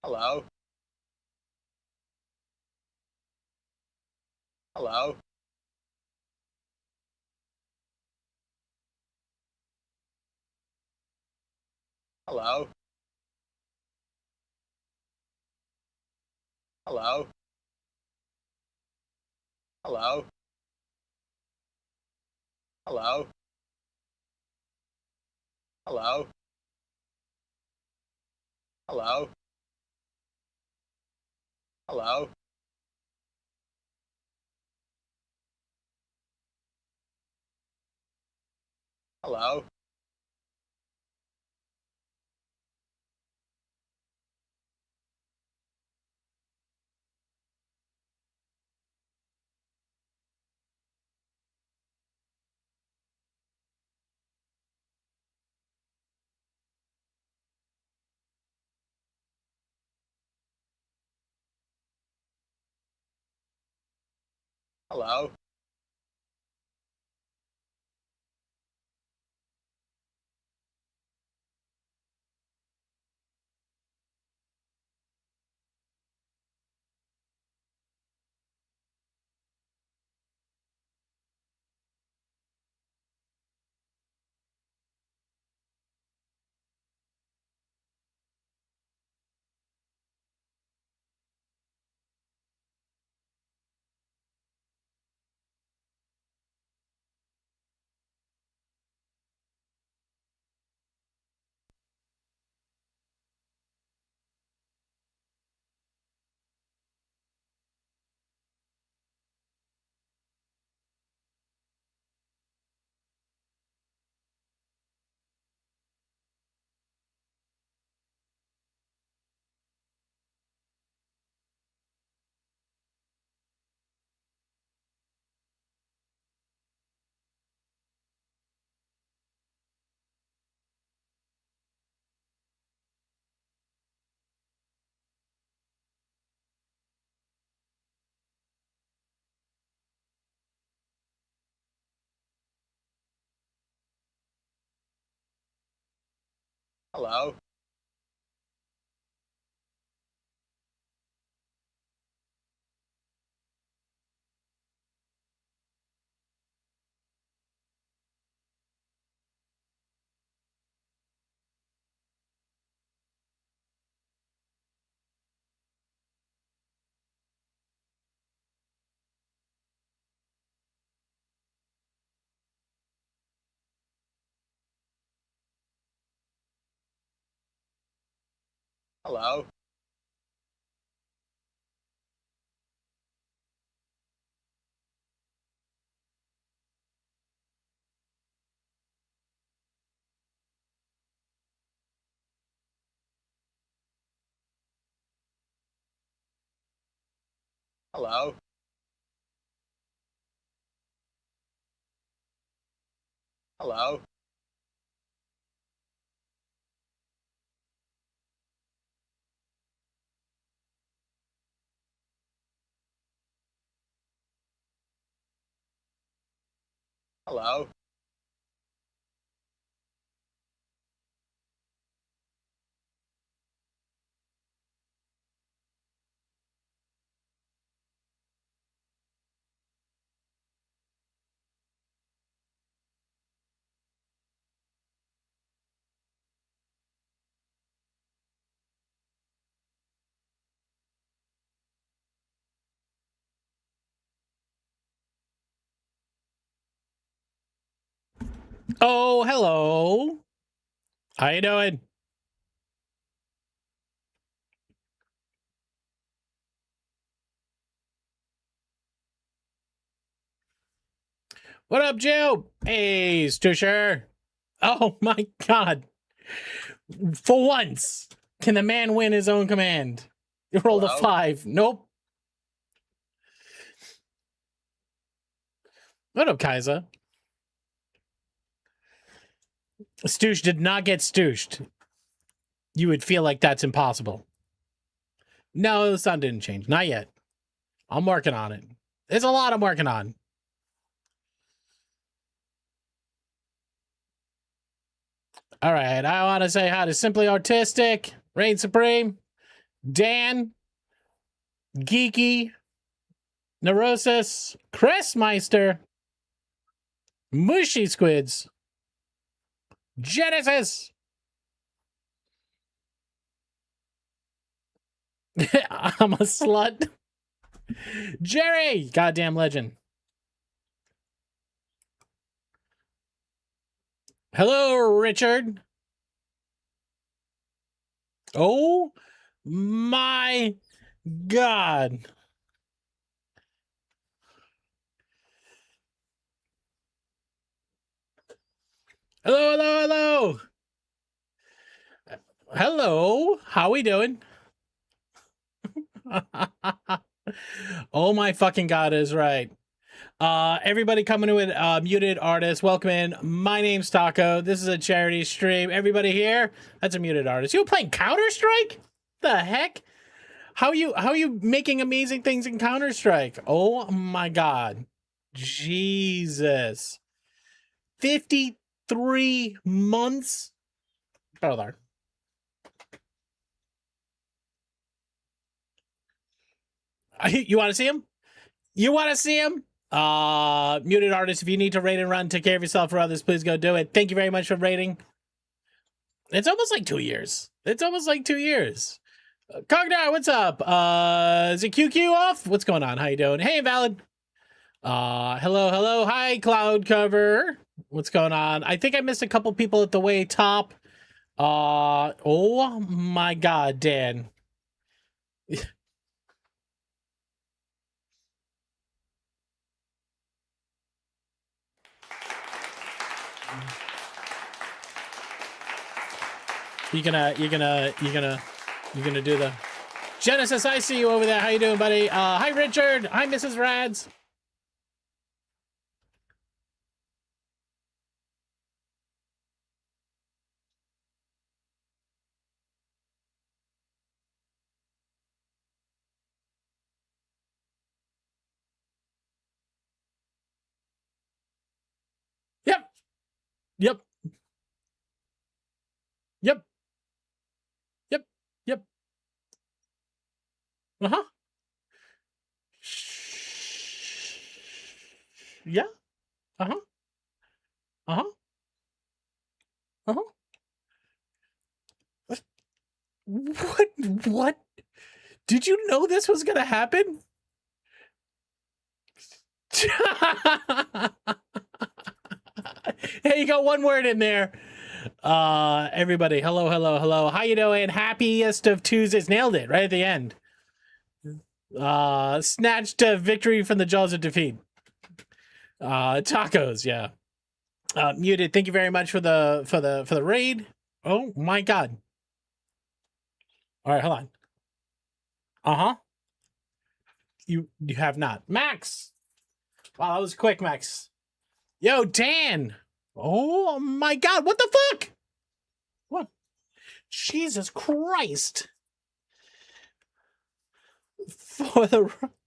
Hello? Hello? Hello? Hello? Hello? Hello? Hello? Hello? Hello? Hello? Hello? Hello? Hello? Hello? Hello? Hello? Oh, hello. How you doing? What up, Joe? Hey, Stusher. Oh my god. For once, can the man win his own command? You rolled a Hello? 5. Nope. What up, Kaiser? Stoosh did not get stooshed. You would feel like that's impossible. No, the sound didn't change. Not yet. I'm working on it. There's a lot I'm working on. All right. I want to say hi to Simply Artistic, Reign Supreme, Dan, Geeky, Neurosis, Chris Meister, Mushy Squids, Genesis, I'm a slut, Jerry, goddamn legend. Hello, Richard. Oh my God. Hello, hello, hello. Hello. How we doing? Oh my fucking God is right. Everybody coming to it, muted artist. Welcome in. My name's Taco. This is a charity stream. Everybody here? That's a muted artist. You playing Counter-Strike? The heck? How are you making amazing things in Counter-Strike? Oh my God. Jesus. 53 months? Oh, there. You want to see him? You want to see him? Muted artist, if you need to raid and run, take care of yourself or others, please go do it. Thank you very much for raiding. It's almost like 2 years. It's almost like 2 years. Cognar, what's up? Is it QQ off? What's going on? How you doing? Hey, Valid. Hello. Hi, Cloud Cover. What's going on? I think I missed a couple people at the way top. Oh my God, Dan. You're gonna do the Genesis. I see you over there. How you doing, buddy? Hi, Richard. Hi, Mrs. Rads. Yep. Uh-huh. Yeah. Uh-huh. Uh-huh. Uh-huh. What? Did you know this was gonna happen? Hey, you got one word in there. Everybody, hello. How you doing? Happiest of Tuesdays. Nailed it right at the end. Snatched a victory from the jaws of defeat. Tacos, yeah. Muted. Thank you very much for the raid. Oh my God. All right, hold on. Uh-huh. You have not. Max. Wow, that was quick, Max. Yo, Dan. Oh my God, what the fuck? What? Jesus Christ.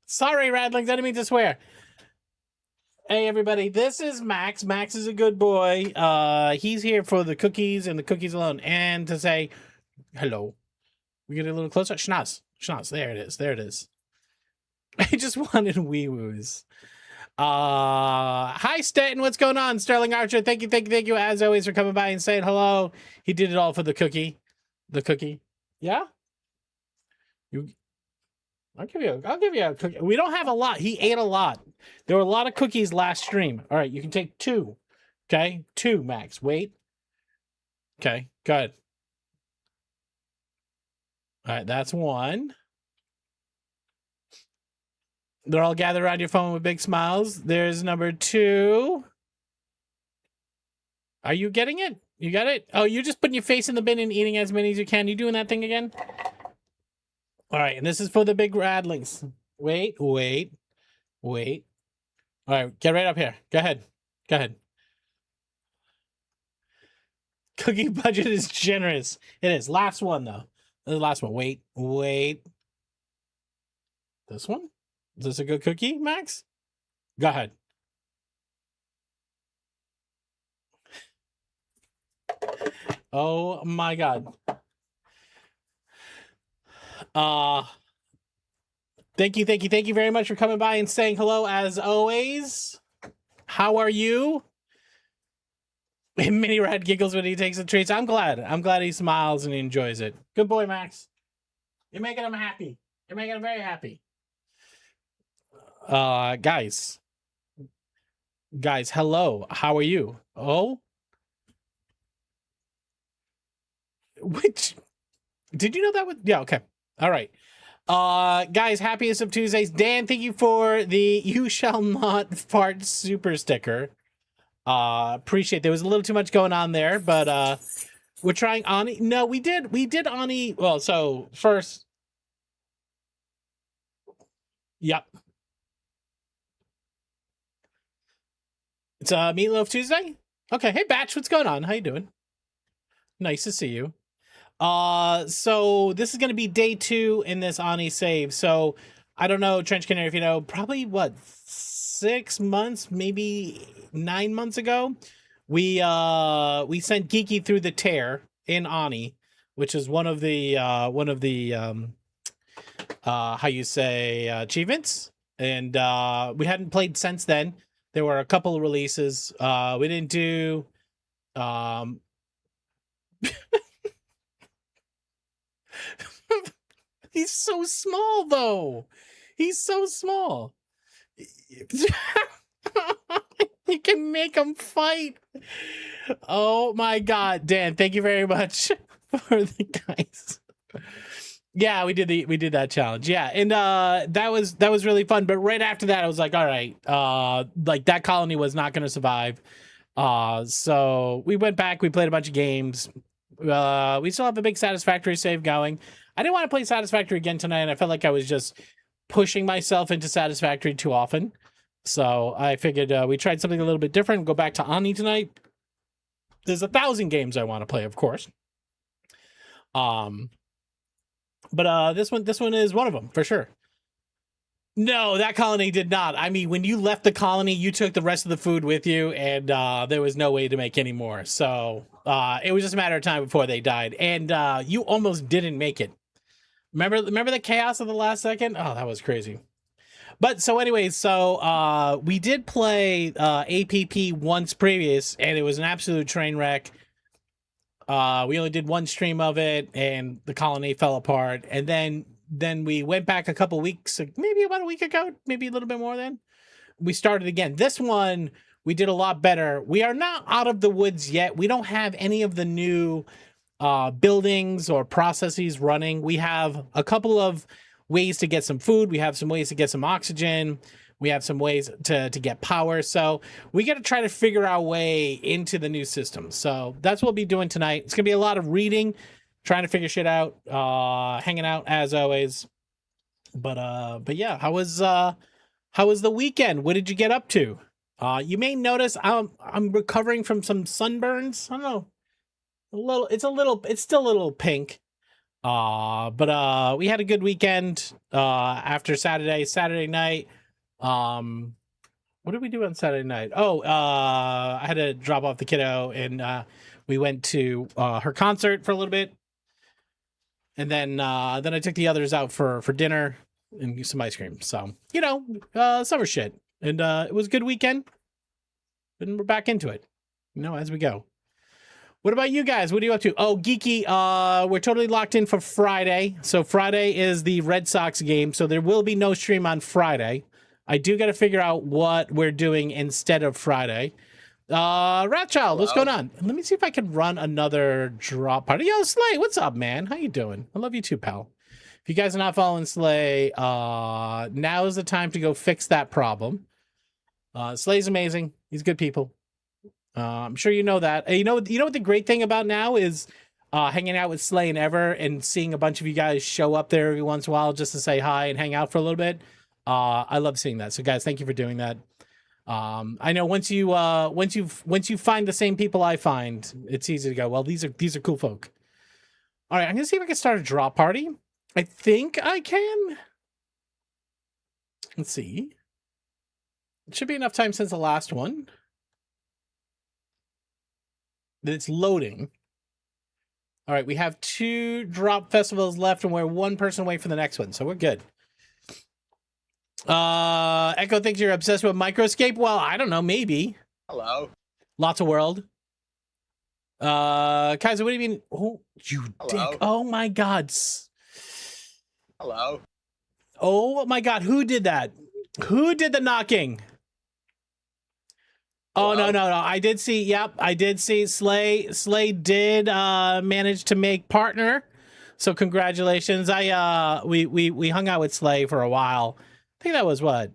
Sorry, Radlings, I didn't mean to swear. Hey everybody, this is Max. Max is a good boy. He's here for the cookies and the cookies alone, and to say hello. We get a little closer. Schnoz. There it is. I just wanted wee woos. Hi Stanton, what's going on? Sterling Archer, thank you as always for coming by and saying hello. He did it all for the cookie. Yeah? I'll give you a cookie. We don't have a lot. He ate a lot. There were a lot of cookies last stream. All right, you can take 2. Okay? 2, Max. Wait. Okay, good. All right, that's 1. They're all gathered around your phone with big smiles. There's number 2. Are you getting it? You got it? Oh, you're just putting your face in the bin and eating as many as you can. You doing that thing again? All right, and this is for the big radlings. Wait. All right, get right up here. Go ahead. Cookie budget is generous. It is. Last one, though. The last one. Wait. This one? Is this a good cookie, Max? Go ahead. Oh, my God. Uh, thank you very much for coming by and saying hello as always. How are you? Mini Rat giggles when he takes the treats. I'm glad he smiles and he enjoys it. Good boy, Max. You're making him happy. You're making him very happy. Guys, hello. How are you? Oh, which did you know that was? Yeah, okay. All right. Guys, happiest of Tuesdays. Dan, thank you for the "You Shall Not Fart" super sticker. Appreciate. There was a little too much going on there, but we're trying Ani. No, we did Ani. Well, so first, yep. It's Meatloaf Tuesday. Okay, hey Batch, what's going on? How you doing? Nice to see you. So this is gonna be day 2 in this Ani save. So I don't know, Trench Canary, if you know, probably what 6 months, maybe 9 months ago, we sent Geeky through the tear in Ani, which is one of the how you say achievements, and we hadn't played since then. There were a couple of releases. We didn't do he's so small though. He's so small. You can make him fight. Oh my god, Dan, thank you very much for the guys. Yeah, we did that challenge. Yeah, and that was really fun. But right after that, I was like, all right, like that colony was not going to survive. So we went back. We played a bunch of games. We still have a big Satisfactory save going. I didn't want to play Satisfactory again tonight, and I felt like I was just pushing myself into Satisfactory too often. So I figured we tried something a little bit different. Go back to Ani tonight. There's 1,000 games I want to play, of course. But this one is one of them for sure. No, that colony did not. I mean, when you left the colony, you took the rest of the food with you, and there was no way to make any more. So it was just a matter of time before they died, and you almost didn't make it. Remember the chaos of the last second? Oh, that was crazy. But so anyways, so we did play APP once previous, and it was an absolute train wreck. We only did one stream of it, and the colony fell apart. And then we went back a couple weeks, maybe about a week ago, maybe a little bit more. Then we started again. This one we did a lot better. We are not out of the woods yet. We don't have any of the new buildings or processes running. We have a couple of ways to get some food. We have some ways to get some oxygen. We have some ways to get power. So we got to try to figure our way into the new system. So that's what we'll be doing tonight. It's going to be a lot of reading, trying to figure shit out, hanging out as always. But yeah, how was the weekend? What did you get up to? You may notice I'm recovering from some sunburns. I don't know. It's still a little pink. But we had a good weekend after Saturday night. What did we do on Saturday night? Oh, I had to drop off the kiddo, and we went to her concert for a little bit, and then I took the others out for dinner and some ice cream. So summer shit, and it was a good weekend, and we're back into it, as we go. What about you guys? What are you up to? Oh, Geeky, we're totally locked in for Friday. So Friday is the Red Sox game, so there will be no stream on Friday. I do got to figure out what we're doing instead of Friday. Ratchild, what's going on? Let me see if I can run another drop party. Yo, Slay, what's up, man? How you doing? I love you too, pal. If you guys are not following Slay, now is the time to go fix that problem. Slay's amazing. He's good people. I'm sure you know that. You know what the great thing about now is hanging out with Slay and Ever and seeing a bunch of you guys show up there every once in a while just to say hi and hang out for a little bit. I love seeing that. So guys, thank you for doing that. I know once you find the same people I find, it's easy to go, well, these are cool folk. All right, I'm gonna see if I can start a drop party. I think I can. Let's see. It should be enough time since the last one. That it's loading. All right, we have 2 drop festivals left, and we're 1 person away from the next one, so we're good. Echo thinks you're obsessed with Microscape. Well, I don't know, maybe. Hello. Lots of world. Kaiser, what do you mean? Oh, you Hello. dick. Oh my god. Hello. Oh my god, who did that? Who did the knocking? Oh, Hello? no. I did see, yep, I did see Slay. Slay did manage to make partner. So congratulations. We hung out with Slay for a while. I think that was what?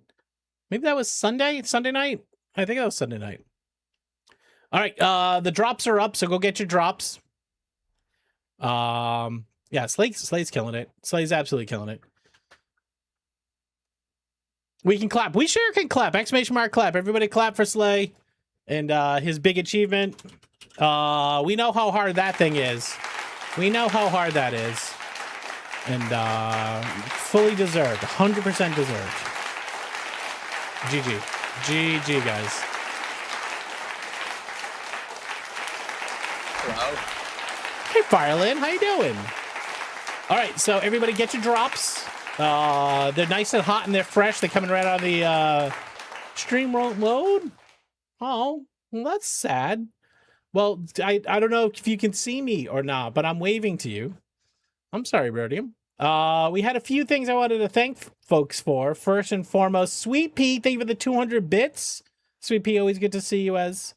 Maybe that was Sunday night? I think that was Sunday night. All right, the drops are up, so go get your drops. Yeah, Slay's killing it. Slay's absolutely killing it. We can clap. We sure can clap. Exclamation mark clap. Everybody clap for Slay and his big achievement. We know how hard that thing is. We know how hard that is. And fully deserved. 100% deserved. GG. GG, guys. Hello. Hey, Fireland. How you doing? All right, so everybody get your drops. They're nice and hot and they're fresh. They're coming right out of the stream load. Oh, well, that's sad. Well, I don't know if you can see me or not, but I'm waving to you. I'm sorry, Rhodium. We had a few things I wanted to thank folks for. First and foremost, Sweet Pea, thank you for the 200 bits. Sweet Pea, always good to see you as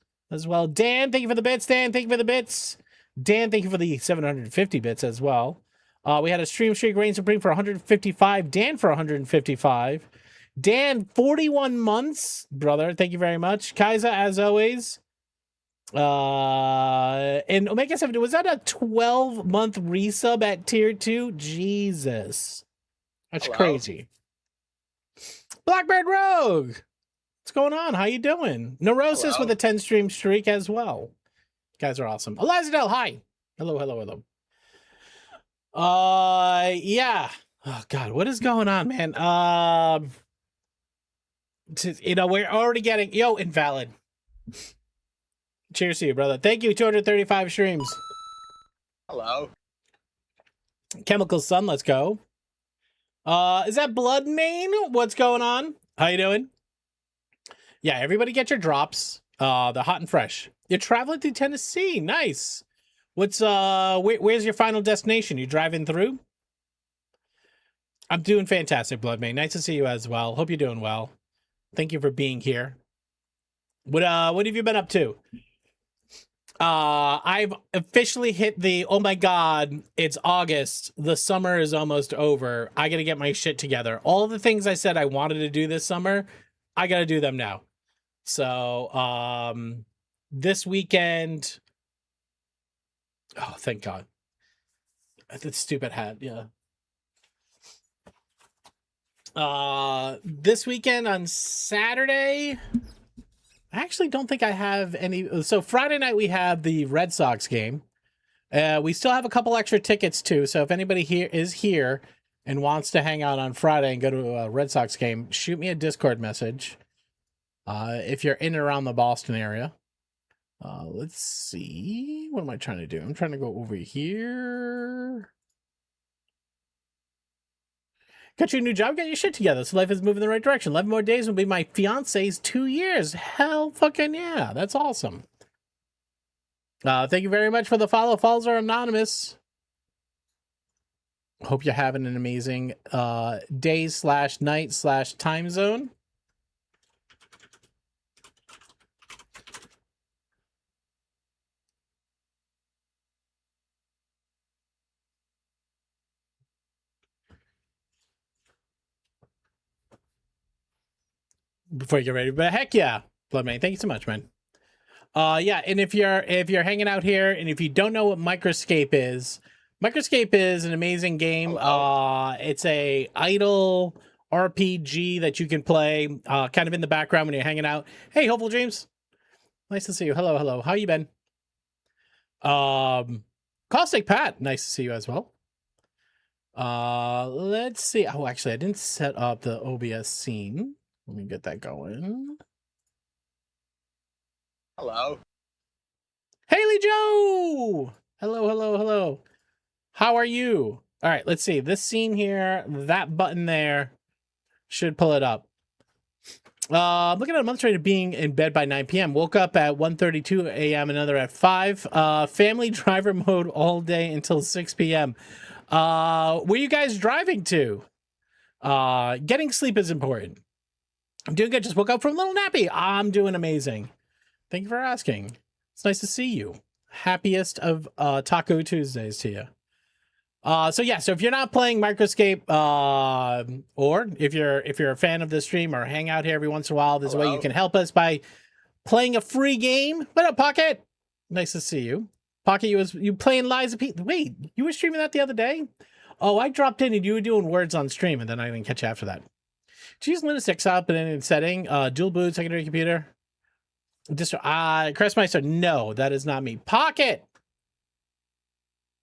well. Dan, thank you for the bits. Dan, thank you for the bits. Dan, thank you for the 750 bits as well. We had a stream streak Reign Supreme for 155. Dan for 155. Dan, 41 months, brother. Thank you very much. Kaiser, as always. And Omega 7, was that a 12-month resub at tier 2? Jesus. That's Hello? crazy. Blackbird Rogue. What's going on? How you doing? Neurosis Hello? with a 10 stream streak as well. You guys are awesome. Elizadel, hi. Hello. Yeah. Oh god, what is going on, man? We're already getting invalid. Cheers to you, brother. Thank you. 235 streams. Hello. Chemical Sun, let's go. Is that Blood Main? What's going on? How you doing? Yeah, everybody get your drops. They're hot and fresh. You're traveling to Tennessee. Nice. What's where's your final destination? You driving through? I'm doing fantastic, Blood Main. Nice to see you as well. Hope you're doing well. Thank you for being here. What have you been up to? I've officially hit the, oh my god, it's August. The summer is almost over. I gotta get my shit together. All the things I said I wanted to do this summer, I gotta do them now. So, this weekend, oh, thank god. That stupid hat, yeah. This weekend on Saturday, I actually don't think I have any. So Friday night we have the Red Sox game. We still have a couple extra tickets too. So if anybody here is here and wants to hang out on Friday and go to a Red Sox game, shoot me a Discord message. If you're in and around the Boston area. Let's see. What am I trying to do? I'm trying to go over here. Got you a new job, got your shit together, so life is moving in the right direction. 11 more days will be my fiance's 2 years. Hell fucking yeah, that's awesome. Thank you very much for the follow. Follows are anonymous. Hope you're having an amazing day/night/time zone. Before you get ready, but heck yeah, Bloodman, thank you so much, man. Yeah, and if you're hanging out here, and if you don't know what Microscape is an amazing game. It's a idle RPG that you can play, kind of in the background when you're hanging out. Hey, Hopeful Dreams, nice to see you. Hello. How you been? Caustic Pat, nice to see you as well. Let's see. Oh, actually, I didn't set up the OBS scene. Let me get that going. Hello. Haley Joe! Hello, hello, hello. How are you? All right, let's see. This scene here, that button there should pull it up. I'm looking at a month rate of being in bed by 9 p.m. Woke up at 1:32 a.m., another at 5. Family driver mode all day until 6 p.m. Where you guys driving to? Getting sleep is important. I'm doing good. Just woke up from a little nappy. I'm doing amazing. Thank you for asking. It's nice to see you. Happiest of Taco Tuesdays to you. So if you're not playing Microscape, or if you're a fan of the stream or hang out here every once in a while, there's a way you can help us by playing a free game. What up, Pocket? Nice to see you. Pocket, you playing Lies of P. Wait, you were streaming that the other day? Oh, I dropped in and you were doing words on stream, and then I didn't catch you after that. Choose Linux X but in setting, dual boot, secondary computer. Crestmeister, no, that is not me. Pocket,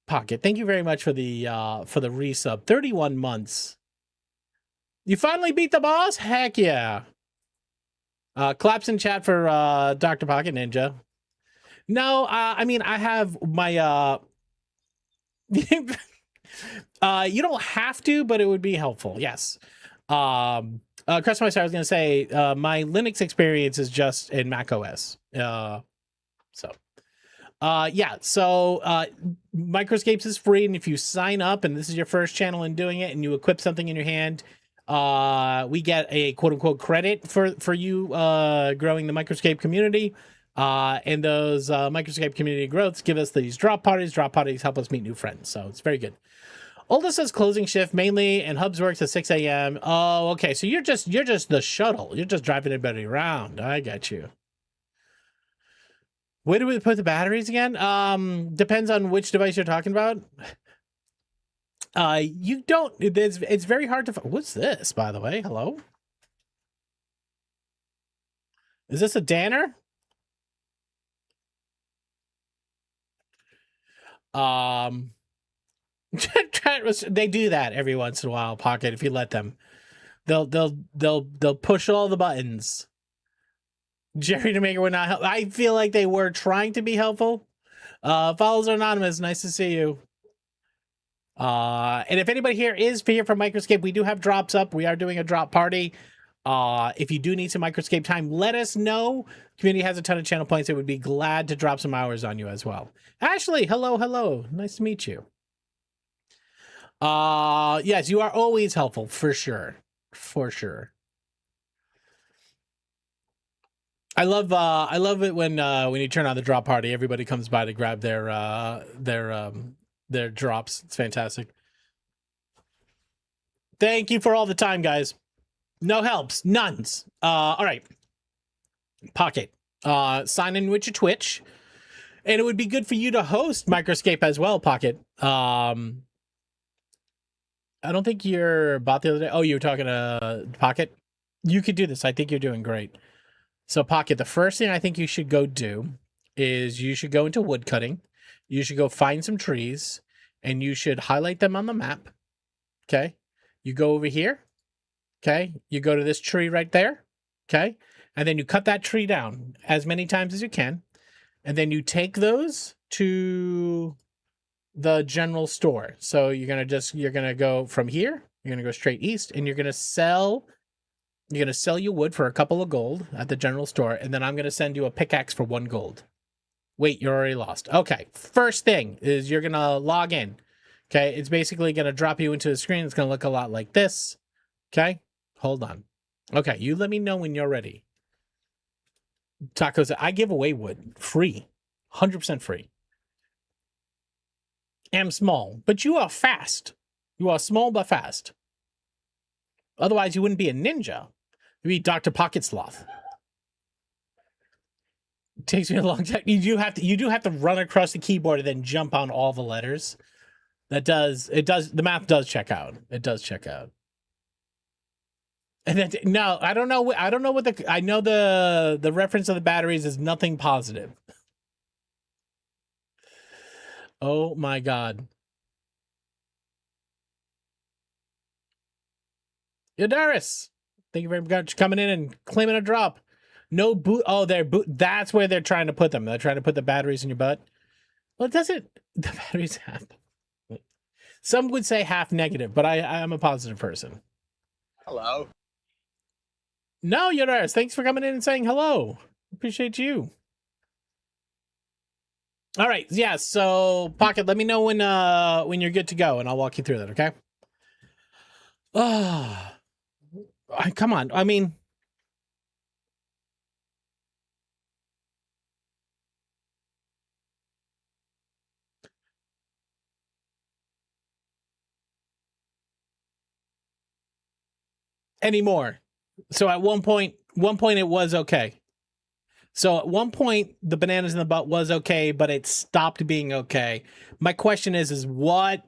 thank you very much for the resub. 31 months. You finally beat the boss? Heck yeah. Claps in chat for Dr. Pocket Ninja. No, I mean, I have my you don't have to, but it would be helpful. Yes. Crestmeister, I was going to say, my Linux experience is just in Mac OS. Microscapes is free, and if you sign up and this is your first channel in doing it and you equip something in your hand, we get a quote-unquote credit for you growing the Microscape community. And those Microscape community growths give us these drop parties. Drop parties help us meet new friends, so it's very good. Oldest says closing shift mainly, and Hubs works at 6 a.m. Oh, okay. So you're just the shuttle. You're just driving everybody around. I got you. Where do we put the batteries again? Depends on which device you're talking about. You don't. It's very hard to. What's this, by the way? Hello. Is this a Danner? They do that every once in a while, Pocket. If you let them, they'll push all the buttons. Jerry to Maker would not help. I feel like they were trying to be helpful. Follows are anonymous. Nice to see you. And if anybody here is here from Microscape, we do have drops up. We are doing a drop party. If you do need some Microscape time, let us know. Community has a ton of channel points. It would be glad to drop some hours on you as well. Ashley, hello. Nice to meet you. Yes, you are always helpful, for sure. I love it when you turn on the drop party, everybody comes by to grab their drops. It's fantastic. Thank you for all the time, guys. No helps, nones. All right. Pocket, sign in with your Twitch, and it would be good for you to host Microscape as well, Pocket. I don't think you're bought the other day. Oh, you were talking to Pocket? You could do this. I think you're doing great. So, Pocket, the first thing I think you should go do is you should go into wood cutting. You should go find some trees, and you should highlight them on the map. Okay? You go over here. Okay? You go to this tree right there. Okay? And then you cut that tree down as many times as you can. And then you take those to the general store. So you're gonna go from here, you're gonna go straight east, and you're gonna sell your wood for a couple of gold at the general store, and then I'm gonna send you a pickaxe for 1 gold. Wait, you're already lost. Okay, first thing is you're gonna log in. Okay, it's basically gonna drop you into a screen. It's gonna look a lot like this. Okay, hold on. Okay, you let me know when you're ready. Tacos, I give away wood free, 100% free. Am small, but you are fast. You are small but fast. Otherwise, you wouldn't be a ninja. You'd be Dr. Pocket Sloth. It takes me a long time. You do have to run across the keyboard and then jump on all the letters. The math does check out. It does check out. And then, no, I don't know what I know the reference of the batteries is nothing positive. Oh my God. Yodaris, thank you very much for coming in and claiming a drop. No boot. Oh, they're boot. That's where they're trying to put them. They're trying to put the batteries in your butt. Well, it doesn't. The battery's half. Some would say half negative, but I'm a positive person. Hello. No, Yodaris, thanks for coming in and saying hello. Appreciate you. All right, yeah. So, Pocket, let me know when you're good to go, and I'll walk you through that. Okay. Oh, come on. I mean, anymore. So at one point it was okay. So at one point the bananas in the butt was okay, but it stopped being okay. My question is what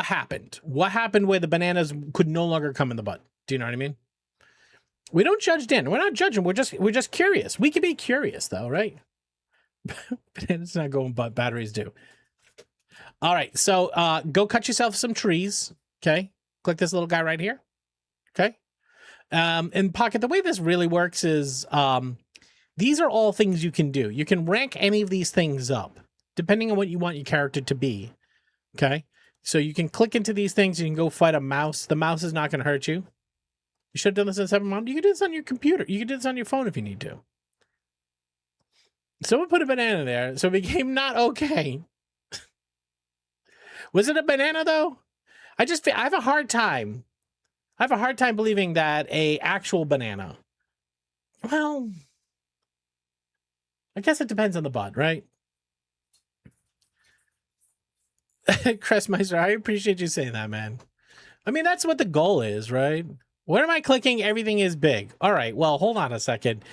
happened? What happened where the bananas could no longer come in the butt? Do you know what I mean? We don't judge Dan. We're not judging. We're just curious. We can be curious though, right? Bananas not going, but batteries do. All right. So go cut yourself some trees. Okay. Click this little guy right here. Okay. And Pocket, the way this really works is these are all things you can do. You can rank any of these things up, depending on what you want your character to be. Okay? So you can click into these things, you can go fight a mouse. The mouse is not going to hurt you. You should have done this in 7 Mom. You can do this on your computer. You can do this on your phone if you need to. Someone put a banana there, so it became not okay. Was it a banana, though? I have a hard time. I have a hard time believing that a actual banana. Well, I guess it depends on the bud, right? Crestmeister, I appreciate you saying that, man. I mean, that's what the goal is, right? Where am I clicking? Everything is big. All right, well, hold on a second.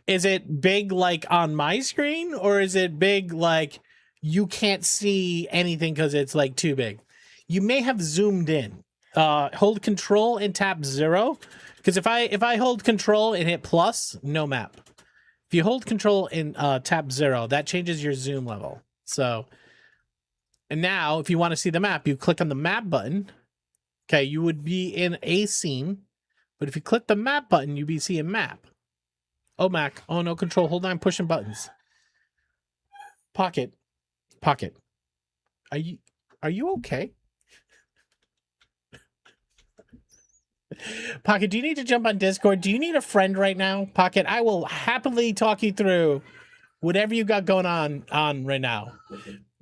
Is it big like on my screen, or is it big like you can't see anything because it's like too big? You may have zoomed in. Hold control and tap 0. Because if I hold control and hit plus, no map. If you hold control and tap 0, that changes your zoom level. So, and now if you want to see the map, you click on the map button. Okay, you would be in a scene. But if you click the map button, you'd be seeing map. Oh, Mac. Oh, no control. Hold on, pushing buttons. Pocket. Are you okay? Pocket, do you need to jump on Discord? Do you need a friend right now? Pocket, I will happily talk you through whatever you got going on right now.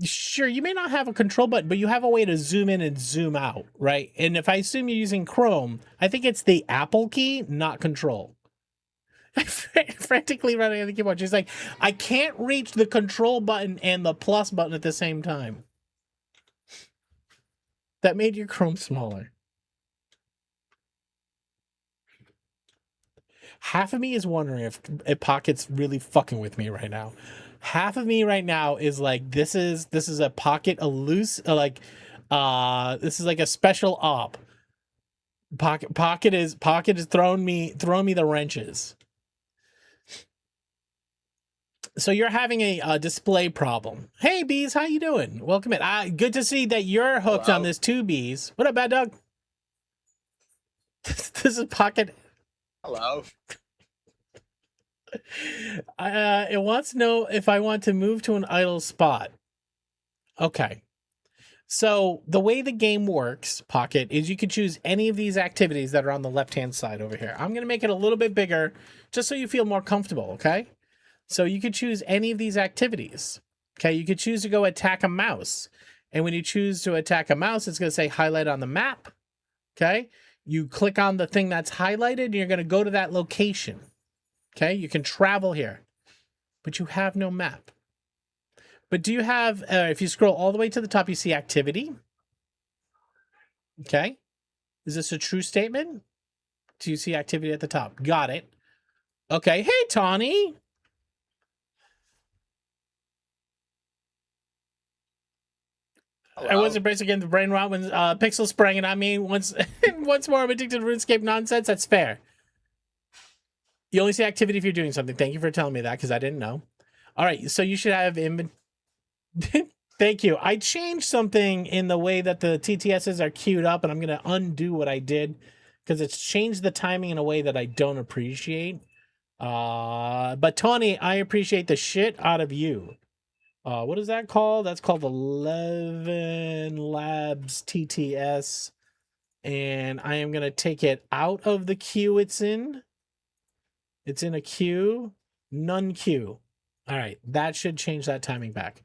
Sure, you may not have a control button, but you have a way to zoom in and zoom out, right? And if I assume you're using Chrome, I think it's the Apple key, not control. Frantically running on the keyboard. She's like, I can't reach the control button and the plus button at the same time. That made your Chrome smaller. Half of me is wondering if Pocket's really fucking with me right now. Half of me right now is like, this is a Pocket this is like a special op. Pocket is throwing me the wrenches. So you're having a display problem. Hey, Bees, how you doing? Welcome in. Good to see that you're hooked on this too, Bees. What up, Bad Dog? This is Pocket. Hello. It wants to know if I want to move to an idle spot. Okay. So the way the game works, Pocket, is you can choose any of these activities that are on the left-hand side over here. I'm going to make it a little bit bigger just so you feel more comfortable, okay? So you could choose any of these activities. Okay, you could choose to go attack a mouse. And when you choose to attack a mouse, it's going to say highlight on the map. Okay, you click on the thing that's highlighted and you're going to go to that location. Okay, you can travel here, but you have no map. But do you have, if you scroll all the way to the top, you see activity. Okay, is this a true statement? Do you see activity at the top? Got it. Okay, hey, Tawny. Hello. I was embraced again the brain rot when Pixel sprang it on me once more. I'm addicted to RuneScape nonsense. That's fair. You only see activity if you're doing something. Thank you for telling me that because I didn't know. All right, so you should have Thank you. I changed something in the way that the TTSs are queued up, and I'm going to undo what I did because it's changed the timing in a way that I don't appreciate. But Tony, I appreciate the shit out of you. What is that called? That's called 11 Labs TTS. And I am going to take it out of the queue it's in. It's in a queue, none queue. All right, that should change that timing back.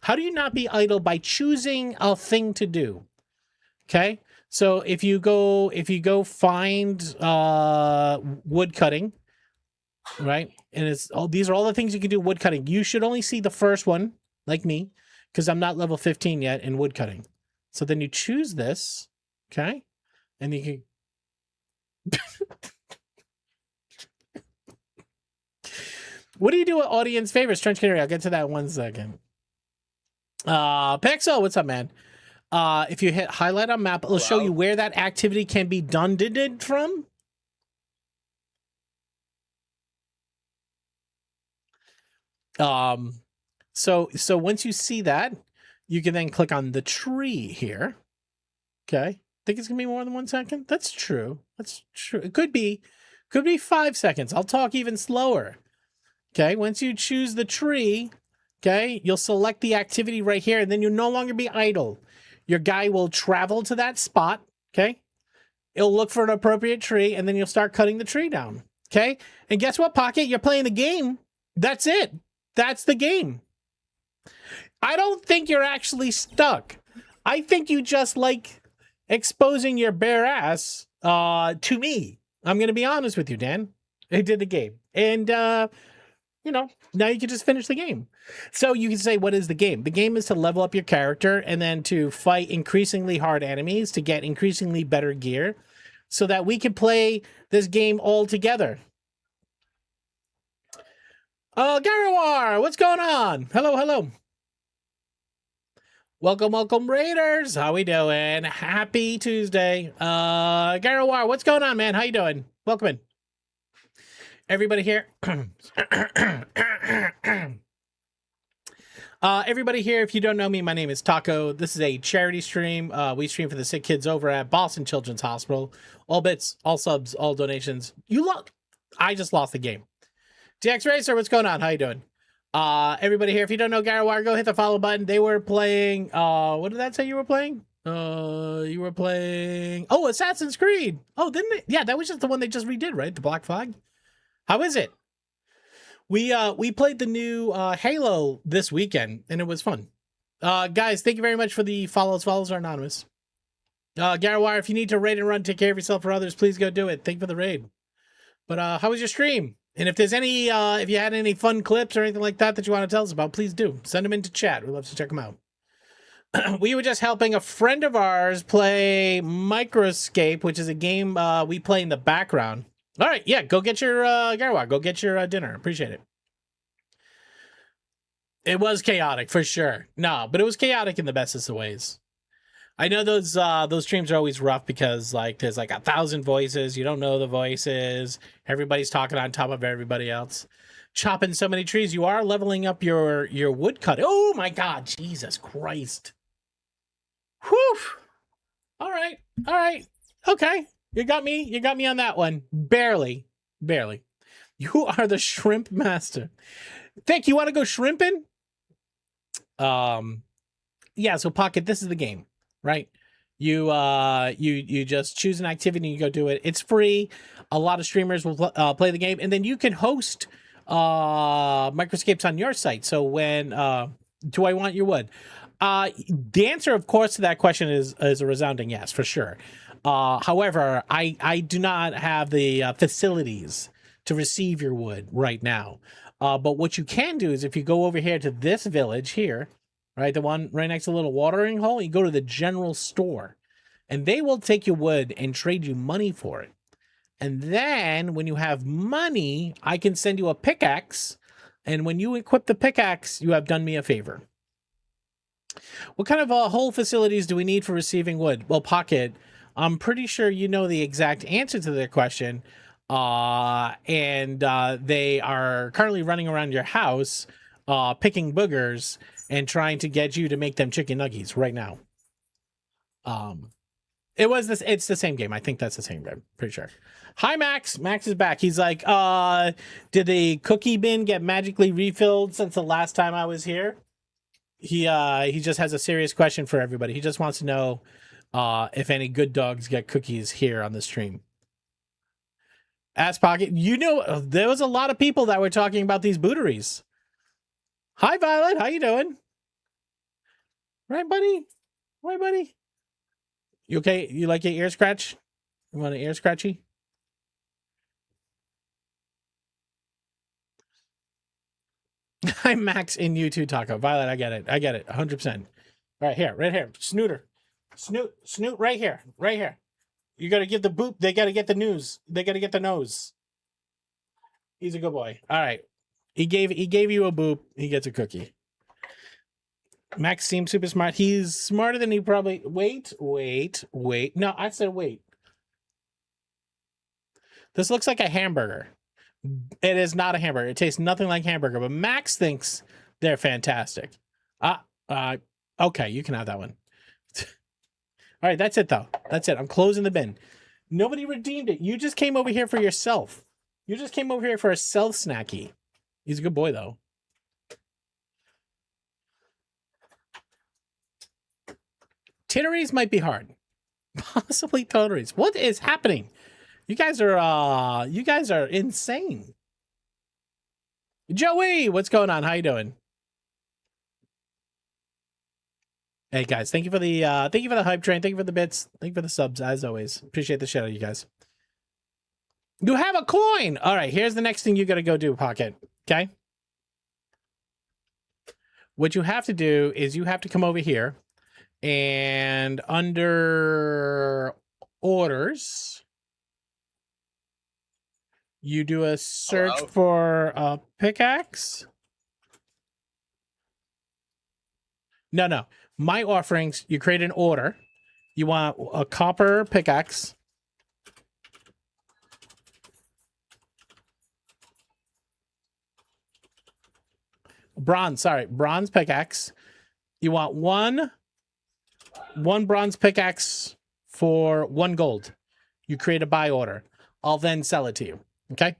How do you not be idle? By choosing a thing to do. Okay, so if you go find wood cutting, right? And it's these are all the things you can do wood cutting. You should only see the first one, like me, because I'm not level 15 yet in wood cutting. So then you choose this, okay? And you can What do you do with audience favorites? Trench Canary, I'll get to that 1 second. Pexo, what's up, man? If you hit highlight on map, it'll show you where that activity can be done from. So once you see that, you can then click on the tree here. Okay. Think it's gonna be more than 1 second? That's true. That's true. It could be 5 seconds. I'll talk even slower. Okay, once you choose the tree, okay, you'll select the activity right here, and then you'll no longer be idle. Your guy will travel to that spot, okay? It'll look for an appropriate tree, and then you'll start cutting the tree down, okay? And guess what, Pocket? You're playing the game. That's it. That's the game. I don't think you're actually stuck. I think you just like exposing your bare ass to me. I'm going to be honest with you, Dan. I did the game. And, you know, now you can just finish the game. So you can say, what is the game? The game is to level up your character and then to fight increasingly hard enemies to get increasingly better gear so that we can play this game all together. Garawar, what's going on? Hello, hello. Welcome, Raiders. How we doing? Happy Tuesday. Garawar, what's going on, man? How you doing? Welcome in. Everybody here. Everybody here, if you don't know me, my name is Taco. This is a charity stream. We stream for the sick kids over at Boston Children's Hospital. All bits, all subs, all donations. I just lost the game. DX Racer, what's going on? How you doing? Everybody here, if you don't know Garawar, go hit the follow button. They were playing, what did that say you were playing? You were playing, Assassin's Creed. Oh, didn't they? Yeah, that was just the one they just redid, right? The Black Flag. How is it? We played the new Halo this weekend, and it was fun. Guys, thank you very much for the follows. Follows are anonymous. Garawire, if you need to raid and run, take care of yourself or others, please go do it. Thank you for the raid. But how was your stream? And if there's any, if you had any fun clips or anything like that that you want to tell us about, please do. Send them into chat. We'd love to check them out. We were just helping a friend of ours play Microscape, which is a game we play in the background. All right, yeah, go get your Garwa, go get your dinner. Appreciate it. It was chaotic for sure. No, but it was chaotic in the bestest of ways. I know those streams are always rough because like there's like 1,000 voices. You don't know the voices. Everybody's talking on top of everybody else. Chopping so many trees. You are leveling up your wood cut. Oh my God, Jesus Christ. Whew. All right. Okay. You got me on that one. Barely. You are the shrimp master. Think you want to go shrimping? Yeah, so Pocket, this is the game, right? You just choose an activity and you go do it. It's free. A lot of streamers will play the game, and then you can host microscapes on your site. So when do I want your wood? The answer, of course, to that question is a resounding yes, for sure. However, I do not have the facilities to receive your wood right now. But what you can do is if you go over here to this village here, right, the one right next to the little watering hole, you go to the general store, and they will take your wood and trade you money for it. And then when you have money, I can send you a pickaxe. And when you equip the pickaxe, you have done me a favor. What kind of hole facilities do we need for receiving wood? Well, Pocket, I'm pretty sure you know the exact answer to their question. And they are currently running around your house, picking boogers and trying to get you to make them chicken nuggies right now. It's the same game. I think that's the same game. Pretty sure. Hi, Max. Max is back. He's like, did the cookie bin get magically refilled since the last time I was here? He just has a serious question for everybody. He just wants to know if any good dogs get cookies here on the stream. Ass Pocket, there was a lot of people that were talking about these booteries. Hi, Violet. How you doing? Right, buddy? Right, buddy? You okay? You like your ear scratch? You want an ear scratchy? I'm Max in YouTube Taco. Violet, I get it. 100%. All right, here, right here. Snooter. Snoot right here. Right here. You got to give the boop. They got to get the news. They got to get the nose. He's a good boy. All right. He gave you a boop. He gets a cookie. Max seems super smart. He's smarter than he probably... Wait. No, I said wait. This looks like a hamburger. It is not a hamburger. It tastes nothing like hamburger, but Max thinks they're fantastic. Okay, you can have that one. All right, that's it, though. That's it. I'm closing the bin. Nobody redeemed it. You just came over here for yourself. You just came over here for a self snacky. He's a good boy, though. Titteries might be hard. Possibly totteries. What is happening? You guys are insane. Joey, what's going on? How you doing? Hey guys, thank you for the hype train. Thank you for the bits. Thank you for the subs, as always. Appreciate the shit out of you guys. You have a coin. All right, here's the next thing you got to go do, Pocket. Okay. What you have to do is you have to come over here and under orders, you do a search for a pickaxe. No. My offerings, you create an order. You want a copper pickaxe. Bronze pickaxe. You want one bronze pickaxe for 1 gold. You create a buy order. I'll then sell it to you. Okay.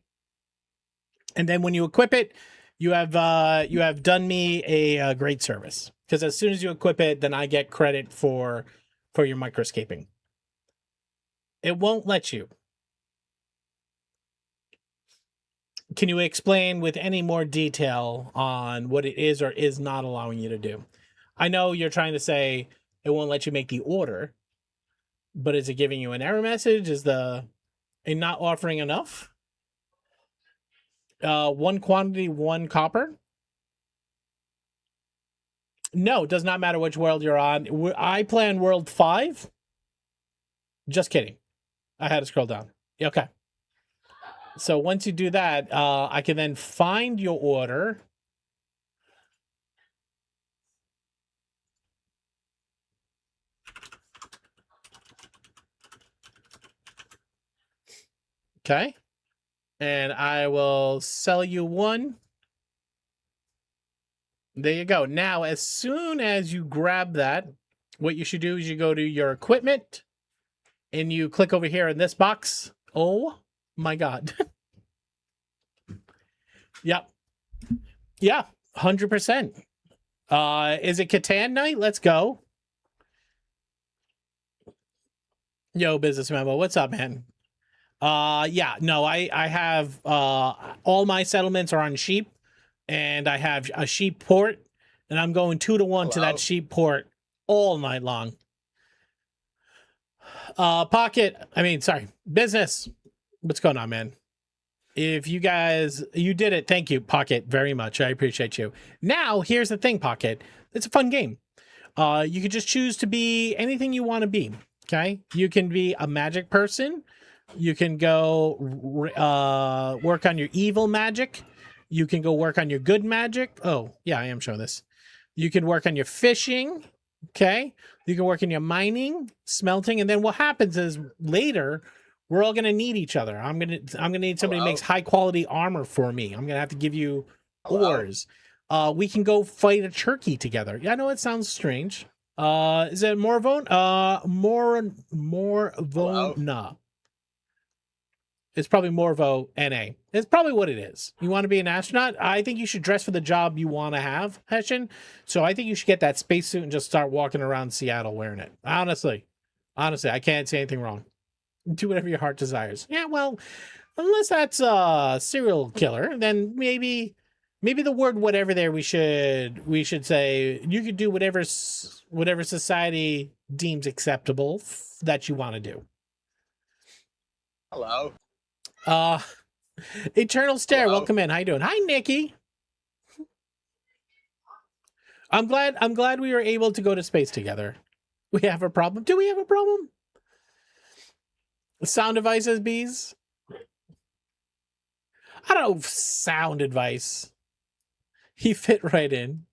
And then when you equip it, you have done me a great service, because as soon as you equip it, then I get credit for your microscaping. It won't let you. Can you explain with any more detail on what it is or is not allowing you to do? I know you're trying to say it won't let you make the order, but is it giving you an error message? Is it not offering enough? 1 quantity, 1 copper. No, it does not matter which world you're on. I play on world 5. Just kidding. I had to scroll down. Okay. So once you do that, I can then find your order. Okay. And I will sell you 1. There you go. Now, as soon as you grab that, what you should do is you go to your equipment and you click over here in this box. Oh my God. Yep. Yeah, 100%. Is it Catan night? Let's go. Yo, business memo. What's up, man? Yeah, no, I have all my settlements are on sheep, and I have a sheep port, and I'm going 2 to 1 to that sheep port all night long. Business. What's going on, man? If you guys, you did it. Thank you, Pocket, very much. I appreciate you. Now, here's the thing, Pocket. It's a fun game. You can just choose to be anything you want to be. Okay, you can be a magic person. You can go work on your evil magic. You can go work on your good magic. Oh, yeah, I am showing this. You can work on your fishing. Okay. You can work in your mining, smelting, and then what happens is later we're all gonna need each other. I'm gonna need somebody who makes high quality armor for me. I'm gonna have to give you ores. We can go fight a turkey together. Yeah, I know it sounds strange. Is it Morvona? Morvona. It's probably Morvo NA. It's probably what it is. You want to be an astronaut? I think you should dress for the job you want to have, Hessian. So I think you should get that spacesuit and just start walking around Seattle wearing it. Honestly, I can't say anything wrong. Do whatever your heart desires. Yeah, well, unless that's a serial killer, then maybe the word whatever there we should say you could do whatever society deems acceptable that you want to do. Hello. Eternal Stare, Hello. welcome in. How you doing? Hi, Nikki. I'm glad we were able to go to space together. We have a problem. Do we have a problem? Sound devices, bees? I don't know. Sound advice. He fit right in.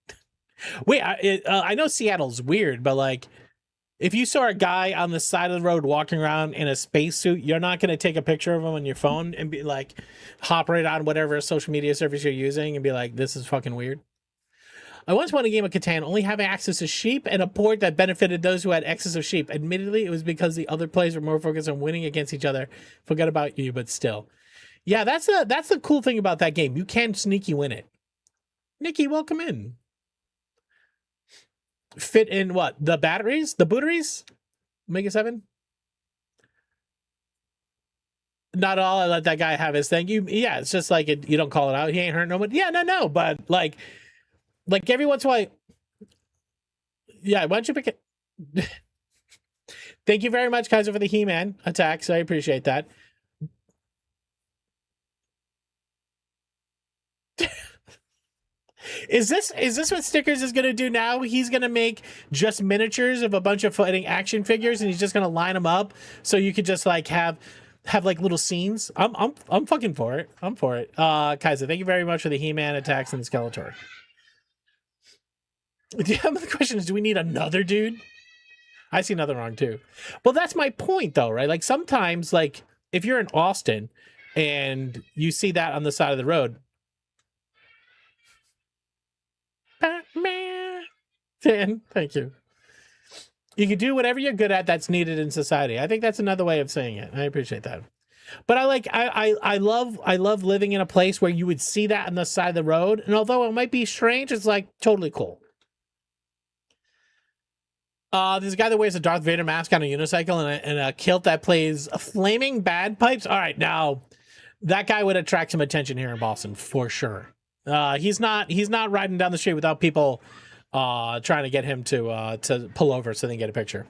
Wait, I know Seattle's weird, but like, if you saw a guy on the side of the road walking around in a spacesuit, you're not going to take a picture of him on your phone and be like, hop right on whatever social media service you're using and be like, this is fucking weird. I once won a game of Catan only having access to sheep and a board that benefited those who had excess of sheep. Admittedly, it was because the other players were more focused on winning against each other. Forget about you, but still. Yeah, that's the cool thing about that game. You can sneaky win it. Nikki, welcome in. Fit in what? The batteries? The booteries? Mega 7? Not all. I let that guy have his thing. Yeah, it's just like you don't call it out. He ain't hurt no one. Yeah, no. But like every once in a while. Yeah, why don't you pick it? Thank you very much, Kaiser, for the He-Man attacks. I appreciate that. Is this what Stickers is going to do now? He's going to make just miniatures of a bunch of fighting action figures, and he's just going to line them up so you could just like have like little scenes. I'm fucking for it. I'm for it. Kaiser, thank you very much for the He-Man attacks and the Skeletor. The question is, do we need another dude? I see nothing wrong too. Well, that's my point though, right? Like sometimes, like if you're in Austin and you see that on the side of the road, Batman. Dan, thank you. You can do whatever you're good at that's needed in society. I think that's another way of saying it. I appreciate that. But I love living in a place where you would see that on the side of the road. And although it might be strange, it's like totally cool. There's a guy that wears a Darth Vader mask on a unicycle and a kilt that plays flaming bagpipes. All right, now that guy would attract some attention here in Boston for sure. He's not riding down the street without people trying to get him to pull over so they can get a picture.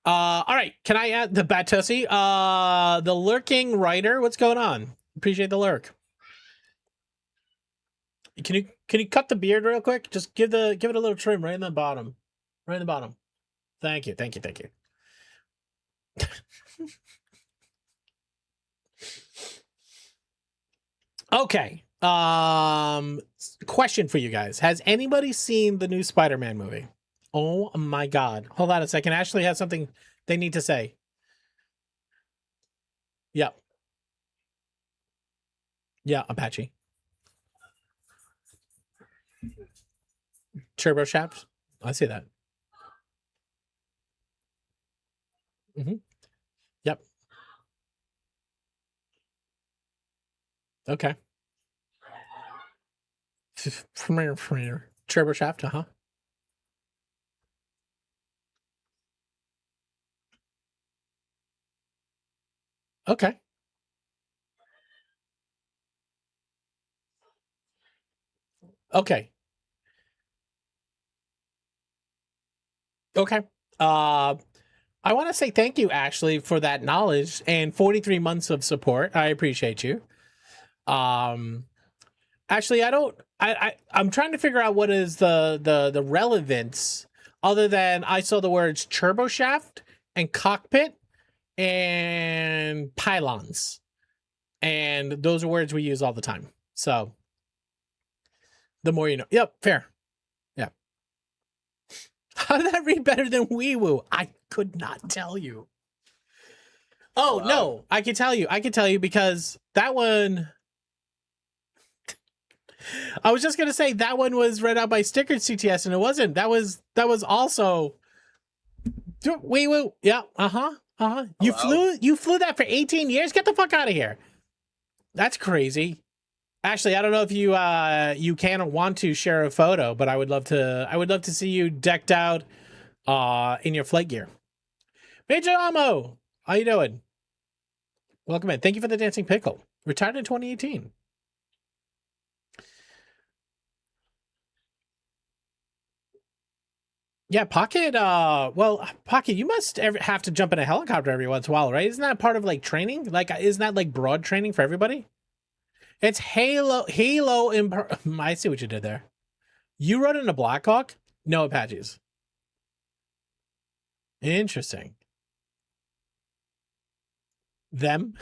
All right, can I add the Batussi? The lurking writer, what's going on? Appreciate the lurk. Can you cut the beard real quick? Just give it a little trim right in the bottom. Right in the bottom. Thank you. Okay. Question for you guys. Has anybody seen the new Spider-Man movie? Oh my god. Hold on a second. Ashley has something they need to say. Yep. Yeah, Apache. Turbo Shaft. I see that. Yep. Okay. Premiere. Turbo Shaft, Okay. Okay. Okay. I want to say thank you, Ashley, for that knowledge and 43 months of support. I appreciate you. Actually, I'm trying to figure out what is the relevance other than I saw the words turbo shaft and cockpit and pylons. And those are words we use all the time. So the more you know. Yep, fair. Yeah. How did that read better than Wee Woo? I could not tell you. Oh, wow. No, I can tell you because that one, I was just going to say that one was read out by Sticker CTS and it wasn't. That was also Wait, wait, yeah, You Hello? flew that for 18 years? Get the fuck out of here. That's crazy. Actually, I don't know if you can or want to share a photo, but I would love to see you decked out in your flight gear. Major Amo, how you doing? Welcome in. Thank you for the dancing pickle. Retired in 2018. Yeah, Pocket, well, Pocket, you must have to jump in a helicopter every once in a while, right? Isn't that part of like training? Like, isn't that like broad training for everybody? It's Halo. I see what you did there. You rode in a Blackhawk? No Apaches. Interesting. Them?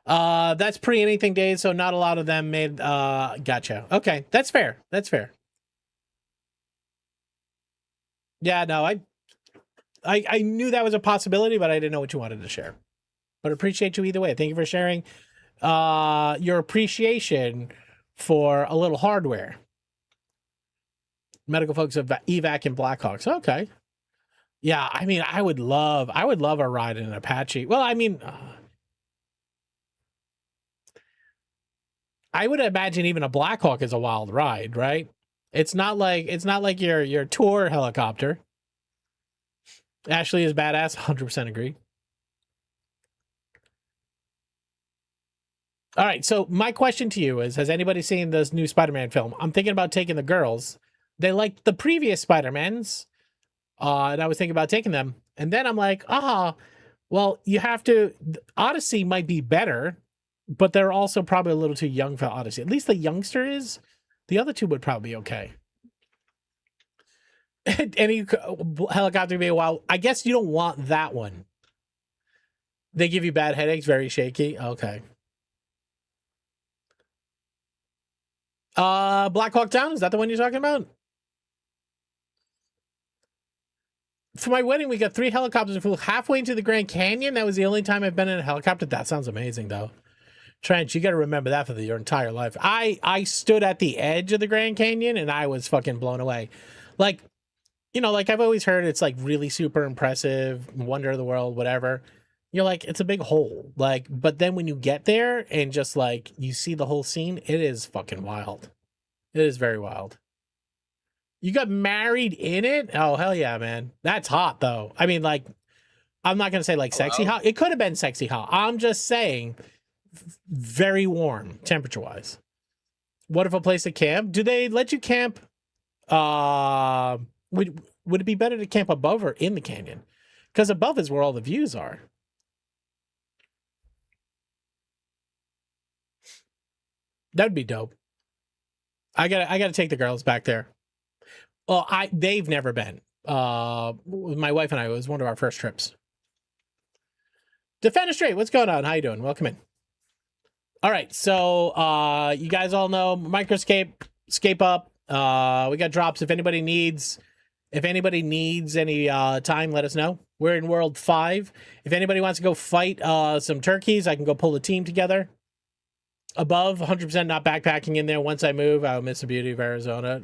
That's pre anything days, so not a lot of them made, gotcha. Okay, that's fair. That's fair. Yeah, no, I knew that was a possibility, but I didn't know what you wanted to share. But appreciate you either way. Thank you for sharing your appreciation for a little hardware. Medical folks of evac and Blackhawks. Okay. Yeah, I mean, I would love a ride in an Apache. Well, I mean, I would imagine even a Blackhawk is a wild ride, right? It's not like your tour helicopter. Ashley is badass. 100% agree. All right, so my question to you is: has anybody seen this new Spider-Man film? I'm thinking about taking the girls. They liked the previous Spider-Mans, and I was thinking about taking them. And then I'm like, well, you have to. Odyssey might be better, but they're also probably a little too young for Odyssey. At least the youngster is. The other two would probably be okay. Any helicopter be a while. I guess you don't want that one. They give you bad headaches, very shaky. Okay. Black Hawk Down, is that the one you're talking about? For my wedding, we got 3 helicopters and flew halfway into the Grand Canyon. That was the only time I've been in a helicopter. That sounds amazing, though. Trent, you got to remember that for your entire life. I stood at the edge of the Grand Canyon and I was fucking blown away. Like, like I've always heard it's like really super impressive, wonder of the world, whatever. You're like, it's a big hole. Like, but then when you get there and just like you see the whole scene, it is fucking wild. It is very wild. You got married in it? Oh, hell yeah, man. That's hot, though. I mean, like, I'm not going to say, like, sexy Hello? hot. It could have been sexy hot. I'm just saying, very warm, temperature-wise. Wonderful place to camp. Do they let you camp? Would it be better to camp above or in the canyon? Because above is where all the views are. That'd be dope. I gotta take the girls back there. Well, they've never been. My wife and I, it was one of our first trips. Defender Straight, what's going on? How you doing? Welcome in. All right, so you guys all know Microscape, Scape Up. We got drops. If anybody needs any time, let us know. We're in World 5. If anybody wants to go fight some turkeys, I can go pull the team together. Above, 100% not backpacking in there. Once I move, I'll miss the beauty of Arizona.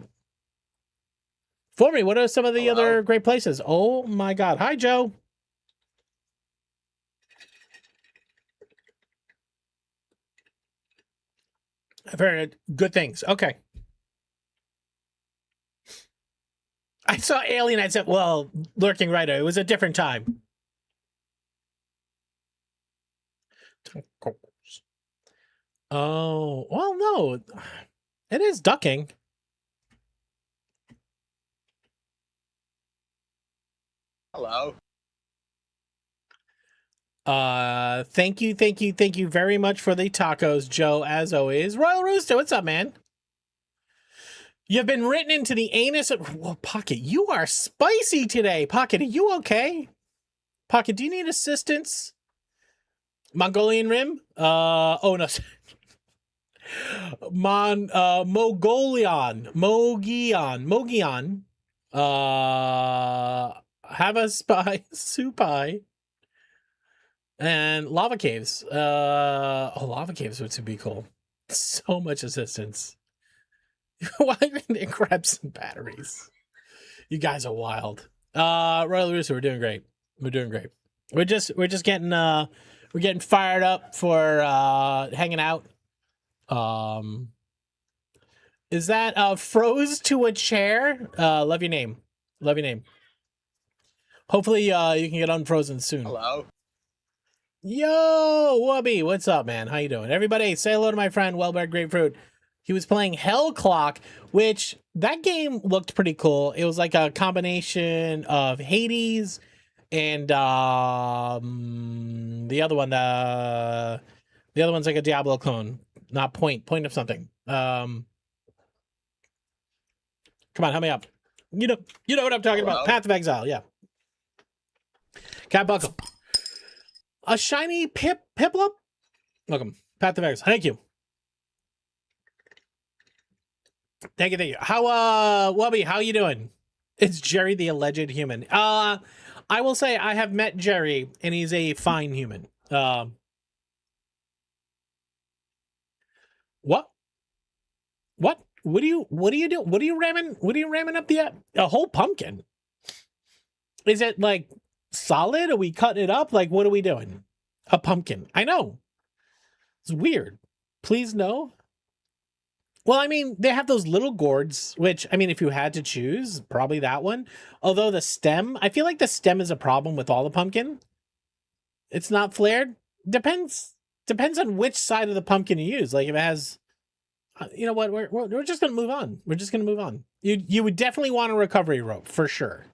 For me, what are some of the other great places? Oh my God. Hi, Joe. I've heard good things. Okay. I saw Alien. I said, well, Lurking Rider. It was a different time. Oh, well, no. It is ducking. Hello? Thank you very much for the tacos, Joe, as always. Royal Rooster, what's up, man? You've been written into the anus of... Whoa, Pocket, you are spicy today. Pocket, are you okay? Pocket, do you need assistance? Mongolian Rim? Oh, no. Mogion. Have a spy, supai. And lava caves. Lava caves would be cool. So much assistance. Why didn't they grab some batteries? You guys are wild. Royal Rooster, we're doing great. We're doing great. We're just getting fired up for hanging out. Um is that froze to a chair? Love your name. Love your name. Hopefully you can get unfrozen soon. Hello. Yo, Wubby, what's up, man? How you doing? Everybody, say hello to my friend Wellbear Grapefruit. He was playing Hell Clock, which that game looked pretty cool. It was like a combination of Hades and the other one. The other one's like a Diablo clone, not point of something. Come on, help me out. You know what I'm talking about. Path of Exile, yeah. Cat Buckle. A shiny Piplup? Welcome. Path of Exile. Thank you. Thank you. How Wubby, how you doing? It's Jerry the alleged human. I will say I have met Jerry and he's a fine human. What? What? What do you do? What are you ramming up the a whole pumpkin? Is it like solid? Are we cutting it up? Like what are we doing? A pumpkin. I know. It's weird. Please no. Well, I mean, they have those little gourds, which, I mean, if you had to choose, probably that one. Although the stem, I feel like the stem is a problem with all the pumpkin. It's not flared. Depends on which side of the pumpkin you use. Like if it has, you know what, we're just going to move on. We're just going to move on. You would definitely want a recovery rope for sure.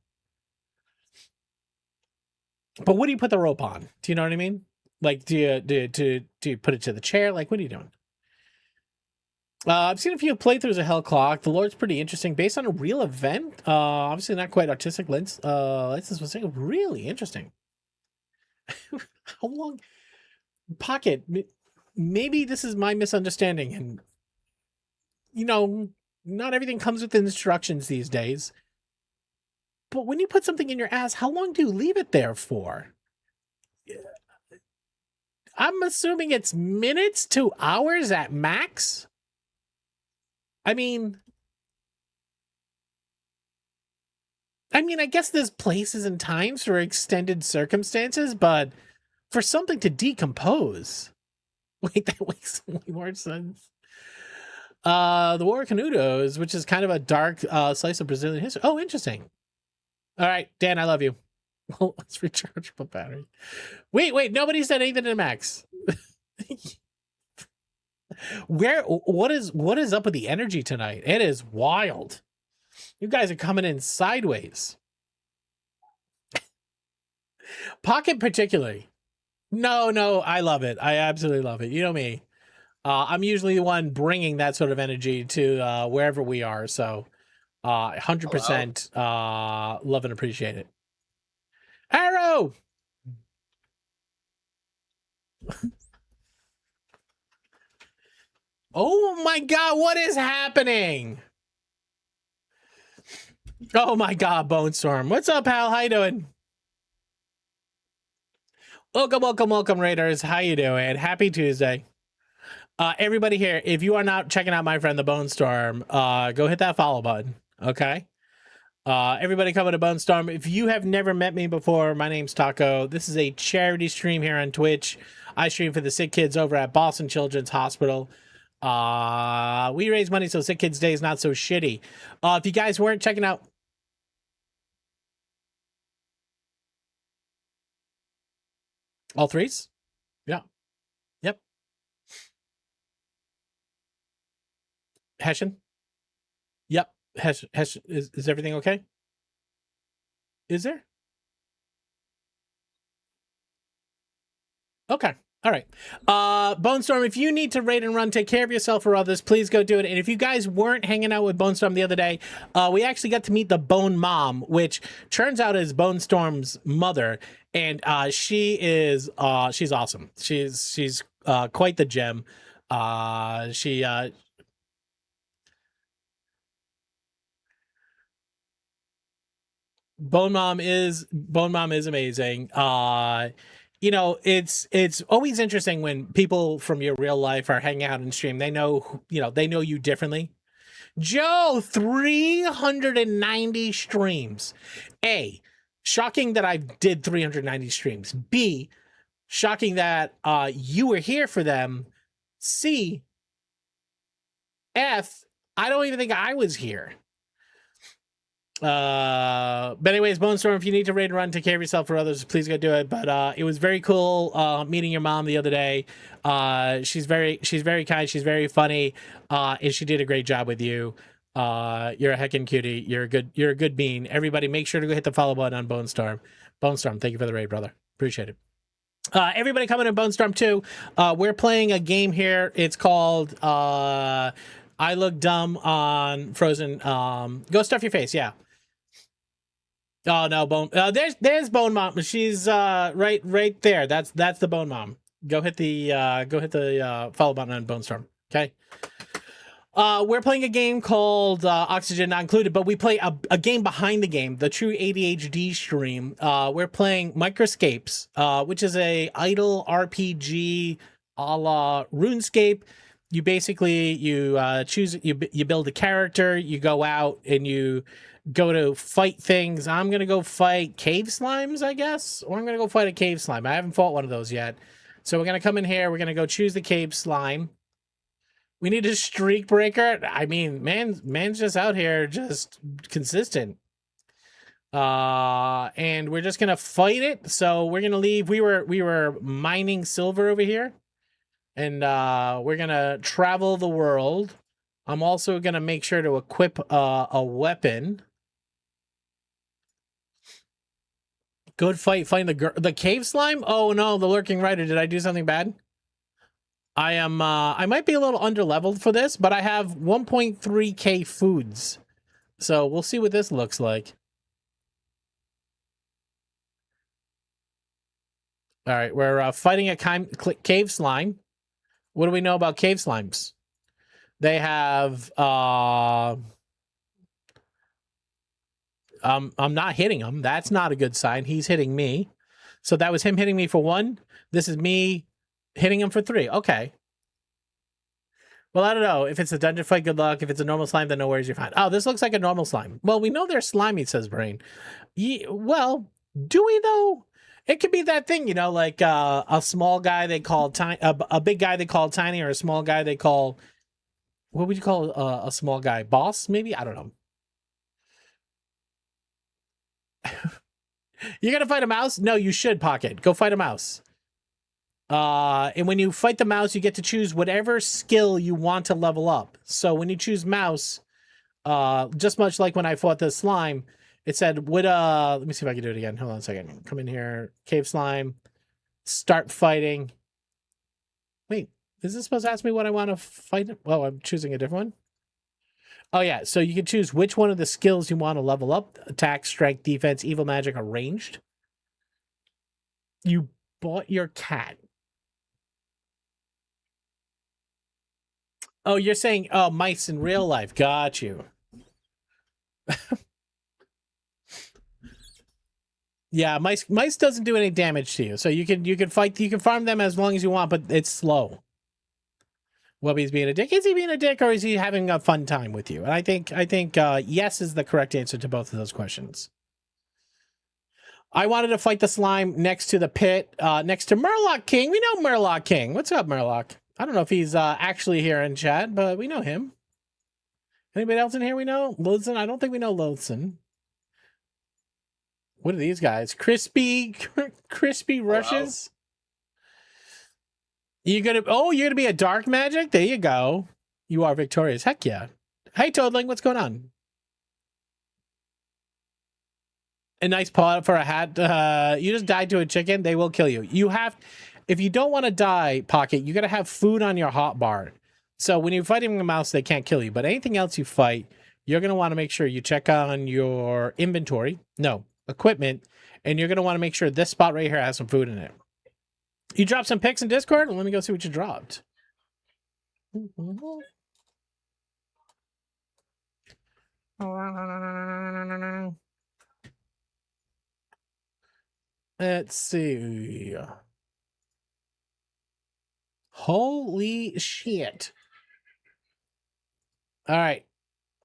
But what do you put the rope on? Do you know what I mean? Like, do you put it to the chair? Like, what are you doing? I've seen a few playthroughs of Hell Clock. The lore's pretty interesting, based on a real event. Obviously not quite artistic license was really interesting. How long? Pocket. Maybe this is my misunderstanding, and you know, not everything comes with instructions these days. But when you put something in your ass, how long do you leave it there for? I'm assuming it's minutes to hours at max. I mean, I guess there's places and times for extended circumstances, but for something to decompose, wait, that makes way more sense. The War of Canudos, which is kind of a dark slice of Brazilian history. Oh, interesting. All right, Dan, I love you. Well, let's rechargeable battery. Wait, nobody said anything to Max. What is up with the energy tonight? It is wild. You guys are coming in sideways. Pocket particularly. No, I love it. I absolutely love it. You know me. I'm usually the one bringing that sort of energy to wherever we are. So 100% love and appreciate it. Arrow! Oh my god, what is happening? Oh my god, Bone Storm. What's up, pal? How you doing? Welcome, Raiders. How you doing? Happy Tuesday. Everybody here, if you are not checking out my friend the Bone Storm, go hit that follow button, okay? Everybody coming to Bone Storm. If you have never met me before, my name's Taco. This is a charity stream here on Twitch. I stream for the sick kids over at Boston Children's Hospital. We raise money so Sick Kids Day is not so shitty. If you guys weren't checking out... All threes? Yeah. Yep. Hessian? Yep. Is everything okay? Is there? Okay. All right. Bone Storm, if you need to raid and run, take care of yourself or others, please go do it. And if you guys weren't hanging out with Bone Storm the other day, we actually got to meet the Bone Mom, which turns out is Bone Storm's mother. And she's awesome. She's quite the gem. Bone Mom is amazing. You know, it's always interesting when people from your real life are hanging out and stream. They know you differently. Joe, 390 streams. A, shocking that I did 390 streams. B, shocking that you were here for them. C, F, I don't even think I was here. But anyways, Bone Storm, if you need to raid and run, take care of yourself for others, please go do it. But it was very cool meeting your mom the other day. She's very kind, she's very funny, and she did a great job with you. You're a heckin' cutie. You're a good bean. Everybody make sure to go hit the follow button on Bone Storm. Bone Storm, thank you for the raid, brother. Appreciate it. Everybody coming in Bone Storm 2. We're playing a game here. It's called I Look Dumb on Frozen. Go stuff your face, yeah. Oh no, Bone. There's Bone Mom. She's right there. That's the Bone Mom. Go hit the follow button on Bone Storm. Okay. We're playing a game called Oxygen Not Included, but we play a game behind the game, the True ADHD stream. We're playing Microscapes, which is a idle RPG a la RuneScape. You basically choose you build a character, you go out and you go to fight things. I'm gonna go fight cave slimes, I guess, or I'm gonna go fight a cave slime. I haven't fought one of those yet, so we're gonna come in here. We're gonna go choose the cave slime. We need a streak breaker. I mean, man's just out here, just consistent. And we're just gonna fight it. So we're gonna leave. We were mining silver over here, and we're gonna travel the world. I'm also gonna make sure to equip a weapon. Good fight. Find the cave slime. Oh no, the lurking rider. Did I do something bad? I am. I might be a little underleveled for this, but I have 1.3k foods, so we'll see what this looks like. All right, we're fighting a cave slime. What do we know about cave slimes? They have. I'm not hitting him. That's not a good sign. He's hitting me. So that was him hitting me for 1. This is me hitting him for 3. Okay. Well, I don't know. If it's a dungeon fight, good luck. If it's a normal slime, then no worries, you're fine. Oh, this looks like a normal slime. Well, we know they're slimy, says Brain. Well, do we though? It could be that thing, you know, like a small guy they call tiny, a big guy they call tiny, or a small guy they call, what would you call a small guy? Boss, maybe? I don't know. You're gonna fight a mouse? No, you should, Pocket. Go fight a mouse. And when you fight the mouse, you get to choose whatever skill you want to level up. So when you choose mouse, just much like when I fought the slime, it said, let me see if I can do it again. Hold on a second. Come in here, cave slime, start fighting. Wait, is this supposed to ask me what I want to fight? Oh, I'm choosing a different one. Oh yeah, so you can choose which one of the skills you want to level up: attack, strength, defense, evil magic, or ranged. You bought your cat. Oh, you're saying, oh, mice in real life. Got you. Yeah, mice doesn't do any damage to you. So you can farm them as long as you want, but it's slow. Wubby's being a dick. Is he being a dick, or is he having a fun time with you? And I think yes is the correct answer to both of those questions. I wanted to fight the slime next to the pit, next to Murloc King. We know Murloc King. What's up, Murloc? I don't know if he's actually here in chat, but we know him. Anybody else in here we know? Loathson? I don't think we know Loathson. What are these guys? Crispy rushes? You're gonna be a dark magic? There you go. You are victorious. Heck yeah. Hey, Toadling, what's going on? A nice paw for a hat. You just died to a chicken. They will kill you. If you don't want to die, Pocket, you got to have food on your hot bar. So when you're fighting a mouse, they can't kill you. But anything else you fight, you're going to want to make sure you check on your inventory. No, equipment. And you're going to want to make sure this spot right here has some food in it. You dropped some pics in Discord? Let me go see what you dropped. Let's see. Holy shit. All right.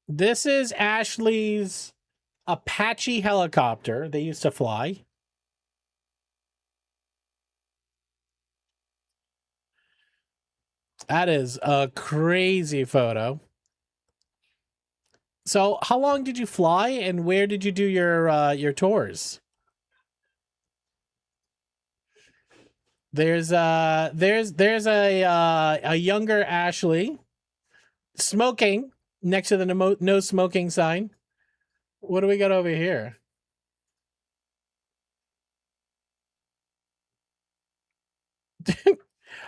This is Ashley's Apache helicopter they used to fly. That is a crazy photo. So, how long did you fly, and where did you do your tours? There's a younger Ashley smoking next to the no smoking sign. What do we got over here?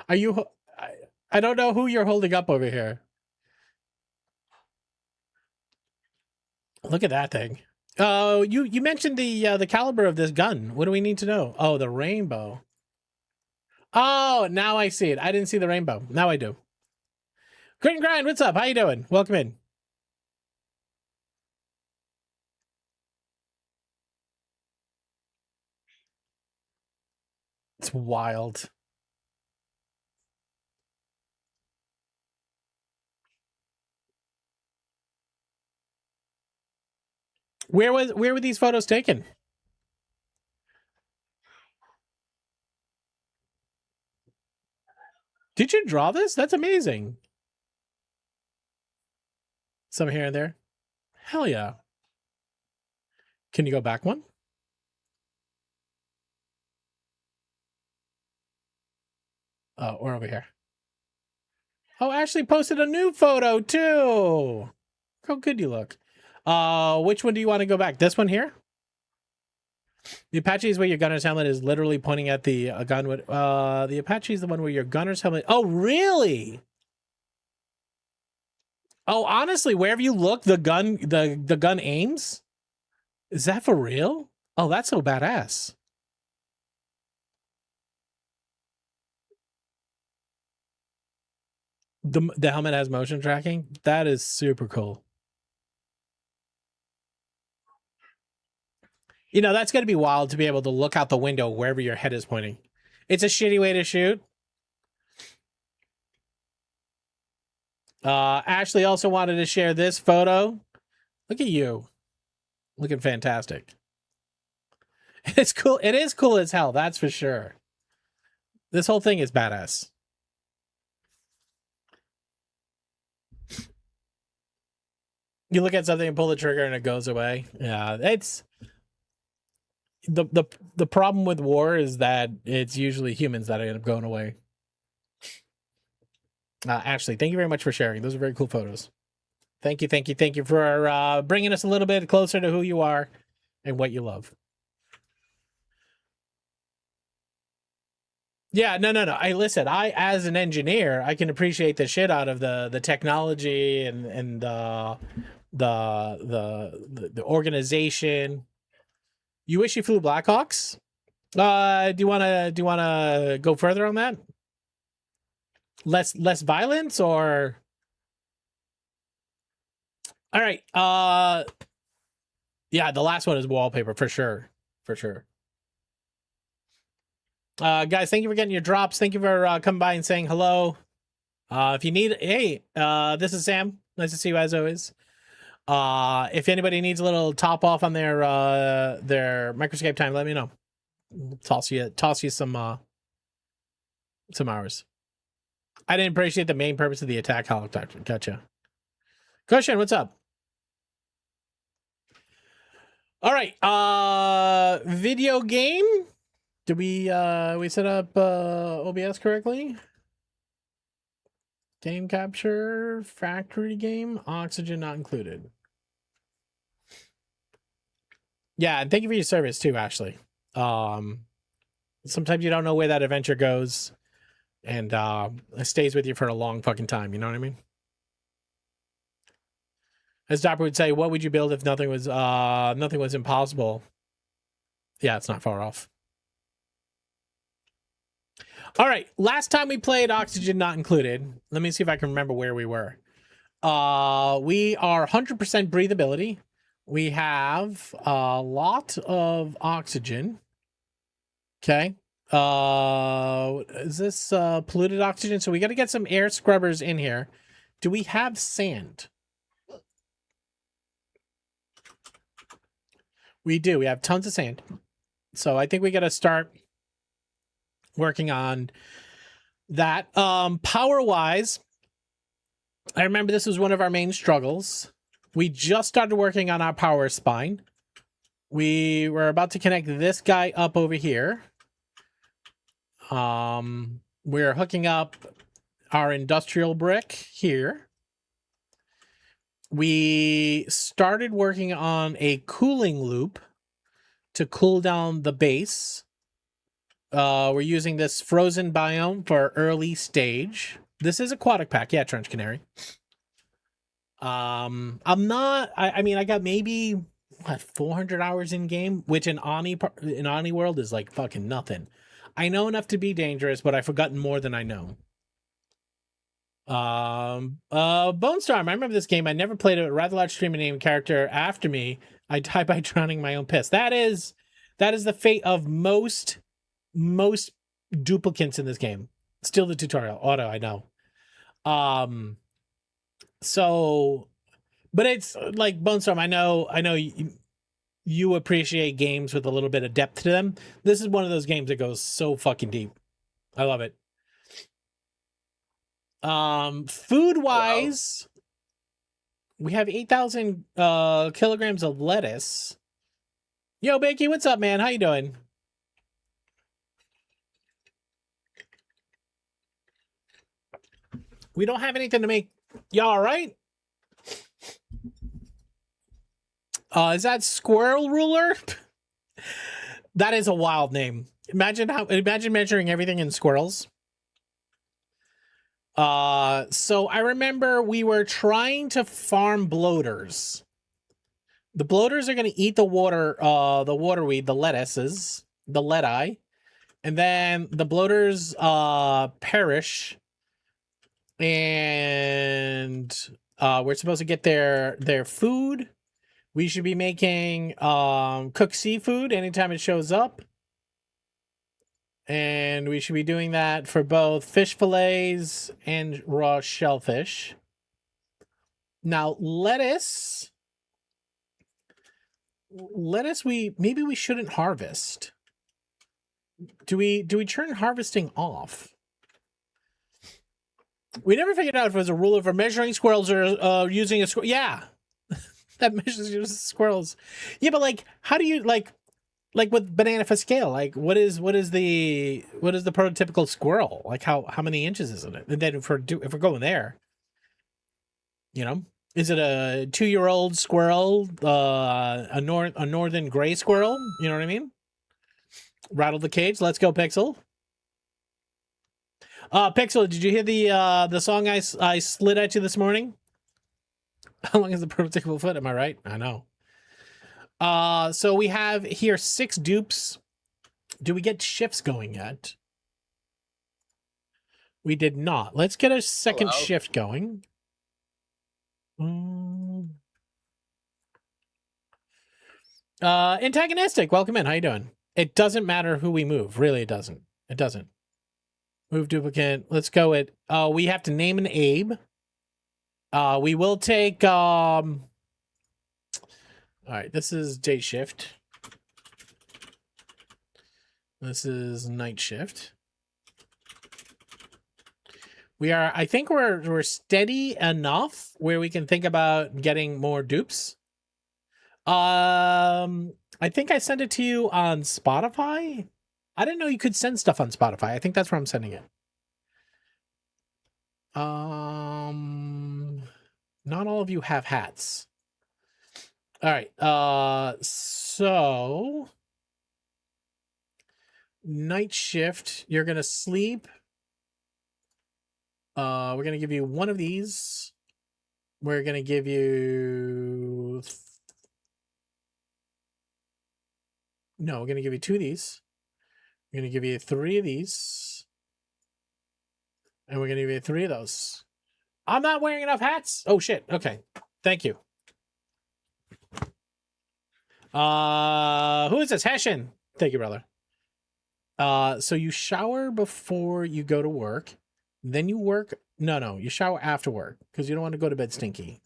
Are you? I don't know who you're holding up over here. Look at that thing. Oh, you mentioned the caliber of this gun. What do we need to know? Oh, the rainbow. Oh, now I see it. I didn't see the rainbow. Now I do. Grit and Grind, what's up? How you doing? Welcome in. It's wild. Where were these photos taken? Did you draw this? That's amazing. Some here and there. Hell yeah. Can you go back one? Oh, or over here. Oh, Ashley posted a new photo too. How good you look. Which one do you want to go back? This one here? The Apache is where your gunner's helmet is literally pointing at the gun. The Apache is the one where your gunner's helmet. Oh, really? Oh, honestly, wherever you look, the gun aims. Is that for real? Oh, that's so badass. The helmet has motion tracking. That is super cool. You know, that's going to be wild to be able to look out the window wherever your head is pointing. It's a shitty way to shoot. Ashley also wanted to share this photo. Look at you. Looking fantastic. It's cool. It is cool as hell, that's for sure. This whole thing is badass. You look at something and pull the trigger and it goes away. Yeah, it's the problem with war is that it's usually humans that end up going away. Ashley, thank you very much for sharing. Those are very cool photos. Thank you for bringing us a little bit closer to who you are and what you love. Yeah, no. I listen. I, as an engineer, I can appreciate the shit out of the technology and the organization. You wish you flew Blackhawks? Do you wanna go further on that? Less violence or? All right. Yeah, the last one is wallpaper for sure. For sure. Guys, thank you for getting your drops. Thank you for coming by and saying hello. If you need, hey, this is Sam. Nice to see you as always. If anybody needs a little top off on their microscape time, let me know. Toss you some hours. I didn't appreciate the main purpose of the attack helicopter. Gotcha. Cushion, what's up? All right. Video game. Did we set up OBS correctly? Game capture, factory game, oxygen not included. Yeah, and thank you for your service too, Ashley. Sometimes you don't know where that adventure goes, and it stays with you for a long fucking time. You know what I mean? As Dopper would say, what would you build if nothing was impossible? Yeah, it's not far off. All right, last time we played Oxygen Not Included. Let me see if I can remember where we were. We are 100% breathability. We have a lot of oxygen. Okay. Is this polluted oxygen? So we got to get some air scrubbers in here. Do we have sand? We do. We have tons of sand. So I think we got to start working on that. Power wise, I remember this was one of our main struggles. We just started working on our power spine. We were about to connect this guy up over here. We're hooking up our industrial brick here. We started working on a cooling loop to cool down the base. We're using this frozen biome for early stage. This is aquatic pack. Yeah, Trench Canary. I mean, I got maybe what, 400 hours in game, which in Ani world is like fucking nothing. I know enough to be dangerous, but I've forgotten more than I know. Bone Storm. I remember this game. I never played it. A rather large streamer named character after me. I die by drowning my own piss. That is the fate of most duplicates in this game. Still the tutorial. Auto, I know. So, but it's like Bone Storm. I know you appreciate games with a little bit of depth to them. This is one of those games that goes so fucking deep. I love it. Food wise, we have 8,000 kilograms of lettuce. Yo, Bakey, what's up, man? How you doing? We don't have anything to make. Y'all all right? Is that Squirrel Ruler? That is a wild name. Imagine measuring everything in squirrels. So I remember we were trying to farm bloaters. The bloaters are going to eat the waterweed, the lettuces, the lettuce, and then the bloaters perish, and we're supposed to get their food. We should be making cooked seafood anytime it shows up. And we should be doing that for both fish fillets and raw shellfish. Now, lettuce maybe we shouldn't harvest. Do we turn harvesting off? We never figured out if it was a ruler for measuring squirrels or using a squirrel. Yeah, that measures squirrels. Yeah, but like, how do you like with banana for scale? Like, what is the prototypical squirrel? Like, how many inches is it? And then if we're going there, you know, is it a 2-year-old squirrel, a northern gray squirrel? You know what I mean? Rattle the cage. Let's go, Pixel. Pixel, did you hear the song I slid at you this morning? How long is the prototypical foot? Am I right? I know. So we have here 6 dupes. Do we get shifts going yet? We did not. Let's get a second shift going. Antagonistic, welcome in. How you doing? It doesn't matter who we move. Really, it doesn't. It doesn't. Move duplicate. Let's go at, we have to name an Abe. We will take, all right, this is day shift. This is night shift. I think we're steady enough where we can think about getting more dupes. I think I sent it to you on Spotify. I didn't know you could send stuff on Spotify. I think that's where I'm sending it. Not all of you have hats. All right. So night shift, you're going to sleep. We're going to give you one of these. We're going to give you we're going to give you 2 of these. We're going to give you 3 of these. And we're going to give you 3 of those. I'm not wearing enough hats. Oh, shit. Okay. Thank you. Who is this? Hessian. Thank you, brother. So you shower before you go to work. Then you work. No. You shower after work because you don't want to go to bed stinky.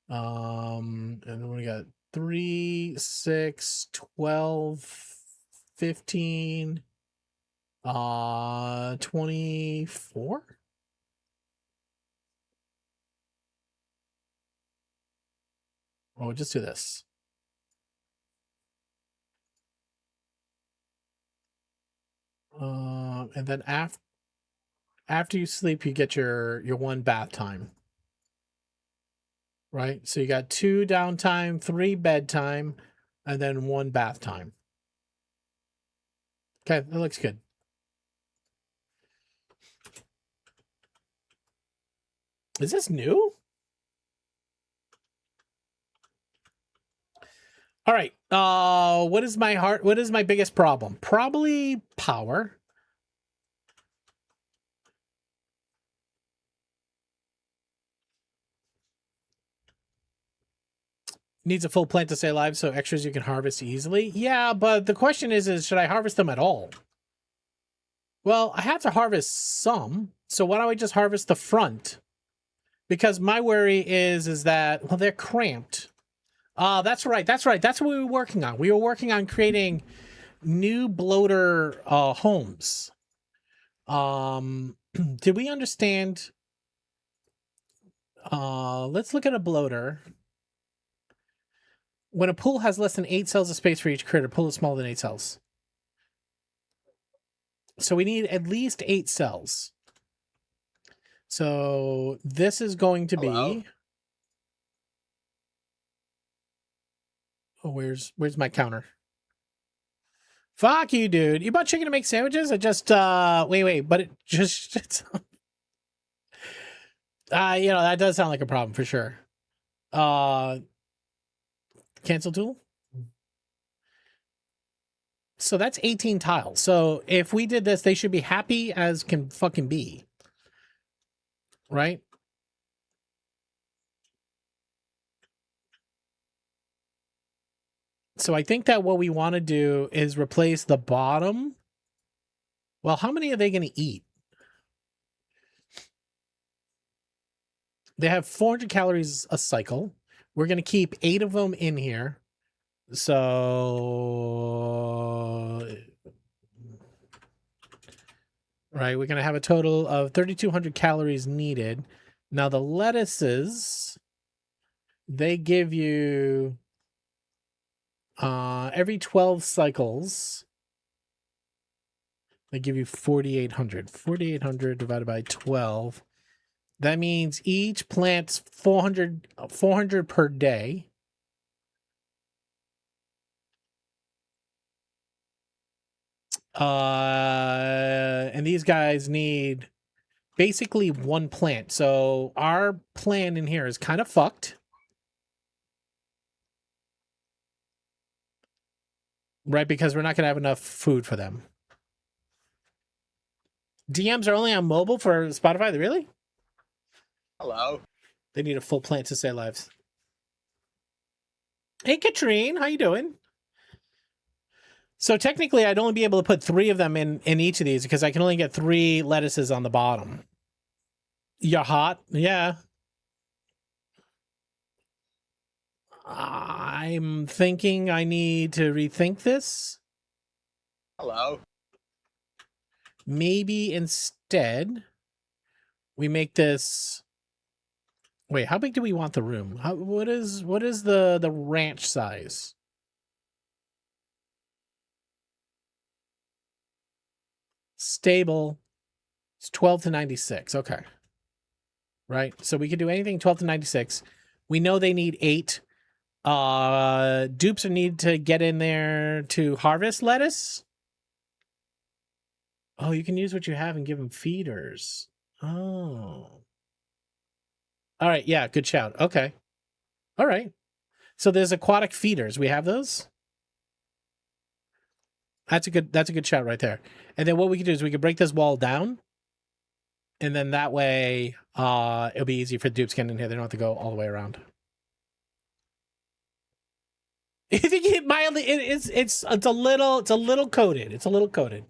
And then we got 3, 6, 12, 15, 24. Oh, we'll just do this. And then after you sleep, you get your one bath time. Right? So you got 2 downtime, 3 bedtime, and then 1 bath time. Okay, that looks good. Is this new? All right. What is my biggest problem? Probably power. Needs a full plant to stay alive, so extras you can harvest easily. Yeah, but the question is should I harvest them at all? Well, I have to harvest some, so why don't I just harvest the front? Because my worry is that, well, they're cramped. That's right. That's what we were working on. We were working on creating new bloater homes. Did we understand? Let's look at a bloater. When a pool has less than 8 cells of space for each critter, pool is smaller than 8 cells. So we need at least 8 cells. So this is going to be... Oh, where's my counter? Fuck you, dude. You bought chicken to make sandwiches? I just, wait, but it just... that does sound like a problem for sure. Cancel tool? So that's 18 tiles. So if we did this, they should be happy as can fucking be. Right? So I think that what we want to do is replace the bottom. Well, how many are they going to eat? They have 400 calories a cycle. We're going to keep 8 of them in here. So, right, we're going to have a total of 3,200 calories needed. Now, the lettuces, they give you every 12 cycles, they give you 4,800. 4,800 divided by 12. That means each plant's 400 per day. And these guys need basically 1 plant. So our plan in here is kind of fucked. Right, because we're not going to have enough food for them. DMs are only on mobile for Spotify? Really? Hello. They need a full plant to stay alive. Hey, Katrine, how you doing? So technically, I'd only be able to put 3 of them in each of these because I can only get 3 lettuces on the bottom. You're hot? Yeah. I'm thinking I need to rethink this. Hello. Maybe instead we make this... Wait, how big do we want the room? What is the ranch size? Stable. It's 12 to 96. Okay. Right? So we can do anything 12 to 96. We know they need 8. Dupes need to get in there to harvest lettuce. Oh, you can use what you have and give them feeders. Oh. All right, yeah, good shout. Okay. All right. So there's aquatic feeders. We have those? That's a good shout right there. And then what we can do is we can break this wall down. And then that way it'll be easy for dupes getting in here. They don't have to go all the way around. I think it mildly it's a little coated. It's a little coated.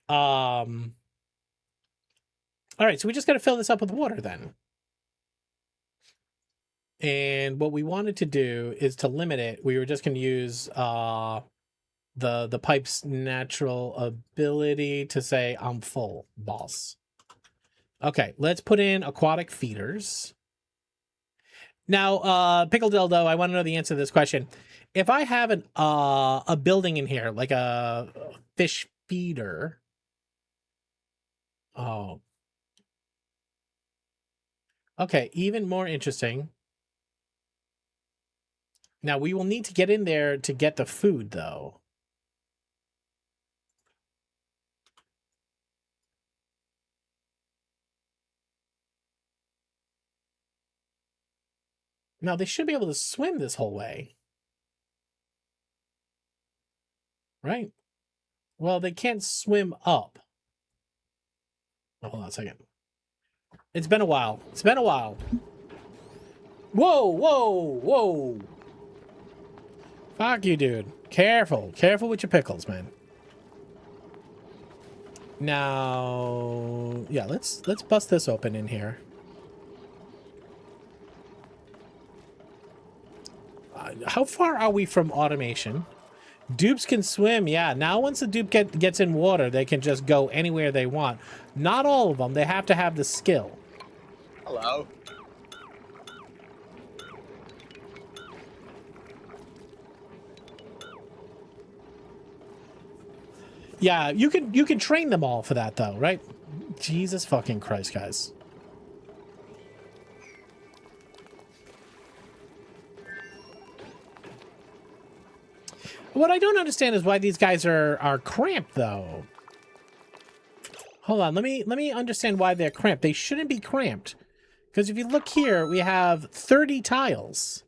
All right, so we just got to fill this up with water then. And what we wanted to do is to limit it. We were just going to use the pipe's natural ability to say, I'm full, boss. Okay, let's put in aquatic feeders. Now, Pickle Dildo, I want to know the answer to this question. If I have a building in here, like a fish feeder. Oh. Okay, even more interesting. Now, we will need to get in there to get the food, though. Now, they should be able to swim this whole way. Right? Well, they can't swim up. Oh, hold on a second. It's been a while. It's been a while. Whoa, whoa, whoa. Fuck you, dude. Careful. Careful with your pickles, man. Now, yeah, let's bust this open in here. How far are we from automation? Dupes can swim, yeah. Now once the dupe gets in water, they can just go anywhere they want. Not all of them. They have to have the skill. Hello. Yeah, you can train them all for that, though, right? Jesus fucking Christ, guys. What I don't understand is why these guys are cramped, though. Hold on, let me understand why they're cramped. They shouldn't be cramped. Because if you look here, we have 30 tiles.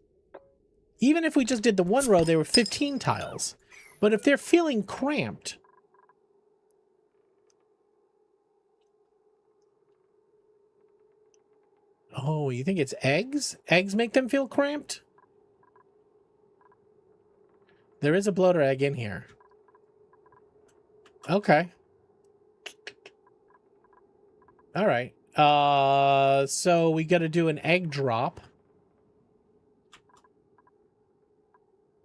Even if we just did the one row, there were 15 tiles. But if they're feeling cramped... Oh, you think it's eggs? Eggs make them feel cramped? There is a bloater egg in here. Okay. All right. So we got to do an egg drop.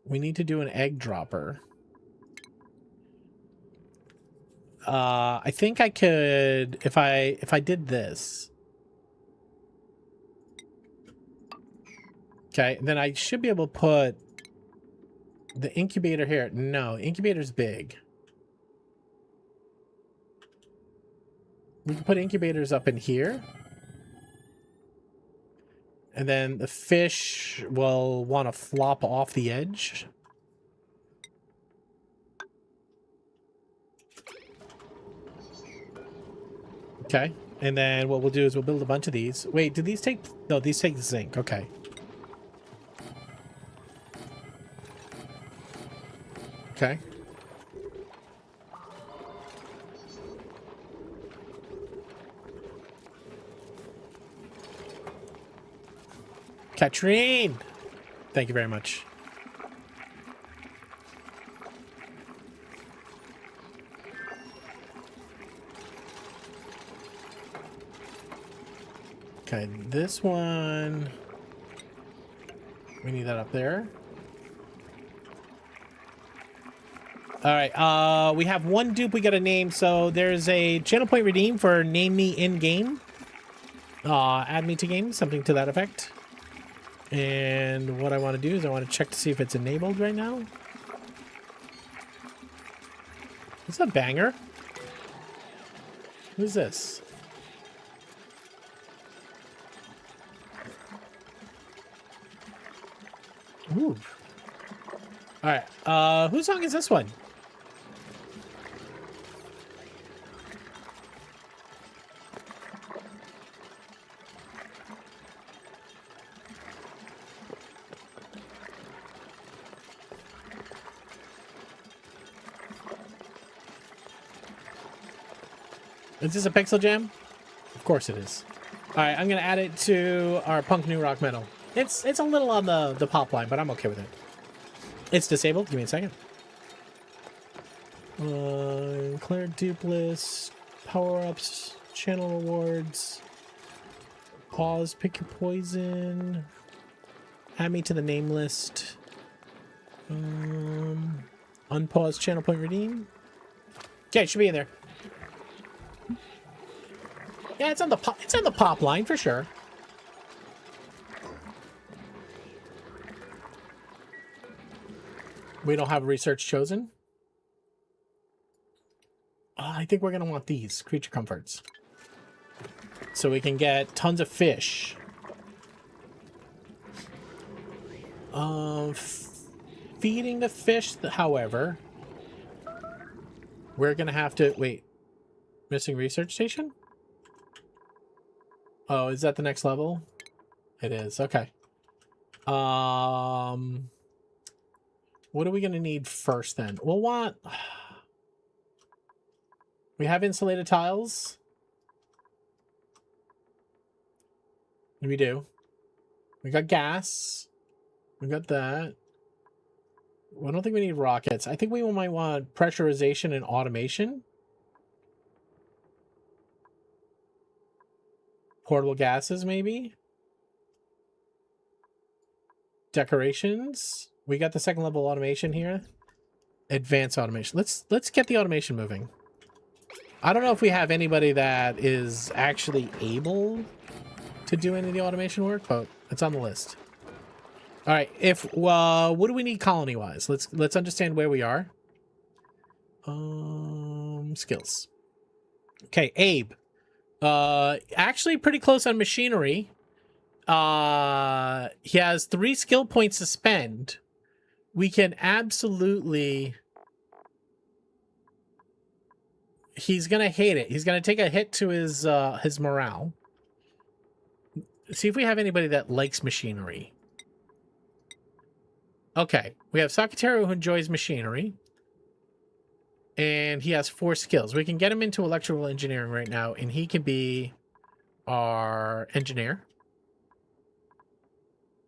We need to do an egg dropper. I think I could if I did this. Okay, then I should be able to put the incubator here. No, incubator's big. We can put incubators up in here. And then the fish will want to flop off the edge. Okay. And then what we'll do is we'll build a bunch of these. Wait, did these take... No, these take the zinc. Okay. Okay. Katrine! Thank you very much. Okay, this one... We need that up there. Alright, we have one dupe we gotta name, so there's a channel point redeem for name me in-game. Add me to game, something to that effect. And what I want to do is I want to check to see if it's enabled right now. It's a banger. Who's this? Ooh. Alright, whose song is this one? Is this a Pixel Jam? Of course it is. Alright, I'm gonna add it to our punk new rock metal. It's a little on the pop line, but I'm okay with it. It's disabled. Give me a second. Clear dupe list, power-ups, channel rewards, pause, pick your poison. Add me to the name list. Unpause channel point redeem. Okay, it should be in there. Yeah, it's on the pop. It's on the pop line for sure. We don't have research chosen. I think we're gonna want these creature comforts, so we can get tons of fish. Feeding the fish, however, we're gonna have to wait. Missing research station? Oh, is that the next level? It is. Okay. What are we gonna need first then? We'll want. We have insulated tiles. We do. We got gas. We got that. I don't think we need rockets. I think we might want pressurization and automation. Portable gases, maybe. Decorations. We got the second level automation here. Advanced automation. Let's get the automation moving. I don't know if we have anybody that is actually able to do any of the automation work, but it's on the list. All right. What do we need colony wise? Let's understand where we are. Skills. Okay, Abe. Actually pretty close on machinery. He has 3 skill points to spend. We can absolutely. He's gonna hate it. He's gonna take a hit to his morale. See if we have anybody that likes machinery. Okay, we have Sakatero who enjoys machinery. And he has 4 skills. We can get him into electrical engineering right now, and he can be our engineer.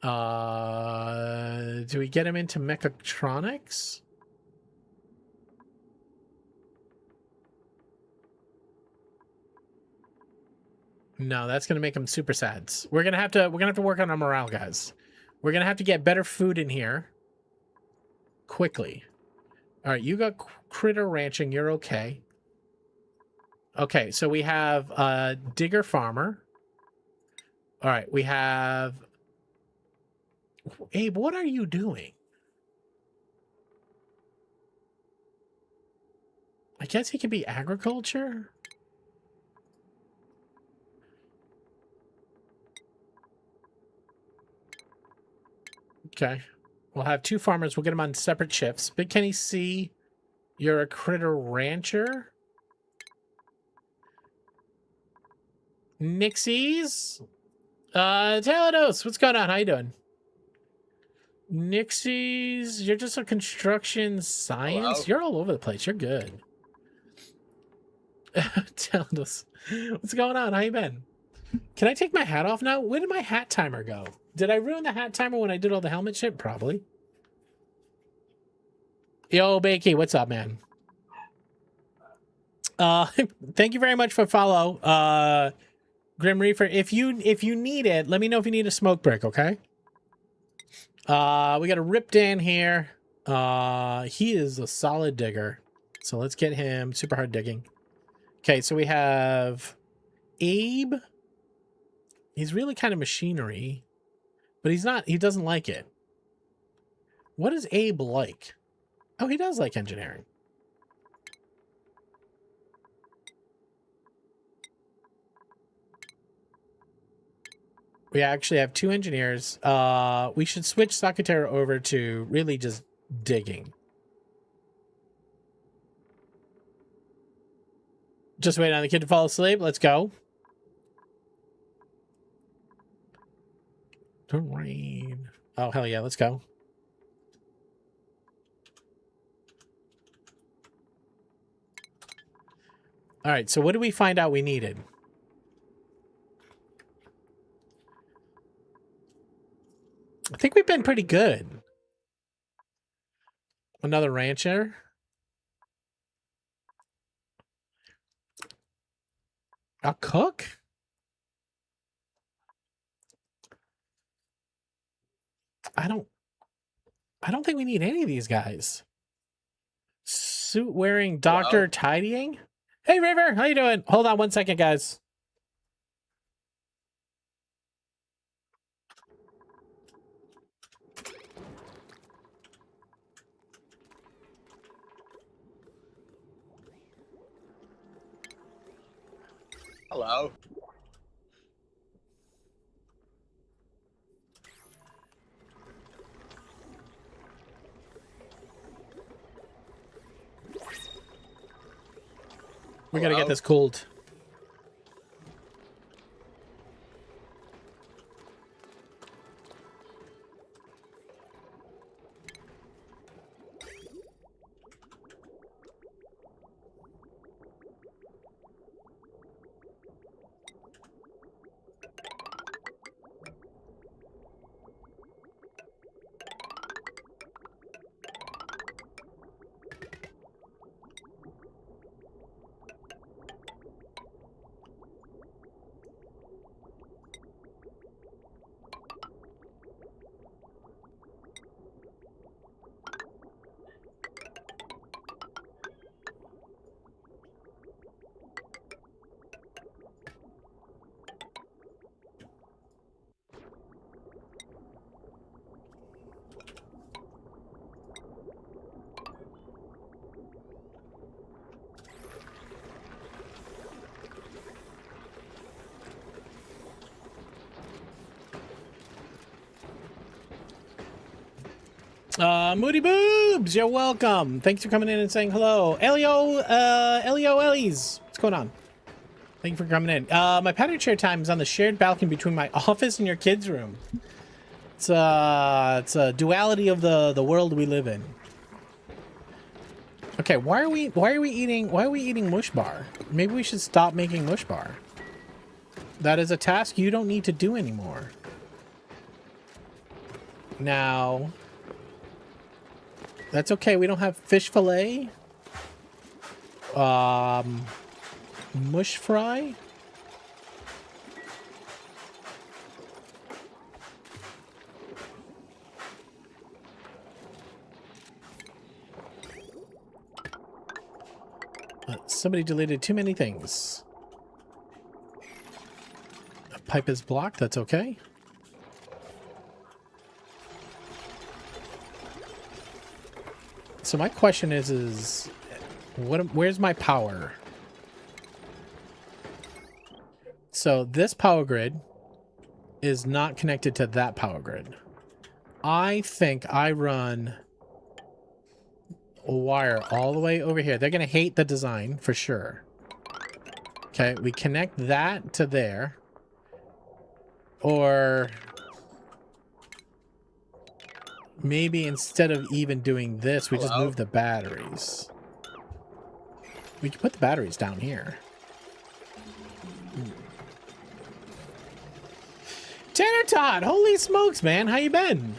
Do we get him into mechatronics? No, that's gonna make him super sad. We're gonna have to work on our morale, guys. We're gonna have to get better food in here quickly. All right, you got critter ranching. You're okay. Okay, so we have digger farmer. All right, we have Abe. What are you doing? I guess he can be agriculture. Okay. We'll have 2 farmers. We'll get them on separate shifts. Big Kenny C, you're a critter rancher. Nixies. Talados, what's going on? How you doing? Nixies, you're just a construction science. Hello? You're all over the place. You're good. Talados, what's going on? How you been? Can I take my hat off now? Where did my hat timer go? Did I ruin the hat timer when I did all the helmet shit? Probably. Yo, Bakey, what's up, man? Thank you very much for follow. Grim Reaper. If you need it, let me know if you need a smoke break, okay? We got a Rip Dan here. He is a solid digger. So let's get him super hard digging. Okay, so we have Abe. He's really kind of machinery. But he doesn't like it. What does Abe like? Oh, he does like engineering. We actually have 2 engineers. We should switch Sakatera over to really just digging. Just wait on the kid to fall asleep. Let's go. Don't rain. Oh, hell yeah. Let's go. All right. So what did we find out we needed? I think we've been pretty good. Another rancher. A cook? I don't think we need any of these guys. Suit wearing doctor Hello? tidying. Hey River, how you doing? Hold on 1 second, guys. Hello? We gotta get Hello? this cooled. Moody Boobs, you're welcome. Thanks for coming in and saying hello. Elio Ellies, what's going on? Thank you for coming in. My pattern share time is on the shared balcony between my office and your kids' room. It's a duality of the world we live in. Okay, why are we eating mush bar? Maybe we should stop making mush bar. That is a task you don't need to do anymore. Now, that's okay. We don't have fish fillet. Mush fry. Somebody deleted too many things. A pipe is blocked. That's okay. So my question is where's my power? So this power grid is not connected to that power grid. I think I run a wire all the way over here. They're going to hate the design for sure. Okay, we connect that to there. Or maybe instead of even doing this, we just move the batteries. We can put the batteries down here. Tanner Todd, holy smokes, man. How you been?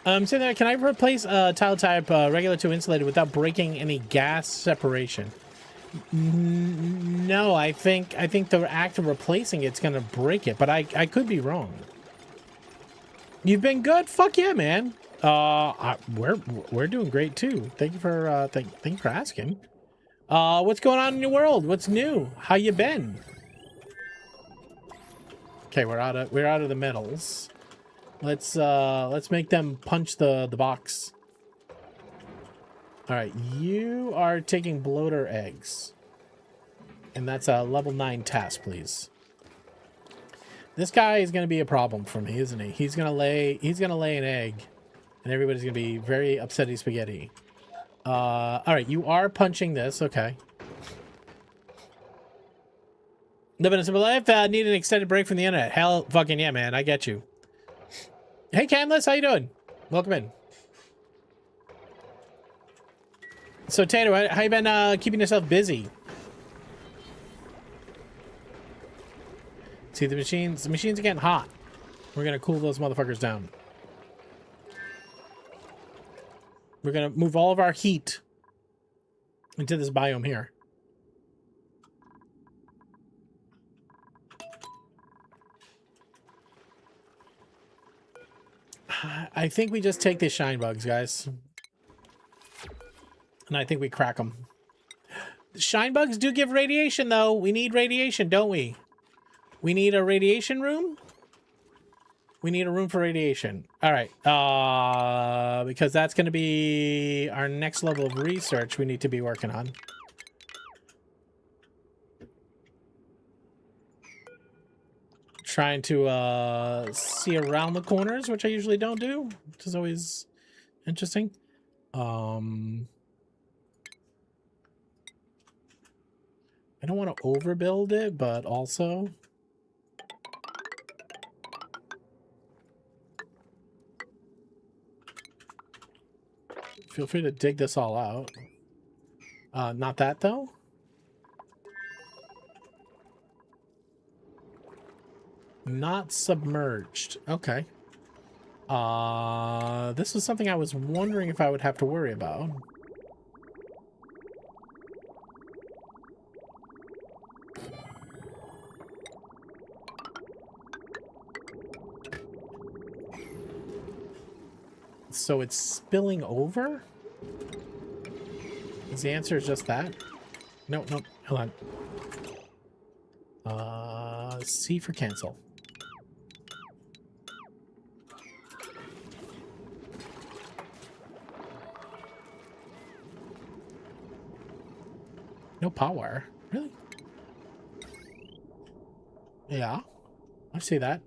So there, can I replace tile type regular to insulated without breaking any gas separation? No, I think the act of replacing it's gonna break it, but I could be wrong. You've been good? Fuck yeah, man. We're doing great too. Thank you for thank you for asking. What's going on in your world? What's new? How you been? Okay, we're out of the metals. Let's make them punch the box. All right, you are taking bloater eggs. And that's a level 9 task, please. This guy is going to be a problem for me, isn't he? He's going to lay an egg and everybody's going to be very upsetty spaghetti. All right, you are punching this, okay. Living a simple life, need an extended break from the internet. Hell fucking yeah, man, I get you. Hey, Canlis, how you doing? Welcome in. So, Tater, how you been keeping yourself busy? See, the machines are getting hot. We're going to cool those motherfuckers down. We're going to move all of our heat into this biome here. I think we just take these shine bugs, guys. And I think we crack them. Shine bugs do give radiation, though. We need radiation, don't we? We need a radiation room. We need a room for radiation. All right. Because that's going to be our next level of research we need to be working on. Trying to see around the corners, which I usually don't do, which is always interesting. I don't want to overbuild it, but also feel free to dig this all out. Not that though. Not submerged. Okay. This was something I was wondering if I would have to worry about. So it's spilling over? Is the answer just that? No, no, hold on. C for cancel. No power? Really? Yeah, I see that.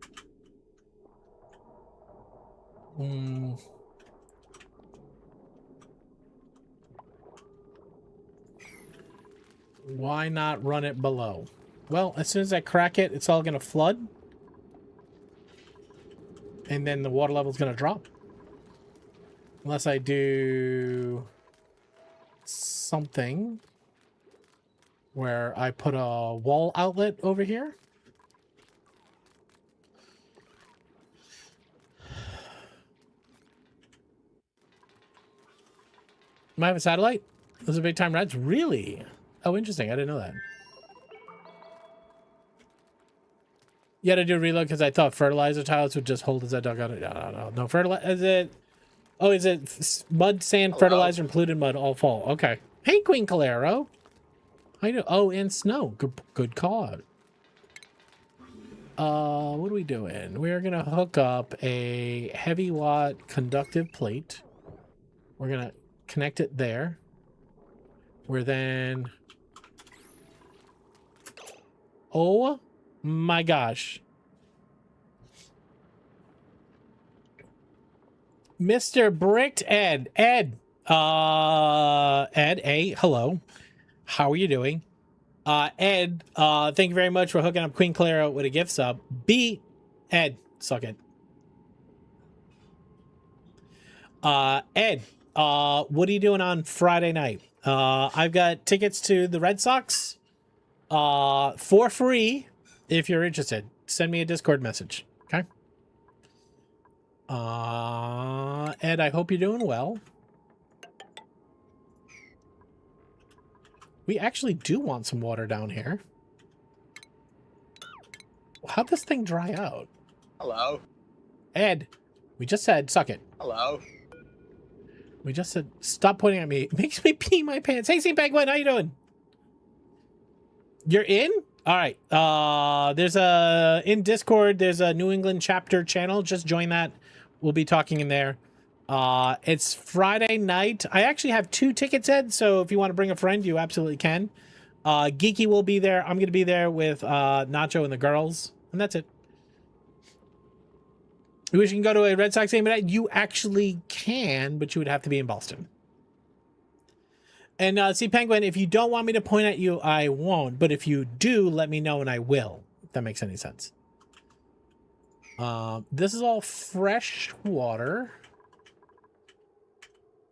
Why not run it below? Well, as soon as I crack it, it's all going to flood. And then the water level is going to drop. Unless I do something where I put a wall outlet over here. Might have a satellite? Those are big time reds? Really? Oh, interesting. I didn't know that. You had to do a reload because I thought fertilizer tiles would just hold as I dug out. No, fertilizer. Is it? Oh, is it mud, sand, fertilizer, and polluted mud all fall? Okay. Hey, Queen Calero. I know. Oh, and snow. Good call. What are we doing? We're gonna hook up a heavy watt conductive plate. We're gonna connect it there. We're then. Oh my gosh. Mr. Bricked Ed. Ed, A, hello. How are you doing? Ed, thank you very much for hooking up Queen Clara with a gift sub. B, Ed, suck it. Ed, what are you doing on Friday night? I've got tickets to the Red Sox, for free. If you're interested, send me a Discord message. Okay. Ed, I hope you're doing well. We actually do want some water down here. How'd this thing dry out? Hello. Ed, we just said, suck it. Hello. We just said, stop pointing at me. It makes me pee my pants. Hey, St. Penguin, how you doing? You're in? All right. In Discord, there's a New England chapter channel. Just join that. We'll be talking in there. It's Friday night. I actually have 2 tickets, Ed, so if you want to bring a friend, you absolutely can. Geeky will be there. I'm going to be there with Nacho and the girls, and that's it. You wish you can go to a Red Sox game tonight? You actually can, but you would have to be in Boston. And see, Penguin, if you don't want me to point at you, I won't. But if you do, let me know and I will, if that makes any sense. This is all fresh water.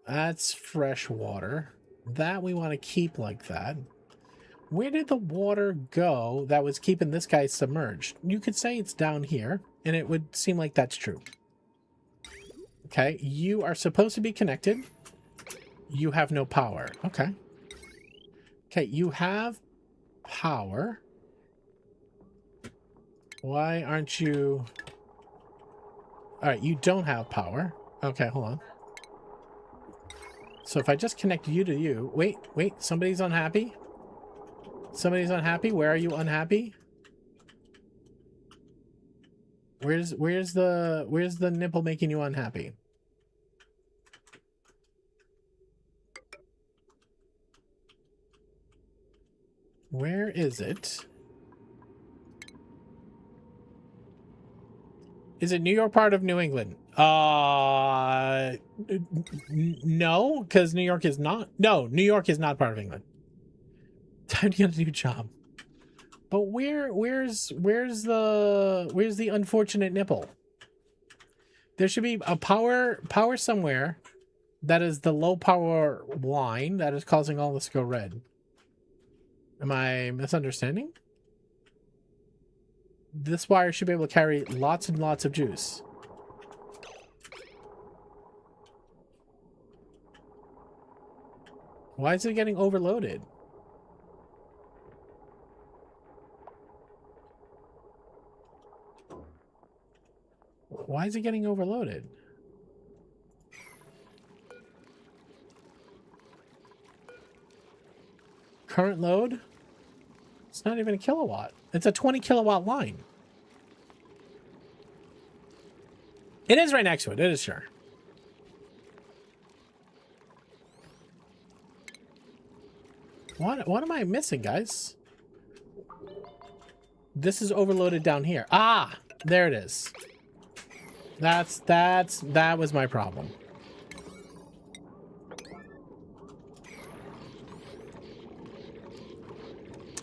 That's fresh water. That we want to keep like that. Where did the water go that was keeping this guy submerged? You could say it's down here, and it would seem like that's true. Okay, you are supposed to be connected. You have no power. Okay. Okay, you have power. Why aren't you... All right, you don't have power. Okay, hold on. So if I just connect you to you... Wait, somebody's unhappy? Somebody's unhappy? Where are you unhappy? Where's the nipple making you unhappy? Where is it? Is it New York part of New England? No, because New York is not. No, New York is not part of England. Time to get a new job. But where's the unfortunate nipple? There should be a power somewhere that is the low power line that is causing all this to go red. Am I misunderstanding? This wire should be able to carry lots and lots of juice. Why is it getting overloaded? Why is it getting overloaded? Current load? It's not even a kilowatt. It's a 20 kilowatt line. It is right next to it. It is sure. What am I missing, guys? This is overloaded down here. Ah, there it is. That was my problem.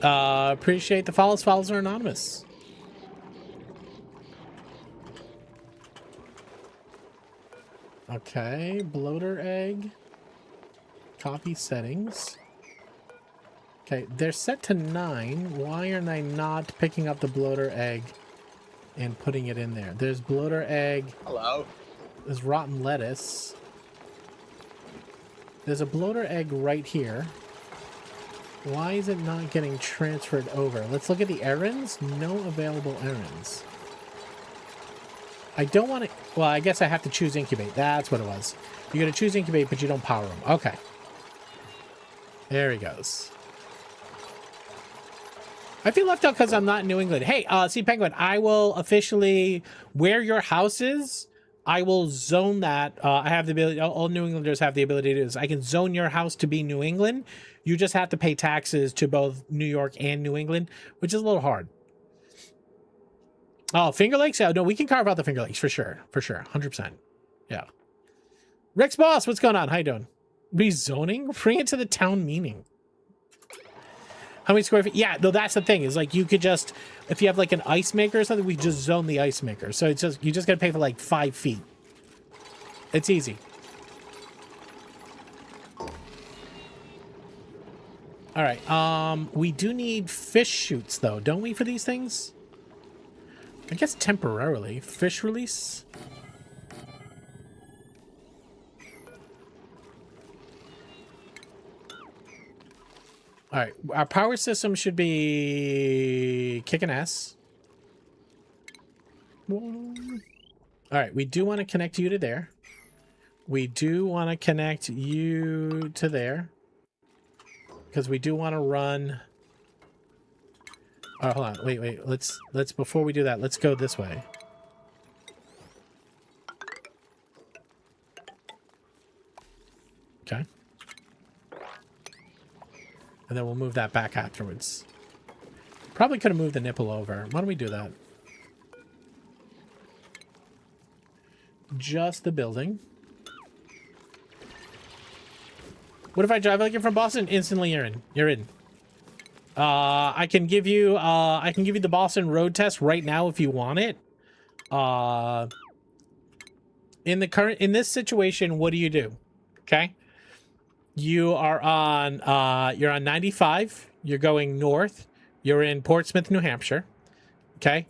Appreciate the follows. Follows are anonymous. Okay, bloater egg. Copy settings. Okay, they're set to 9. Why am I not picking up the bloater egg and putting it in there? There's bloater egg. Hello. There's rotten lettuce. There's a bloater egg right here. Why is it not getting transferred over? Let's look at the errands. No available errands. I don't want to... Well, I guess I have to choose incubate. That's what it was. You got to choose incubate, but you don't power them. Okay. There he goes. I feel left out because I'm not in New England. Hey, see, Penguin, I will officially... Where your house is, I will zone that. I have the ability... All New Englanders have the ability to do this. I can zone your house to be New England. You just have to pay taxes to both New York and New England, which is a little hard. Oh, Finger Lakes? Yeah, no, we can carve out the Finger Lakes for sure. For sure. 100%. Yeah. Rex Boss, what's going on? How you doing? Rezoning? Bring it to the town meeting. How many square feet? Yeah, no, that's the thing. Is like you could just, if you have like an ice maker or something, we just zone the ice maker. So it's just, you just got to pay for like 5 feet. It's easy. All right. We do need fish chutes though, don't we, for these things? I guess temporarily. Fish release. All right. Our power system should be kicking ass. All right. We do want to connect you to there. We do want to connect you to there. Because we do want to run... Oh, hold on. Wait. Let's before we do that, let's go this way. Okay. And then we'll move that back afterwards. Probably could have moved the nipple over. Why don't we do that? Just the building. What if I drive like you're from Boston? Instantly you're in. You're in. I can give you the Boston road test right now if you want it. In this situation, what do? Okay? You are on you're on 95. You're going north. You're in Portsmouth, New Hampshire. Okay?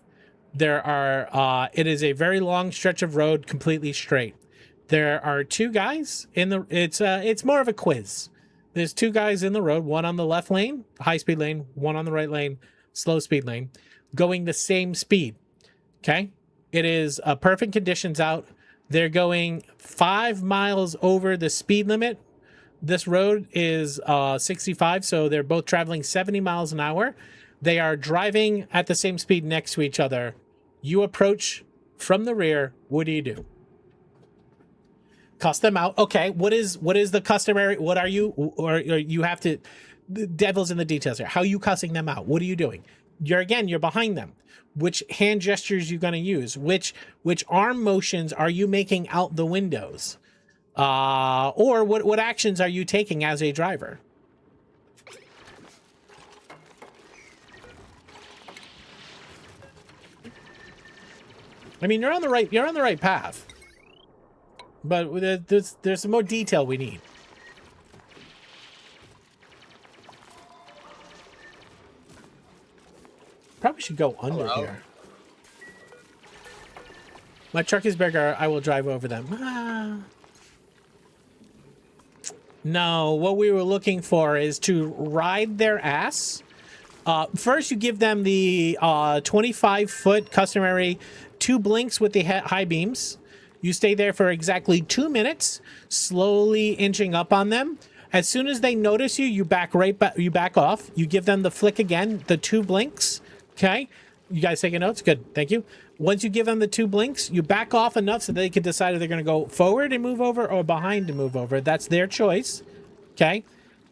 There are it is a very long stretch of road, completely straight. There are 2 guys in the it's more of a quiz. There's 2 guys in the road, one on the left lane, high speed lane, one on the right lane, slow speed lane, going the same speed. Okay? It is perfect conditions out. They're going 5 miles over the speed limit. This road is 65, so they're both traveling 70 miles an hour. They are driving at the same speed next to each other. You approach from the rear. What do you do? Cuss them out. Okay, what is the customary? What are you? Or you have to. The devil's in the details here. How are you cussing them out? What are you doing? You're behind them. Which hand gestures you going to use? Which arm motions are you making out the windows? Or what actions are you taking as a driver? I mean, you're on the right path. But there's some more detail we need. Probably should go under here. My truck is bigger. I will drive over them. No, what we were looking for is to ride their ass. First, you give them the 25-foot customary 2 blinks with the high beams. You stay there for exactly 2 minutes, slowly inching up on them. As soon as they notice you, you back off. You give them the flick again, the 2 blinks. Okay, you guys taking notes? Good, thank you. Once you give them the 2 blinks, you back off enough so they can decide if they're going to go forward and move over or behind and move over. That's their choice. Okay.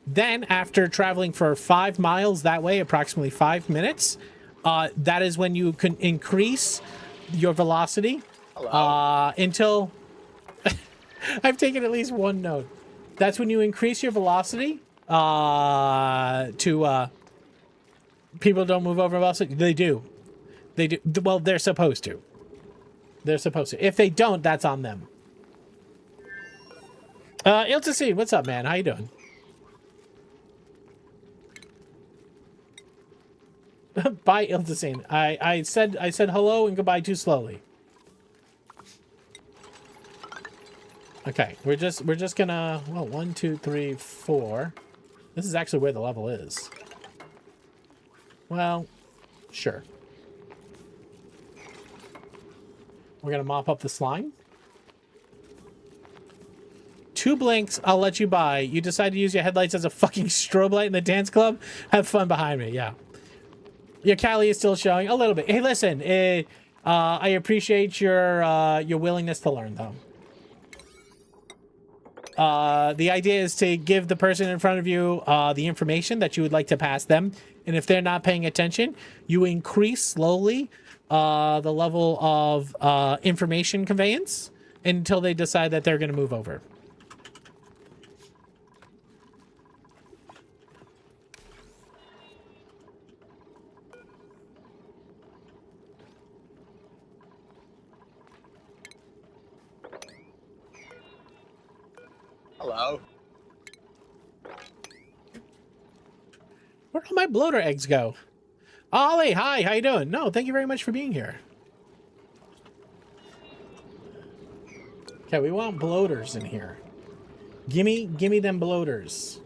Then after traveling for 5 miles that way, approximately 5 minutes, that is when you can increase your velocity until I've taken at least one note. That's when you increase your velocity to people don't move over velocity. They do. Well, they're supposed to. If they don't, that's on them. Iltacine, what's up, man? How you doing? Bye, Iltacine. I said hello and goodbye too slowly. Okay, we're just gonna 1, 2, 3, 4. This is actually where the level is. Well, sure. We're gonna mop up the slime. 2 blinks, I'll let you buy. You decide to use your headlights as a fucking strobe light in the dance club? Have fun behind me, yeah. Your Cali is still showing a little bit. Hey, listen, I appreciate your willingness to learn, though. The idea is to give the person in front of you the information that you would like to pass them. And if they're not paying attention, you increase slowly the level of information conveyance until they decide that they're going to move over. Hello. Where did my bloater eggs go? Ollie, hi, how you doing? No, thank you very much for being here. Okay, we want bloaters in here. Gimme them bloaters.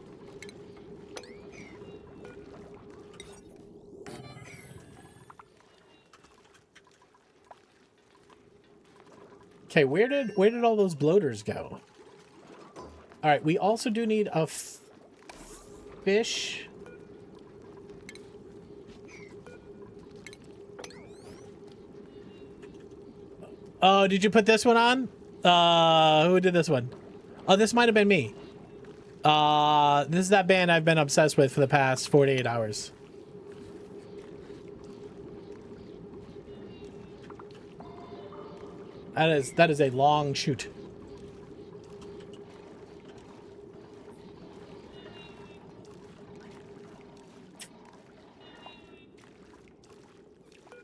Okay, where did all those bloaters go? All right, we also do need a fish. Oh, did you put this one on? Who did this one? Oh, this might have been me. This is that band I've been obsessed with for the past 48 hours. That is a long shoot.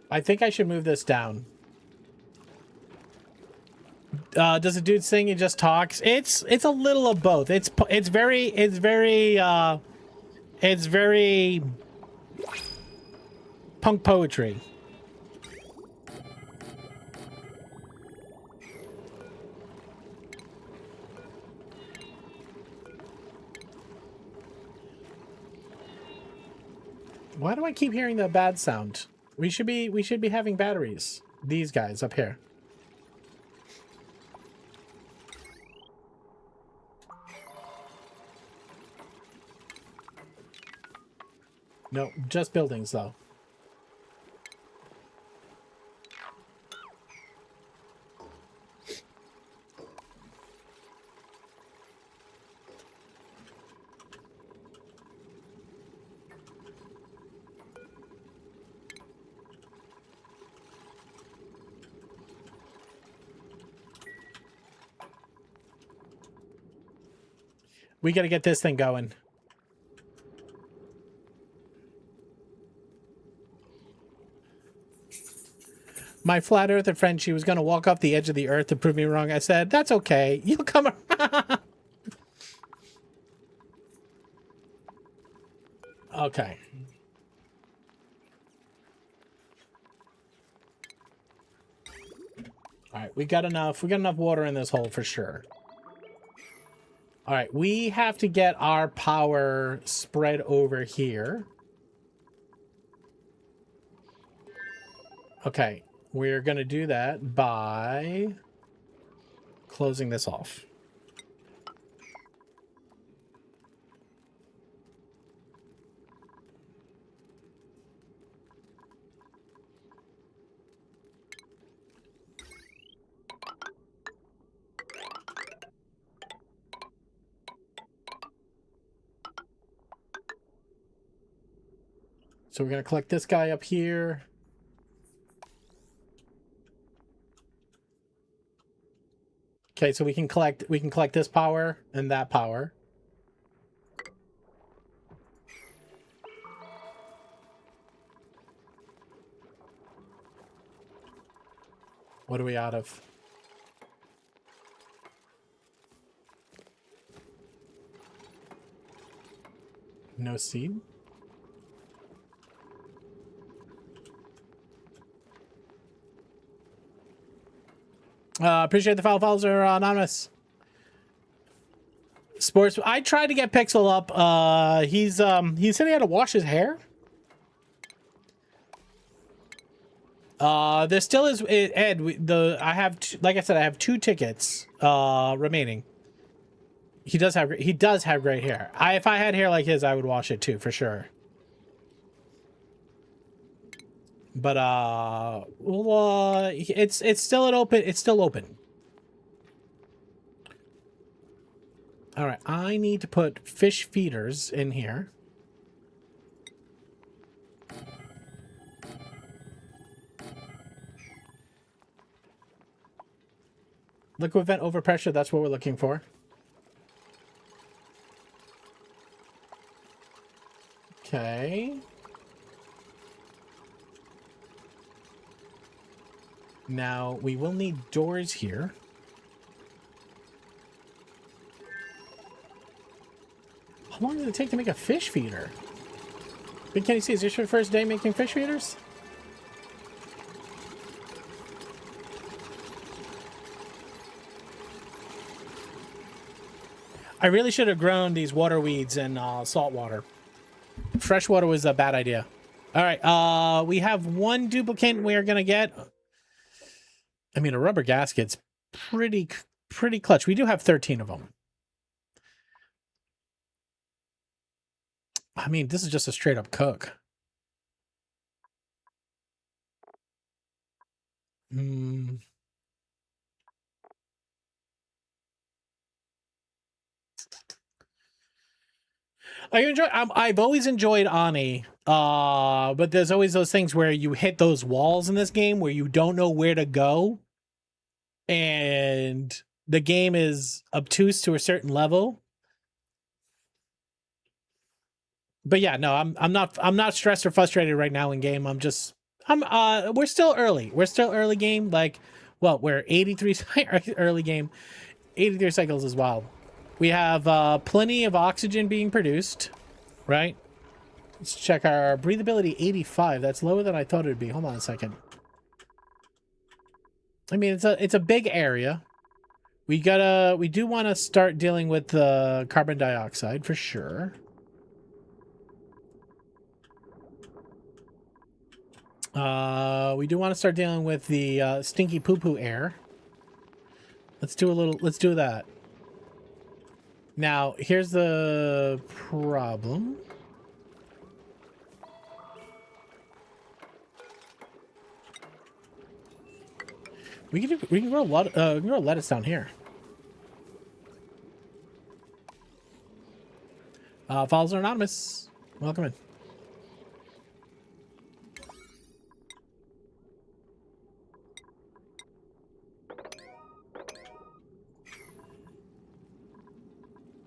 I think I should move this down. Does a dude sing and just talks? It's a little of both. It's very punk poetry. Why do I keep hearing the bad sound? We should be having batteries. These guys up here. No, just buildings though. We got to get this thing going. My flat earther friend, she was going to walk off the edge of the earth to prove me wrong. I said, that's okay. You'll come around. Okay. All right, we got enough water in this hole for sure. All right, we have to get our power spread over here. Okay, we're going to do that by closing this off. So we're going to collect this guy up here. Okay, so we can collect this power and that power. What are we out of? No seed? Appreciate the follows are anonymous. Sports. I tried to get Pixel up. He said he had to wash his hair. There still is Ed. I have like I said, I have 2 tickets remaining. He does have great hair. If I had hair like his, I would wash it too for sure. But it's still open. It's still open. All right, I need to put fish feeders in here. Liquid vent overpressure, that's what we're looking for. Okay. Now, we will need doors here. How long does it take to make a fish feeder? Big Kenny C, is this your first day making fish feeders? I really should have grown these water weeds in salt water. Fresh water was a bad idea. All right, we have 1 duplicate we are going to get. I mean, a rubber gasket's pretty clutch. We do have 13 of them. I mean, this is just a straight up cook. I've always enjoyed Ani, but there's always those things where you hit those walls in this game where you don't know where to go, and the game is obtuse to a certain level. But yeah, no, I'm not stressed or frustrated right now in game. We're still early. We're still early game. Like, well, we're 83 early game, 83 cycles as well. We have plenty of oxygen being produced, right? Let's check our breathability. 85. That's lower than I thought it would be. Hold on a second. I mean, it's a big area. We do want to start dealing with the carbon dioxide for sure. We do want to start dealing with the stinky poo-poo air. Let's do that. Now, here's the problem. We can grow lettuce down here. Files are anonymous. Welcome in.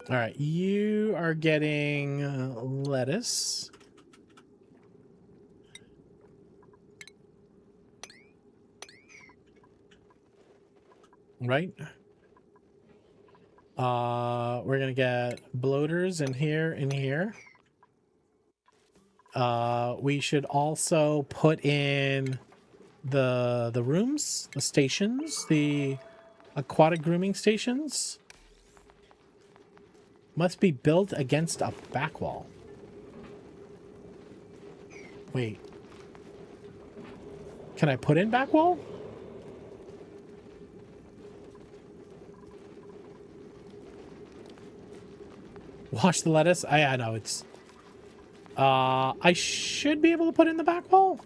All right, you are getting lettuce. Right? We're gonna get bloaters in here, we should also put in the rooms, the stations, the aquatic grooming stations. Must be built against a back wall. Wait. Can I put in back wall? Wash the lettuce? I know it's... I should be able to put in the back wall.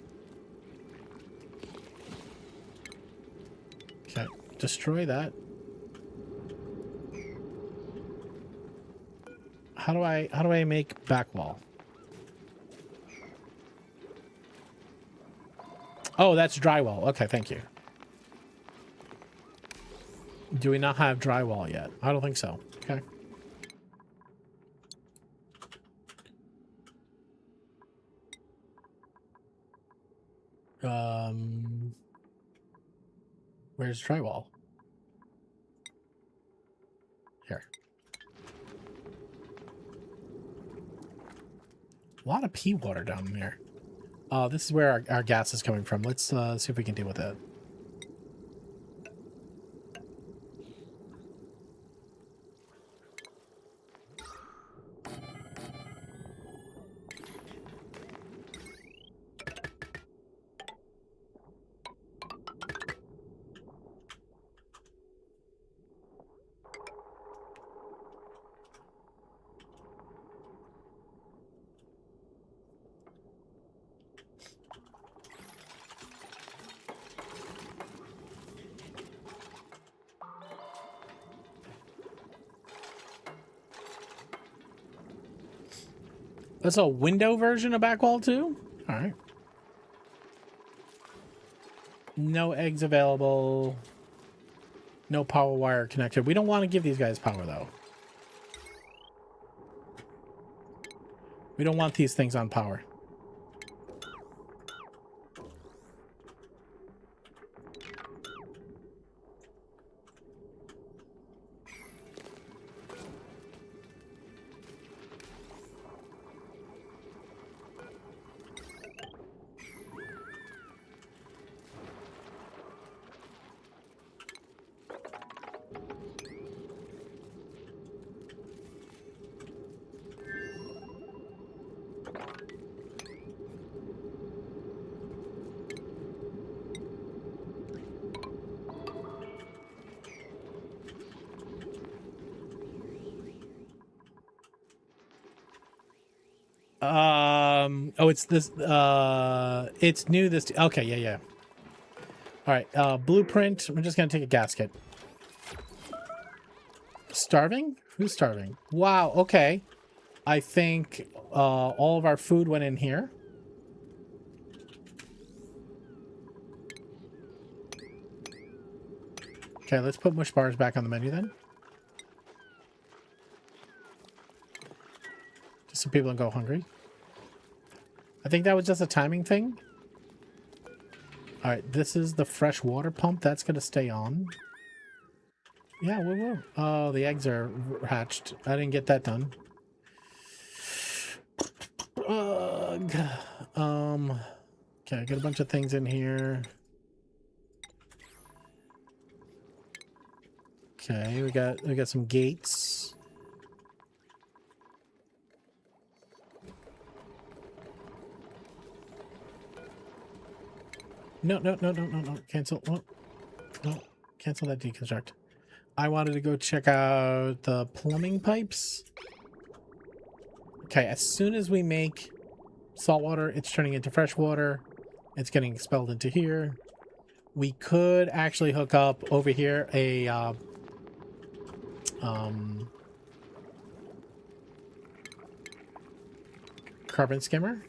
Okay, destroy that. How do I make back wall? Oh, that's drywall. Okay, thank you. Do we not have drywall yet? I don't think so. Okay. Where's drywall? Here. A lot of pea water down there. Oh, this is where our gas is coming from. Let's see if we can deal with it. That's a window version of Backwall 2? Alright. No eggs available. No power wire connected. We don't want to give these guys power, though. We don't want these things on power. Oh, it's this, it's new this, okay, yeah. All right, blueprint. I'm just gonna take a gasket. Starving? Who's starving? Wow, okay. I think, all of our food went in here. Okay, let's put mush bars back on the menu then. Just so people don't go hungry. I think that was just a timing thing. All right, this is the fresh water pump. That's going to stay on. Yeah, we will. Oh, the eggs are hatched. I didn't get that done. Okay, I got a bunch of things in here. Okay, we got some gates. No. Cancel. No. Cancel that deconstruct. I wanted to go check out the plumbing pipes. Okay, as soon as we make salt water, it's turning into fresh water. It's getting expelled into here. We could actually hook up over here a carbon skimmer.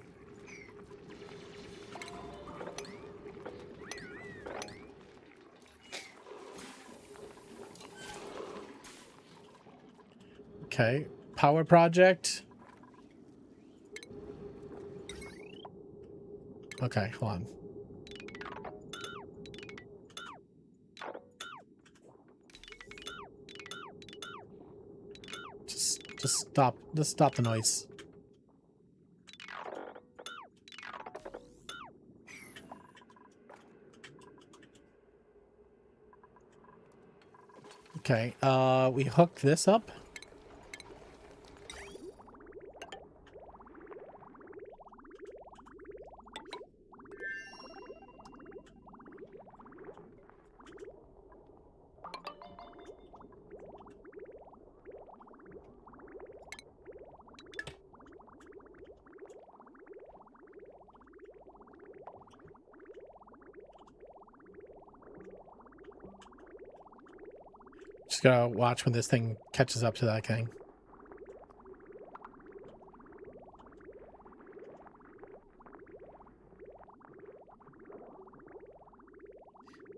Okay, power project. Okay, hold on. Just stop the noise. Okay, we hooked this up. Just gotta watch when this thing catches up to that thing.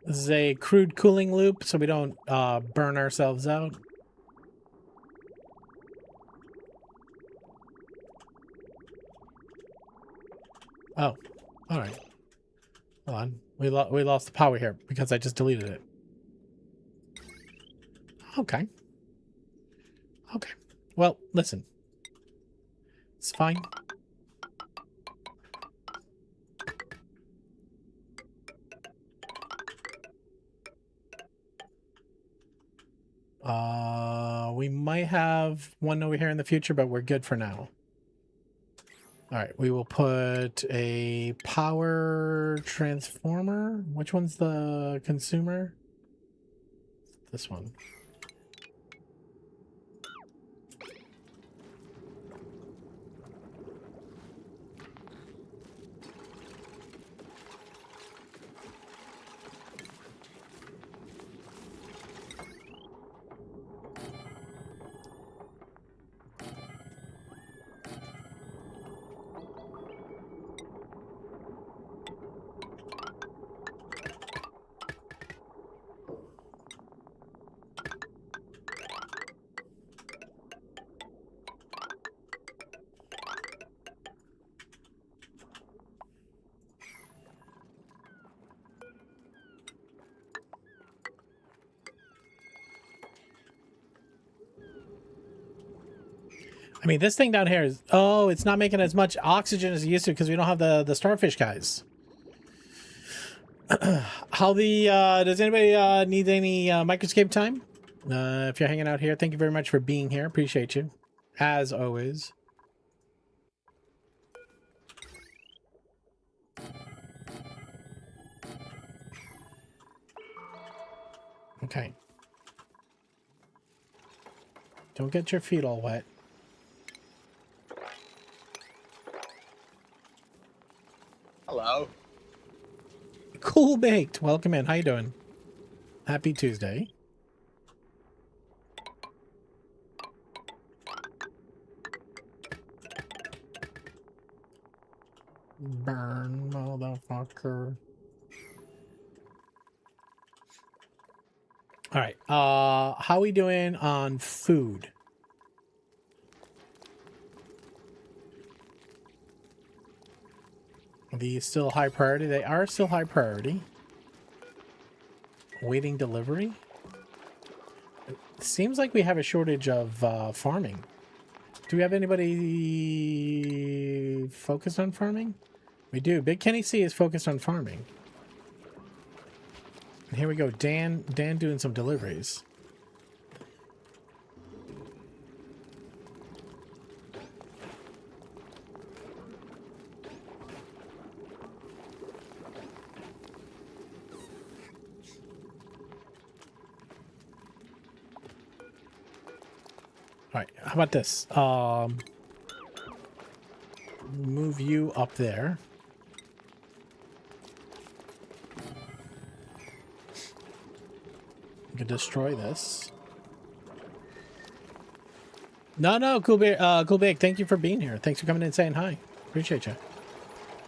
This is a crude cooling loop, so we don't burn ourselves out. Oh, all right. Hold on. We lost the power here because I just deleted it. Okay. Okay. Well, listen. It's fine. We might have one over here in the future, but we're good for now. All right, we will put a power transformer. Which one's the consumer? This one. I mean, this thing down here is... Oh, it's not making as much oxygen as it used to because we don't have the starfish guys. How the... does anybody need any microscape time? If you're hanging out here, thank you very much for being here. Appreciate you. As always. Okay. Don't get your feet all wet. Hello. Cool Baked. Welcome in. How you doing? Happy Tuesday. Burn, motherfucker. All right. How we doing on food? Are these still high priority? They are still high priority. Waiting delivery. It seems like we have a shortage of farming. Do we have anybody focused on farming? We do. Big Kenny C is focused on farming. And here we go. Dan doing some deliveries. right, how about this? Move you up there. You can destroy this. No, Cool Bear, Cool Big, thank you for being here. Thanks for coming in and saying hi. Appreciate you.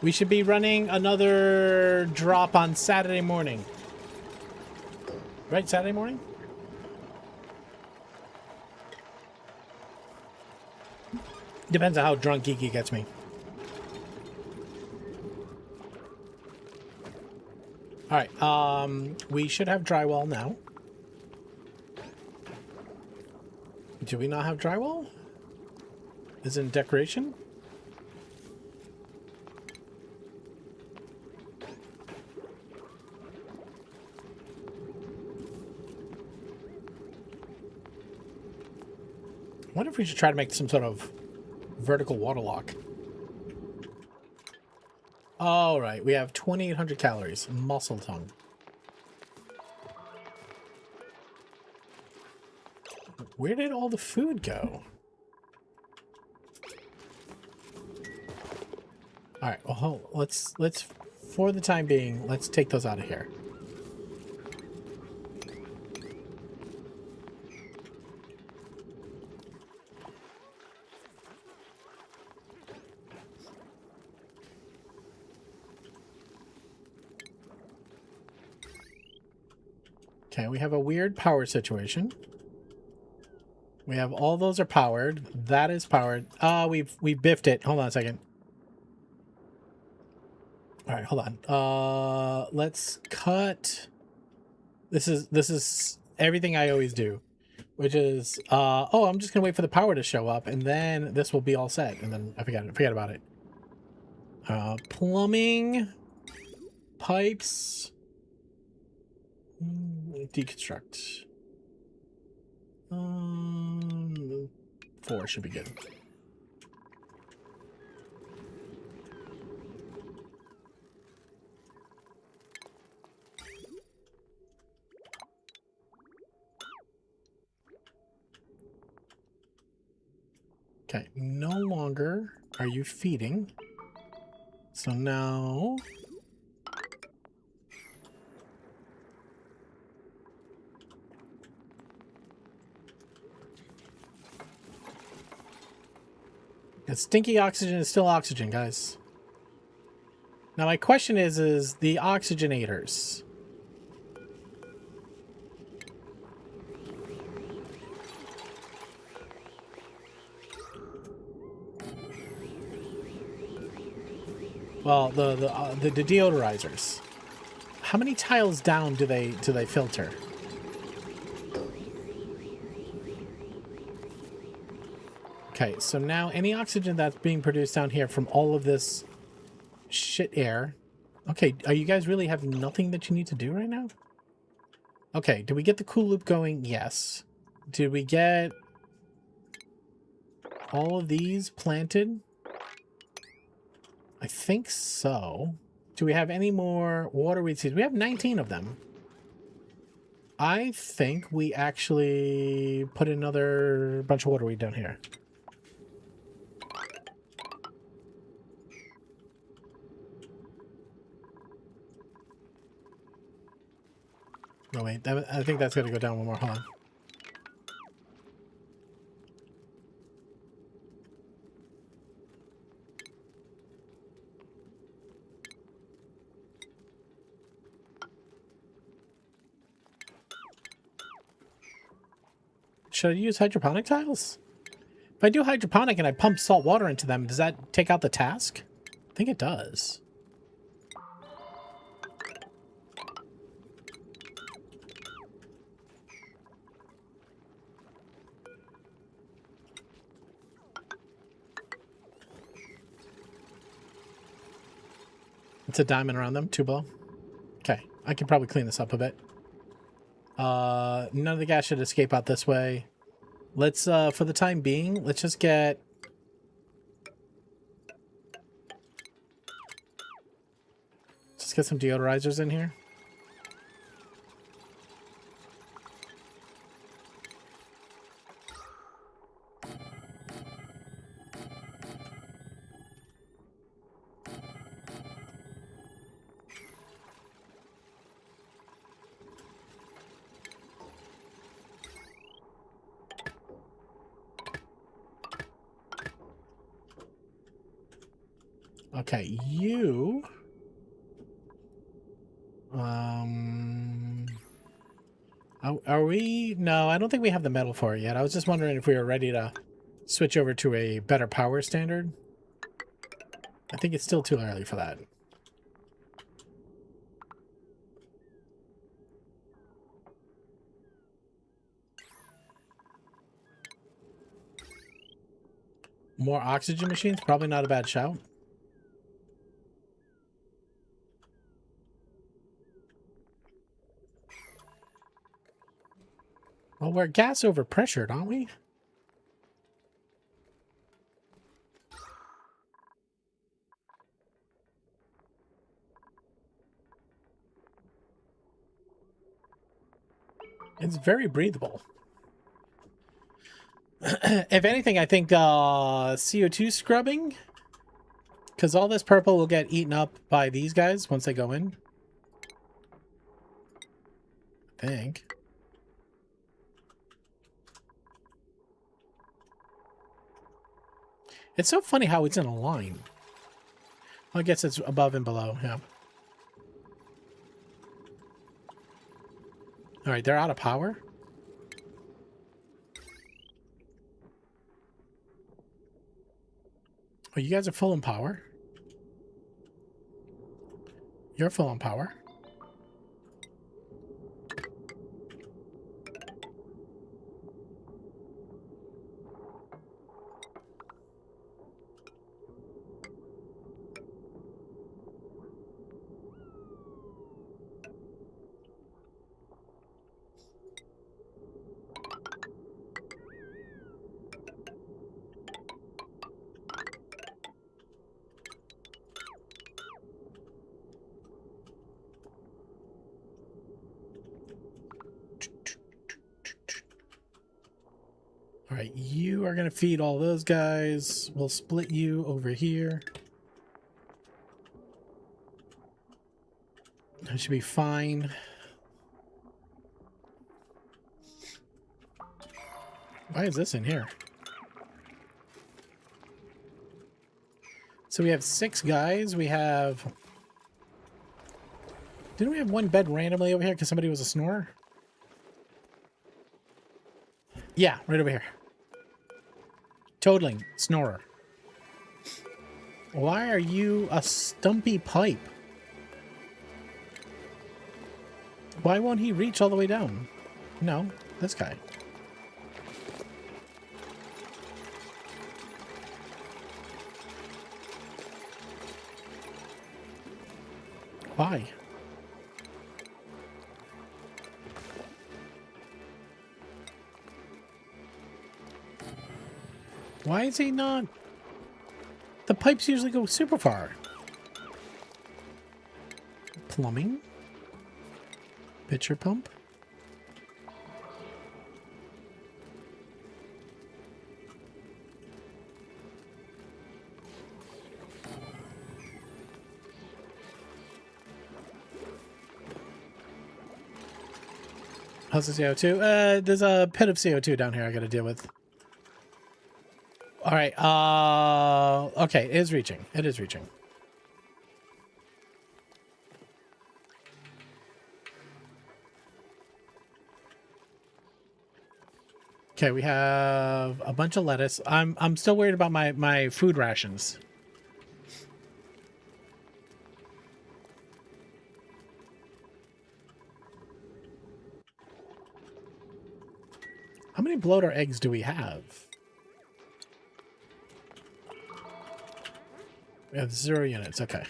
We should be running another drop on Saturday morning. Right, Saturday morning? Depends on how drunk Geeky gets me. Alright, we should have drywall now. Do we not have drywall? Is it in decoration? I wonder if we should try to make some sort of vertical water lock. All right, we have 2,800 calories. Muscle tongue. Where did all the food go? All right, well, let's for the time being, let's take those out of here. Okay, we have a weird power situation. We have all those are powered. That is powered. We biffed it. Hold on a second. All right, hold on. Let's cut. This is everything I always do, which is oh, I'm just gonna wait for the power to show up, and then this will be all set. And then I forget about it. Plumbing, pipes, deconstruct. 4 should be good. Okay, no longer are you feeding. So now the stinky oxygen is still oxygen, guys. Now my question is the oxygenators. Well, the deodorizers. How many tiles down do they filter? Okay, so now any oxygen that's being produced down here from all of this shit air. Okay, are you guys really have nothing that you need to do right now? Okay, did we get the cool loop going? Yes. Did we get all of these planted? I think so. Do we have any more waterweed seeds? We have 19 of them. I think we actually put another bunch of waterweed down here. No, wait. I think that's going to go down one more. Hold on. Should I use hydroponic tiles? If I do hydroponic and I pump salt water into them, does that take out the task? I think it does. It's a diamond around them, 2 below. Okay, I can probably clean this up a bit. None of the gas should escape out this way. Let's, for the time being, let's just get... Just get some deodorizers in here. Okay, you... Are we... No, I don't think we have the metal for it yet. I was just wondering if we were ready to switch over to a better power standard. I think it's still too early for that. More oxygen machines? Probably not a bad shout. Well, we're gas overpressured, aren't we? It's very breathable. If anything, I think CO2 scrubbing, because all this purple will get eaten up by these guys once they go in. I think. It's so funny how it's in a line. Well, I guess it's above and below, yeah. All right, they're out of power. Oh, you guys are full in power. You're full in power. All right, you are going to feed all those guys. We'll split you over here. That should be fine. Why is this in here? So we have 6 guys. We have... Didn't we have one bed randomly over here because somebody was a snorer? Yeah, right over here. Totaling. Snorer. Why are you a stumpy pipe? Why won't he reach all the way down? No, this guy. Why? Why is he not? The pipes usually go super far. Plumbing. Pitcher pump. How's the CO2? There's a pit of CO2 down here I gotta deal with. All right. Okay, it is reaching. It is reaching. Okay, we have a bunch of lettuce. I'm still worried about my food rations. How many bloater eggs do we have? We have 0 units. Okay.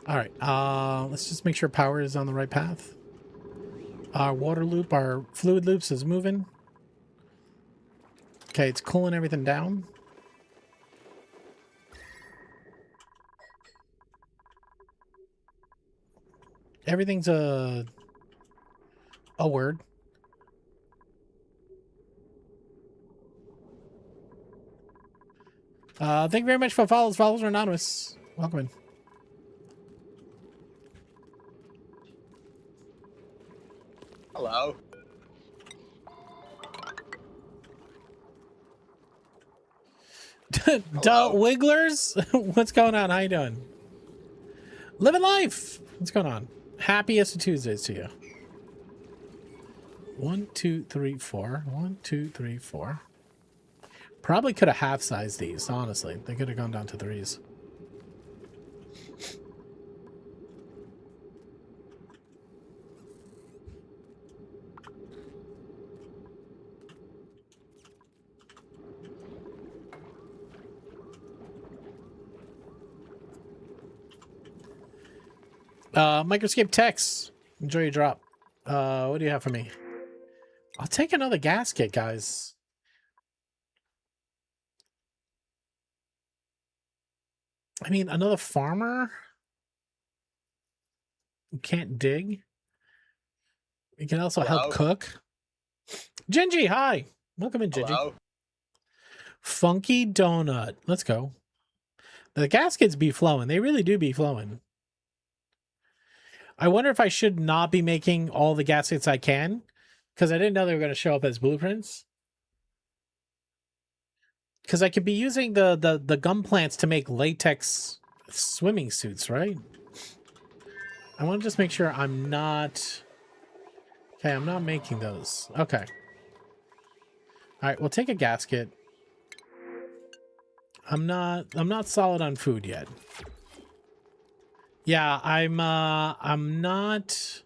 All right. Let's just make sure power is on the right path. Our water loop, our fluid loops is moving. Okay, it's cooling everything down. Everything's a word. Thank you very much for follows. Follows are anonymous. Welcome in. Hello. Duh, Wigglers? What's going on? How you doing? Living life! What's going on? Happiest of Tuesdays to you. 1, 2, 3, 4. 1, 2, 3, 4. Probably could have half-sized these, honestly. They could have gone down to 3s. Microscape Text. Enjoy your drop. What do you have for me? I'll take another gasket, guys. I mean, another farmer who can't dig. He can also help cook. Gingy, hi. Welcome in, Gingy. Hello. Funky Donut. Let's go. The gaskets be flowing. They really do be flowing. I wonder if I should not be making all the gaskets I can, because I didn't know they were going to show up as blueprints. Because I could be using the gum plants to make latex swimming suits, right? I want to just make sure I'm not... Okay, I'm not making those. Okay. All right, we'll take a gasket. I'm not solid on food yet. Yeah, I'm not.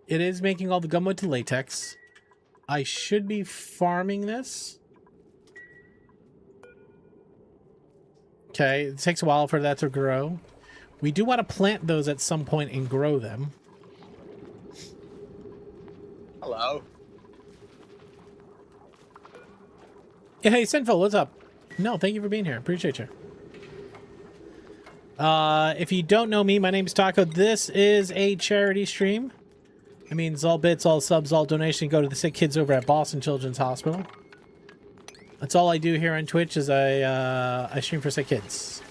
It is making all the gumwood to latex. I should be farming this. Okay, it takes a while for that to grow. We do want to plant those at some point and grow them. Hello. Hey, Sinful, what's up? No, thank you for being here. Appreciate you. If you don't know me, my name is Taco. This is a charity stream. It means all bits, all subs, all donations go to the sick kids over at Boston Children's Hospital. That's all I do here on Twitch is I stream for sick kids.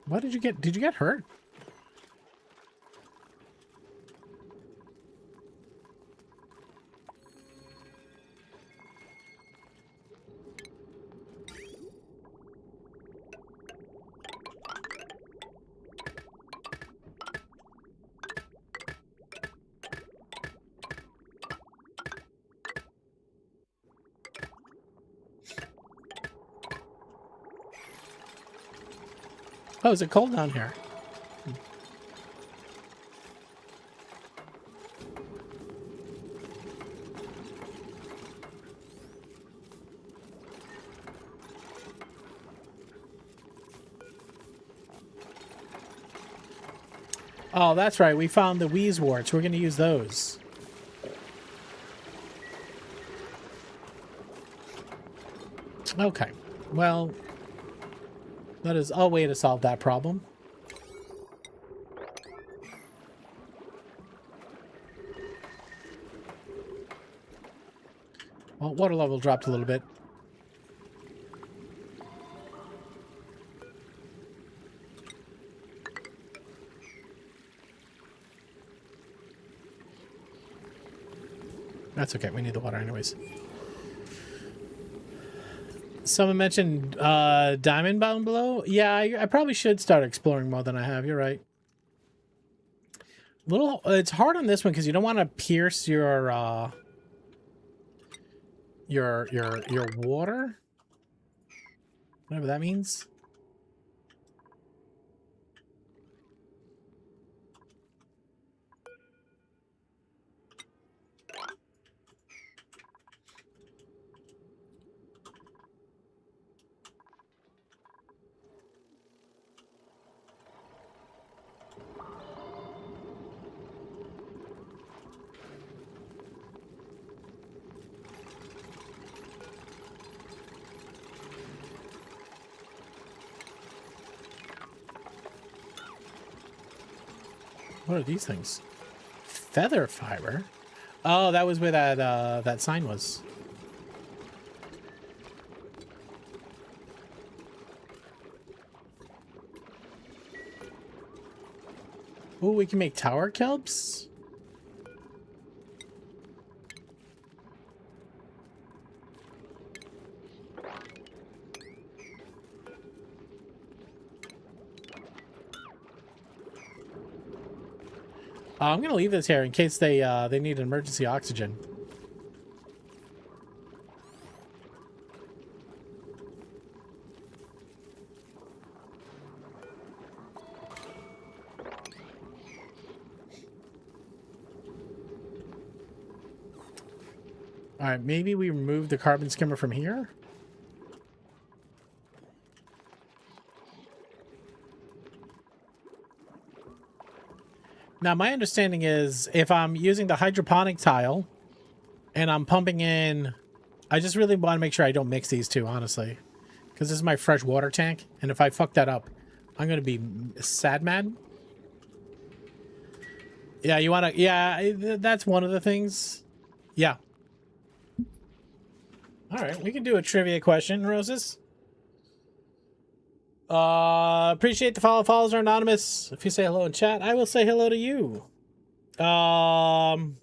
What did you get? Did you get hurt? Oh, is it cold down here? Oh, that's right. We found the Wheezeworts. We're going to use those. Okay. Well, that is a way to solve that problem. Well, water level dropped a little bit. That's okay. We need the water anyways. Someone mentioned diamond bound below. Yeah, I probably should start exploring more than I have. You're right. It's hard on this one because you don't want to pierce your water, whatever that means. What are these things? Feather fiber? Oh, that was where that sign was. Ooh, we can make tower kelps? I'm gonna leave this here in case they need emergency oxygen. All right, maybe we remove the carbon skimmer from here. Now, my understanding is if I'm using the hydroponic tile and I'm pumping in, I just really want to make sure I don't mix these two, honestly, because this is my fresh water tank. And if I fuck that up, I'm going to be sad mad. Yeah, you want to, yeah, that's one of the things. Yeah. All right, we can do a trivia question, Roses. Appreciate the follow. Follows are anonymous. If you say hello in chat, I will say hello to you. In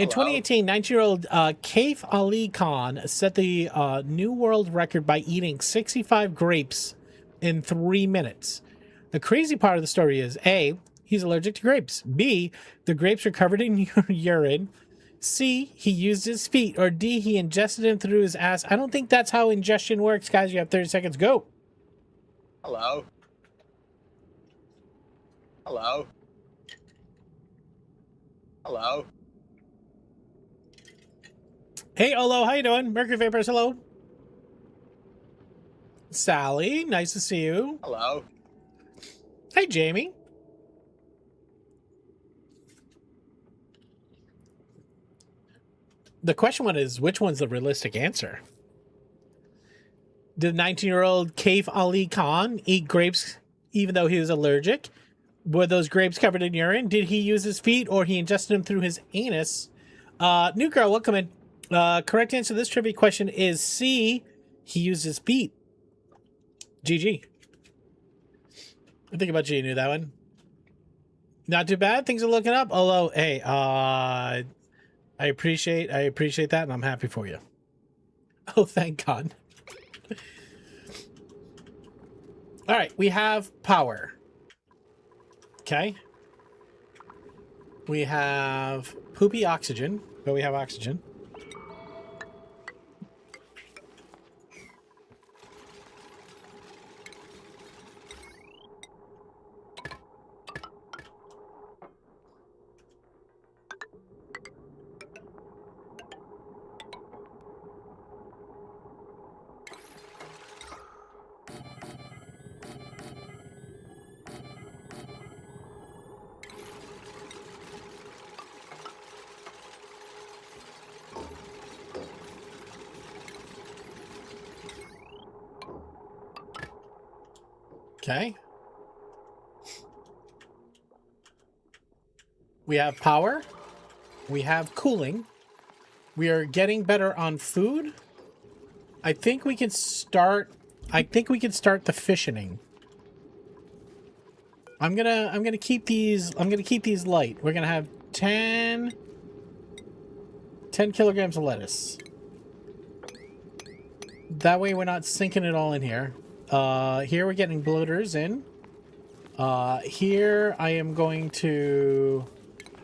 2018, 19-year-old Kaif Ali Khan set the new world record by eating 65 grapes in 3 minutes. The crazy part of the story is A, he's allergic to grapes. B, the grapes are covered in urine. C, he used his feet. Or D, he ingested them through his ass. I don't think that's how ingestion works, guys. You have 30 seconds. Go. Hello. Hello. Hello. Hey, Olo. How you doing? Mercury Vapors, hello. Sally, nice to see you. Hello. Hey, Jamie. The question one is, which one's the realistic answer? Did 19-year-old Kaif Ali Khan eat grapes even though he was allergic? Were those grapes covered in urine? Did he use his feet or he ingested them through his anus? New girl, welcome in. Correct answer to this trivia question is C, he used his feet. GG. I think about G knew that one. Not too bad. Things are looking up. Although, hey, I appreciate that, and I'm happy for you. Oh, thank God. All right, we have power. Okay. We have poopy oxygen, but we have oxygen. Okay. We have power. We have cooling. We are getting better on food. I think we can start the fissioning. I'm gonna keep these light. We're gonna have 10 kilograms of lettuce. That way we're not sinking it all in here. Here we're getting bloaters in. Here I am going to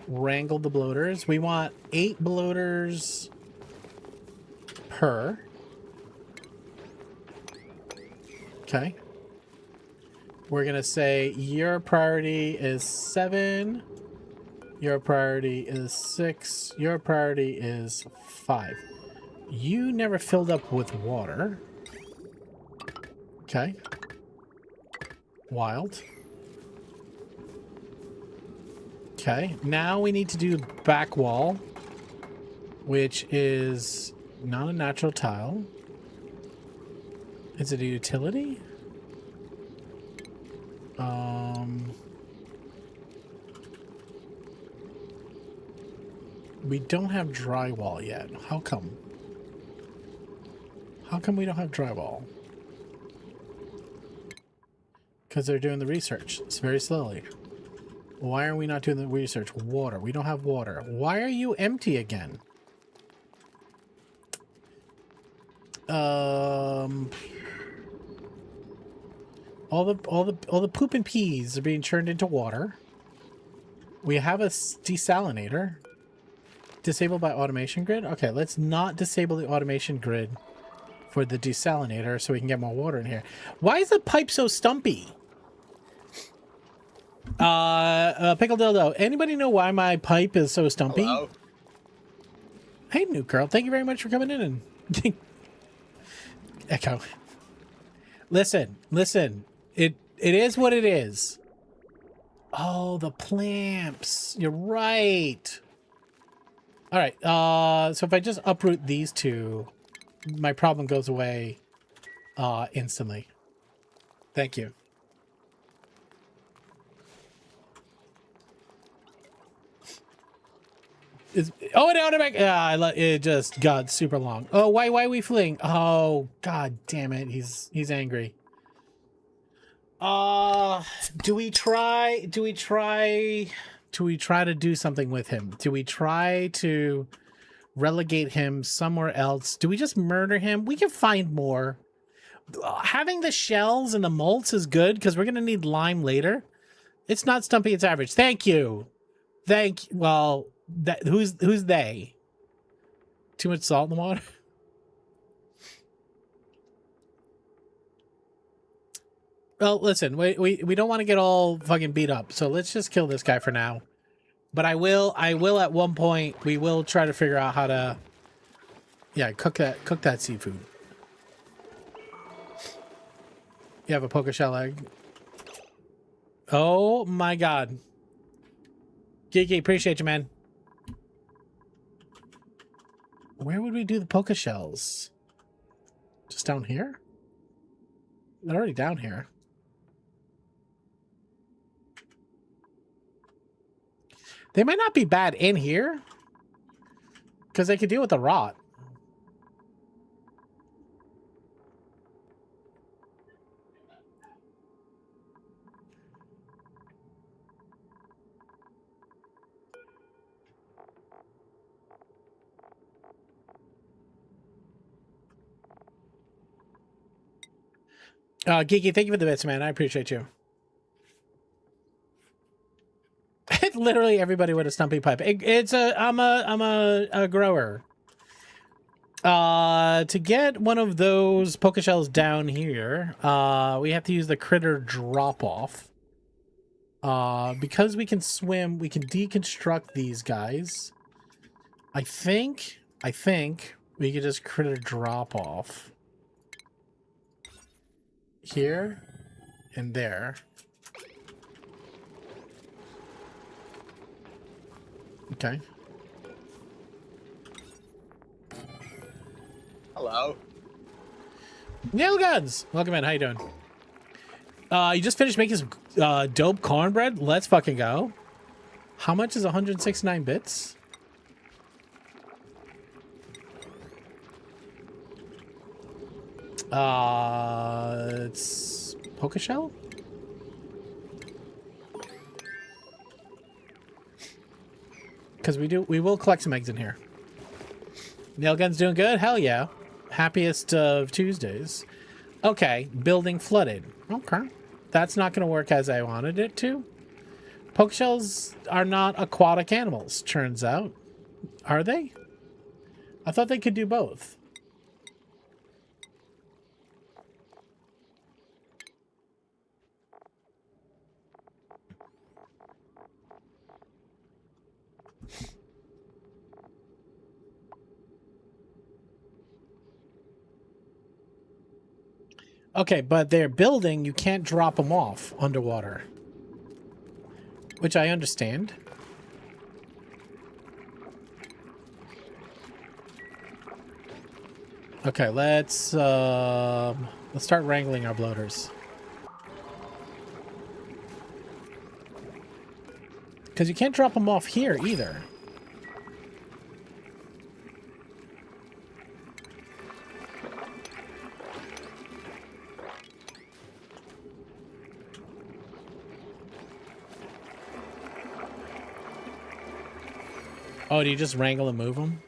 wrangle the bloaters. We want 8 bloaters per. Okay. We're going to say your priority is 7. Your priority is 6. Your priority is 5. You never filled up with water. Okay. Wild. Okay. Now we need to do back wall, which is not a natural tile. Is it a utility? We don't have drywall yet. How come? How come we don't have drywall? Because they're doing the research. It's very slowly. Why are we not doing the research? Water. We don't have water. Why are you empty again? All the poop and peas are being churned into water. We have a desalinator. Disabled by automation grid? Okay, let's not disable the automation grid for the desalinator so we can get more water in here. Why is the pipe so stumpy? Pickle Dildo, anybody know why my pipe is so stumpy? Hello? Hey, new girl, thank you very much for coming in and... Echo. Listen. It is what it is. Oh, the clamps. You're right. All right. So if I just uproot these two, my problem goes away instantly. Thank you. It just got super long. Oh, why are we fleeing? Oh, god damn it. He's angry. Do we try to do something with him? Do we try to relegate him somewhere else? Do we just murder him? We can find more. Having the shells and the molts is good because we're going to need lime later. It's not stumpy, it's average. Thank you. Well, who's they? Too much salt in the water? Well, listen, we don't want to get all fucking beat up, so let's just kill this guy for now. But I will at one point, we will try to figure out how to, yeah, cook that seafood. You have a poker shell egg. Oh my god. Geeky, appreciate you, man. Where would we do the poker shells? Just down here? They're already down here. They might not be bad in here, because they could deal with the rot. Geeky, thank you for the bits, man. I appreciate you. Literally everybody with a stumpy pipe. I'm a grower. To get one of those poker shells down here, we have to use the critter drop off. Because we can swim, we can deconstruct these guys. I think we could just critter drop off here and there. Okay. Hello. Nail guns! Welcome in. How you doing? You just finished making some dope cornbread? Let's fucking go. How much is 169 bits? It's poker shell? Because we will collect some eggs in here. Nail gun's doing good? Hell yeah. Happiest of Tuesdays. Okay, building flooded. Okay. That's not going to work as I wanted it to. Poke shells are not aquatic animals, turns out. Are they? I thought they could do both. Okay, but they're building, you can't drop them off underwater. Which I understand. Okay, let's start wrangling our bloaters. Because you can't drop them off here either. Oh, do you just wrangle and move them?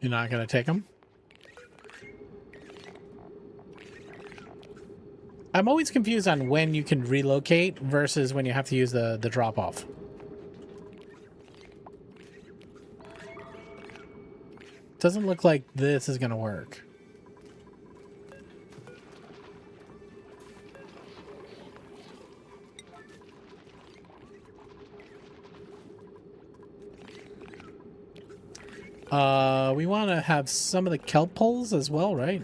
You're not going to take them? I'm always confused on when you can relocate versus when you have to use the drop-off. Doesn't look like this is going to work. We want to have some of the kelp poles as well, right?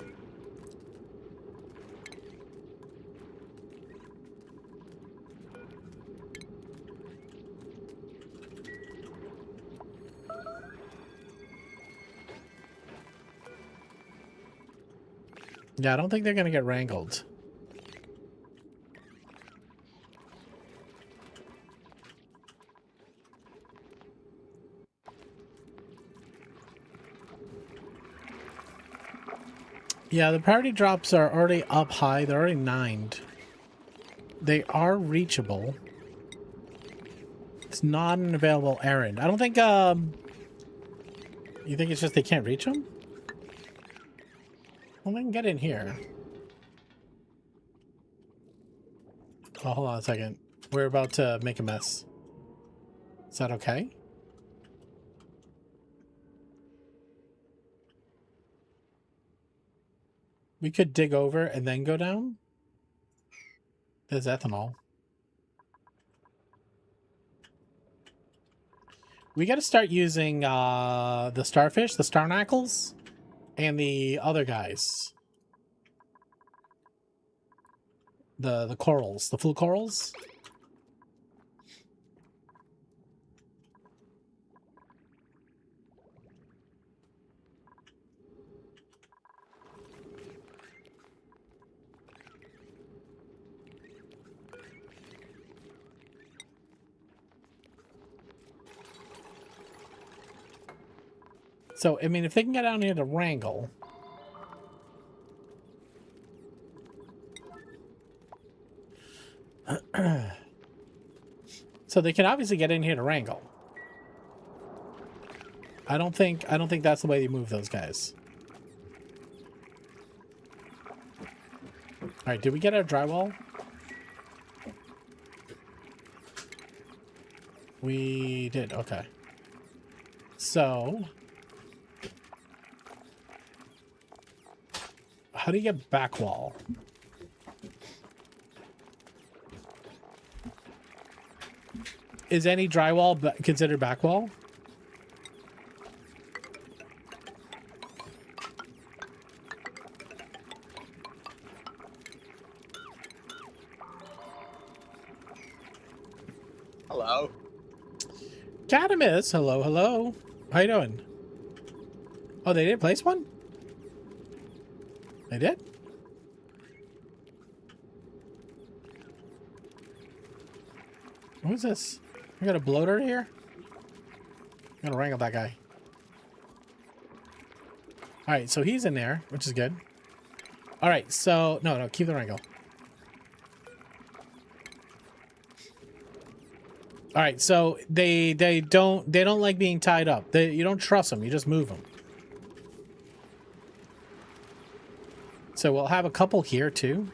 Yeah, I don't think they're going to get wrangled. Yeah, the priority drops are already up high. They're already 9'd. They are reachable. It's not an available errand. I don't think, you think it's just they can't reach them? Well, they can get in here. Oh, hold on a second. We're about to make a mess. Is that okay? We could dig over and then go down. There's ethanol. We got to start using the starfish, the starnacles, and the other guys. The corals, the flu corals. So, I mean, if they can get down here to wrangle. So they can obviously get in here to wrangle. I don't think that's the way you move those guys. All right, did we get our drywall? We did. Okay. So, how do you get back wall? Is any drywall considered back wall? Hello. Catamus, hello, hello. How you doing? Oh, they did place one? They did? Who's this? We got a bloater here? I'm gonna wrangle that guy. Alright, so he's in there, which is good. Alright, so... No, keep the wrangle. Alright, so they don't like being tied up. You don't trust them, you just move them. So we'll have a couple here too.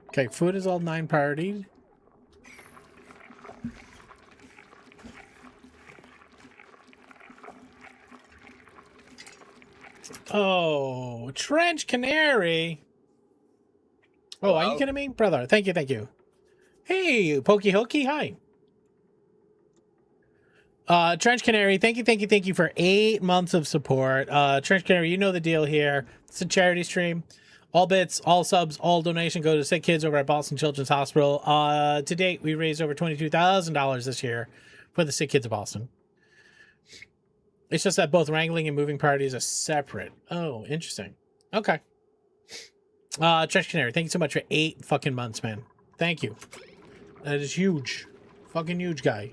Okay, food is all 9 priority. Oh, Trench Canary. Oh, are you Hello? kidding me? Brother, thank you, thank you. Hey, Pokey Hokey, hi. Trench Canary, thank you for 8 months of support. Trench Canary, you know the deal here. It's a charity stream. All bits, all subs, all donation go to sick kids over at Boston Children's Hospital. To date, we raised over $22,000 this year for the sick kids of Boston. It's just that both wrangling and moving parties are separate. Oh, interesting. Okay. Trench Canary, thank you so much for 8 fucking months, man. Thank you. That is huge. Fucking huge, guy.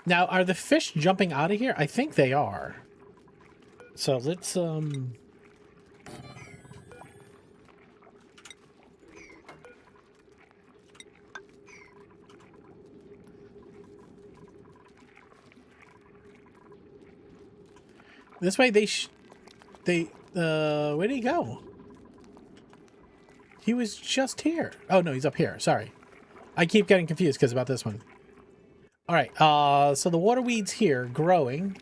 Now, are the fish jumping out of here? I think they are. So let's, this way where'd he go? He was just here. Oh, no, he's up here. Sorry. I keep getting confused because about this one. All right, so the water weed's here, growing.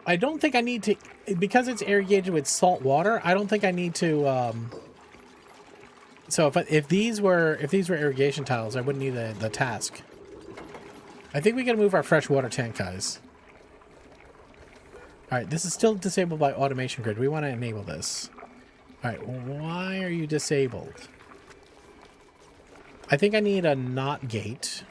I don't think I need to, because it's irrigated with salt water, I don't think I need to, so if these were irrigation tiles, I wouldn't need the task. I think we gotta move our freshwater tank, guys. All right, this is still disabled by automation grid. We want to enable this. All right, why are you disabled? I think I need a not gate.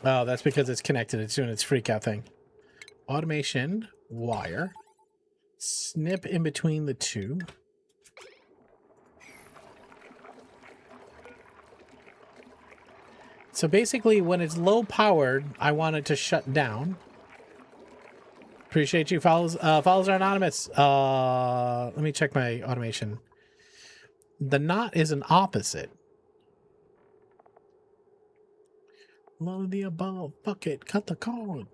Oh, that's because it's connected. It's doing its freak out thing. Automation, wire. Snip in between the two. So basically, when it's low powered, I want it to shut down. Appreciate you. Follows are anonymous. Let me check my automation. The not is an opposite. None of the above. Fuck it. Cut the cord.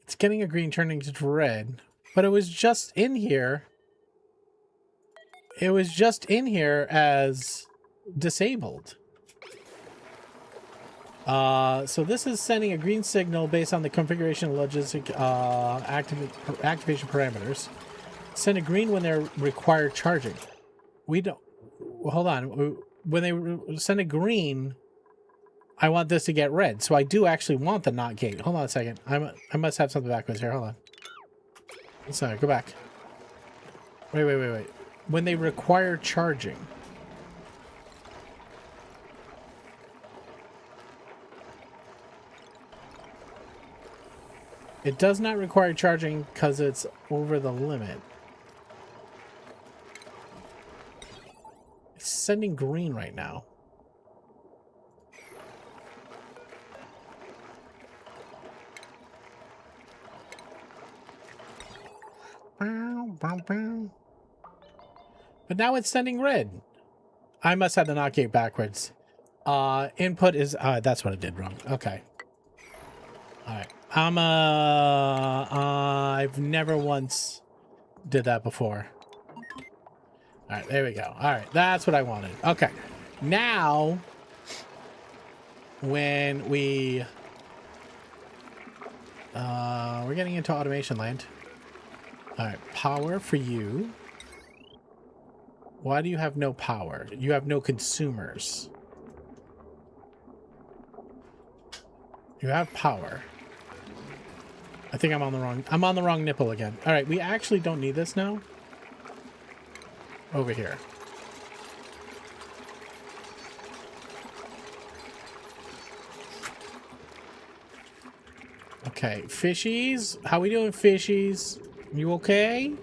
It's getting a green, turning to red. But it was just in here. It was just in here as disabled. So this is sending a green signal based on the configuration of logistic activation parameters. Send a green when they require charging. We don't... Well, hold on. When they send a green, I want this to get red. So I do actually want the not gate. Hold on a second. I must have something backwards here. Hold on. Sorry, go back. Wait. When they require charging. It does not require charging because it's over the limit. It's sending green right now. But now it's sending red. I must have the not gate backwards. Input is that's what it did wrong. Okay. Alright. I've never once did that before. Alright, there we go. Alright, that's what I wanted. Okay. Now when we're getting into automation land. Alright, power for you. Why do you have no power? You have no consumers. You have power. I think I'm on the wrong nipple again. All right, we actually don't need this now. Over here. Okay, fishies. How we doing, fishies? You okay?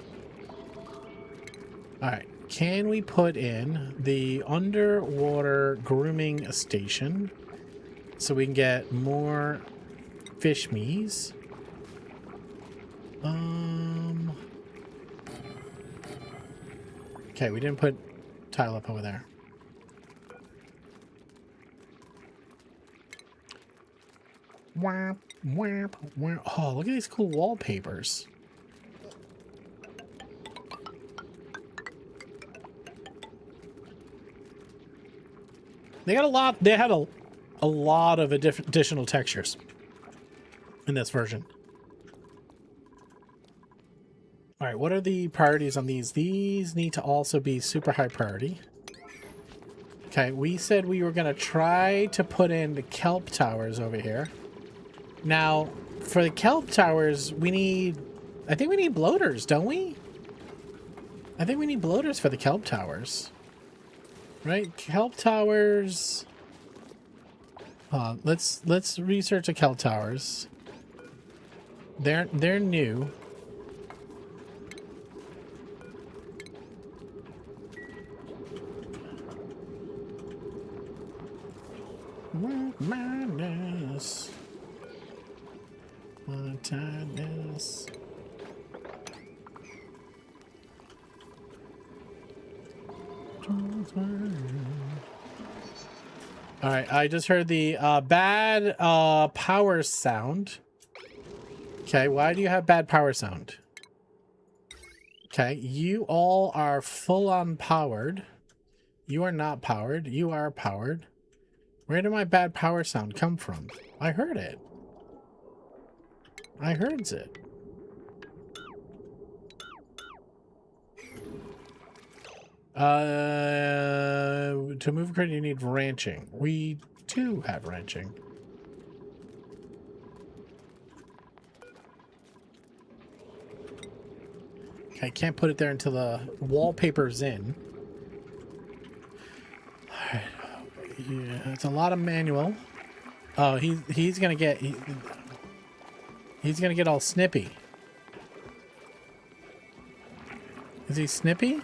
All right. Can we put in the underwater grooming station so we can get more fish me's? Okay, we didn't put tile up over there. Whap, whap, whap. Oh, look at these cool wallpapers. They got a lot. They had a lot of additional textures in this version. All right, what are the priorities on these? These need to also be super high priority. Okay, we said we were going to try to put in the kelp towers over here. Now, for the kelp towers, we need... I think we need bloaters, don't we? I think we need bloaters for the kelp towers. Right? Kelp towers... let's research the kelp towers. They're new. Madness. Madness. All right, I just heard the bad power sound. Okay, why do you have bad power sound? Okay, you all are full on powered. You are not powered. You are powered. Where did my bad power sound come from? I heard it. I heard it. To move credit, you need ranching. We do have ranching. Okay, I can't put it there until the wallpaper's in. Alright. Yeah, it's a lot of manual. Oh, he's gonna get he's gonna get all snippy. Is he snippy?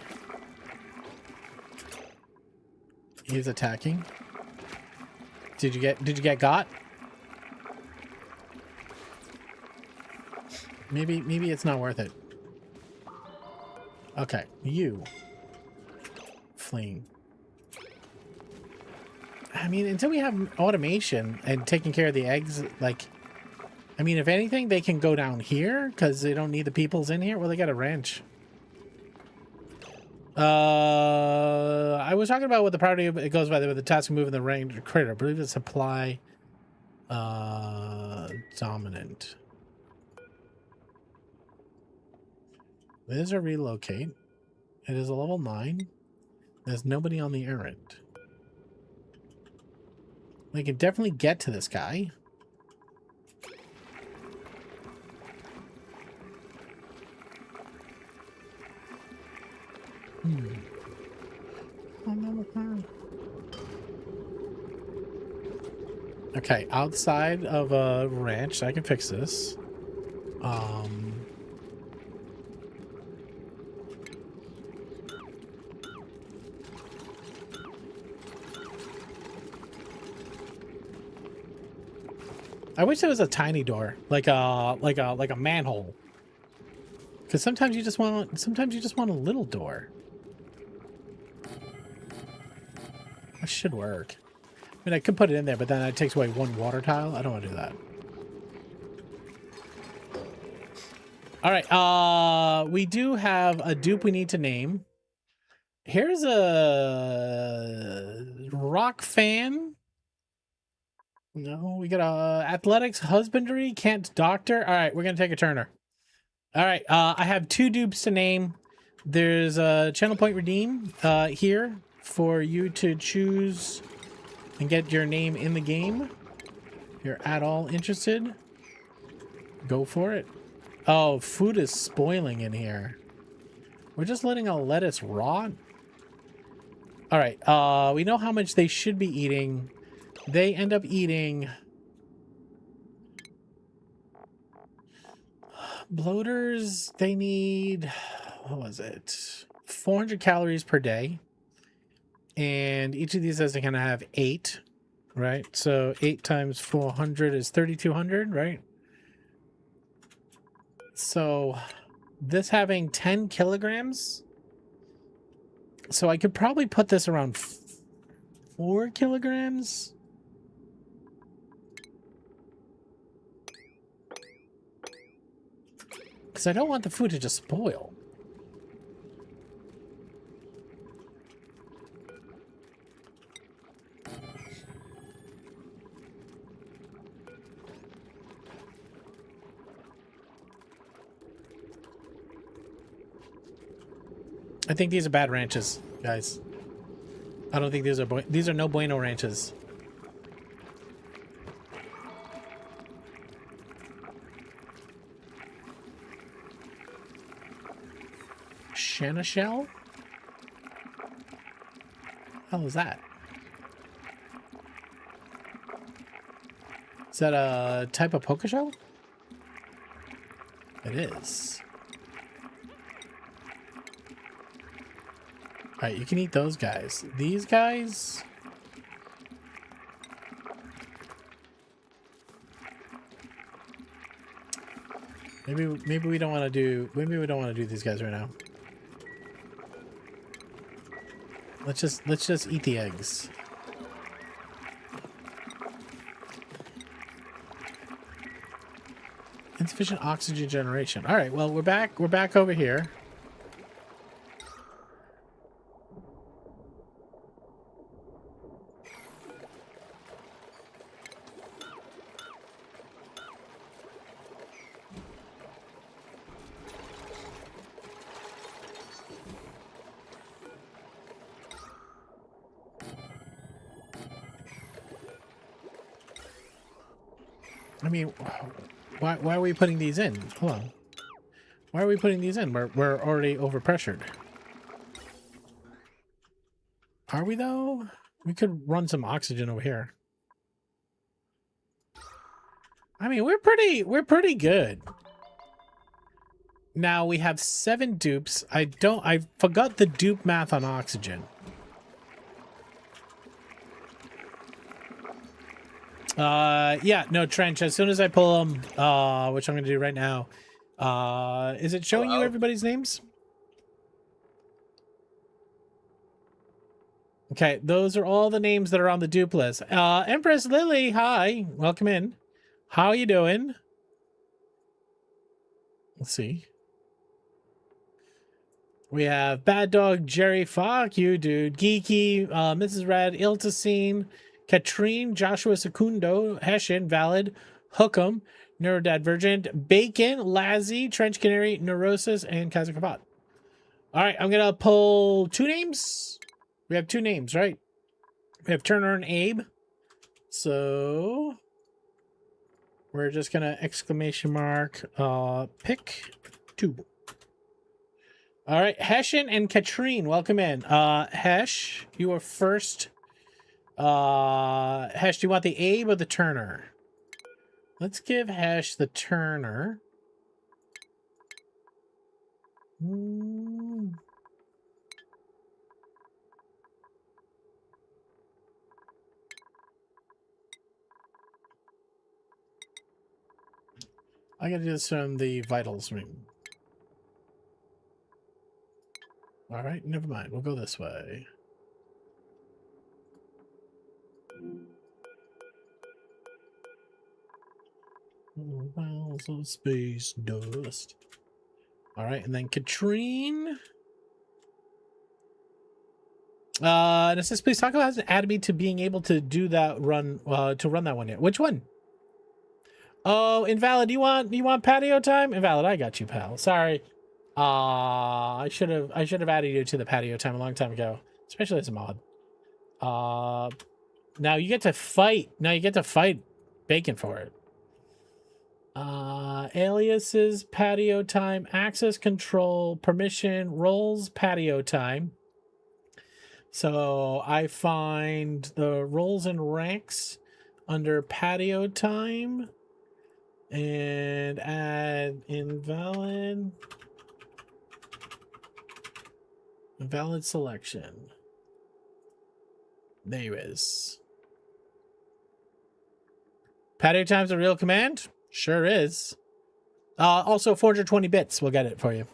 He's attacking. Did you get got? Maybe it's not worth it. Okay, you fleeing. I mean, until we have automation and taking care of the eggs, like, I mean, if anything, they can go down here because they don't need the peoples in here. Well, they got a ranch. I was talking about what the priority it goes by with the task of moving the range critter. I believe it's supply dominant. There's a relocate. It is a level 9. There's nobody on the errand. We can definitely get to this guy. Okay, outside of a ranch, I can fix this. I wish there was a tiny door, like a manhole. Because sometimes you just want a little door. That should work. I mean, I could put it in there, but then that takes away one water tile. I don't want to do that. All right, we do have a dupe we need to name. Here's a rock fan. No, we got a athletics, husbandry, Kent, doctor. All right, we're gonna take a turner. All right, I have 2 dupes to name. There's a channel point redeem here for you to choose and get your name in the game. If you're at all interested, go for it. Oh, food is spoiling in here. We're just letting a lettuce rot. All right, we know how much they should be eating. They end up eating bloaters. They need, what was it? 400 calories per day. And each of these says they kind of have 8, right? So 8 times 400 is 3,200, right? So this having 10 kilograms. So I could probably put this around 4 kilograms. Because I don't want the food to just spoil. I think these are bad ranches, guys. I don't think these are no bueno ranches. Shanna shell? How is that? Is that a type of poker shell? It is. Alright, you can eat those guys. These guys? Maybe we don't want to do these guys right now. Let's just eat the eggs. Insufficient oxygen generation. All right, well, we're back over here. I mean, why are we putting these in? Hold on. Why are we putting these in? We're already overpressured. Are we though? We could run some oxygen over here. I mean, we're pretty good. Now we have 7 dupes. I forgot the dupe math on oxygen. Yeah, no, Trench, as soon as I pull them, which I'm gonna do right now, is it showing you everybody's names? Okay, those are all the names that are on the dupe list. Empress Lily, hi, welcome in. How are you doing? Let's see. We have Bad Dog Jerry, fuck you, dude. Geeky, Mrs. Red, Iltacine, Katrine, Joshua Secundo, Hessian, Valid, Hookem, Neurodivergent, Bacon, Lazzy, Trench Canary, Neurosis, and Kaiser Kabat. All right, I'm gonna pull 2 names. We have 2 names, right? We have Turner and Abe. So we're just gonna exclamation mark pick 2. All right, Hessian and Katrine, welcome in. Hesh, you are first. Hesh, do you want the Abe or the Turner? Let's give Hesh the Turner. I gotta do this from the vitals ring. All right, never mind. We'll go this way. Miles of space dust. All right, and then Katrine. And it says, please talk about Atomy to being able to do that run, to run that one yet. Which one? Oh, Invalid, you want patio time? Invalid, I got you, pal. Sorry. I should have added you to the patio time a long time ago, especially as a mod. Now you get to fight. Now you get to fight Bacon for it. Aliases, patio time, access control, permission, roles, patio time. So I find the roles and ranks under patio time and add invalid selection. There is. Patio time's a real command? Sure is. Also 420 bits. We'll get it for you.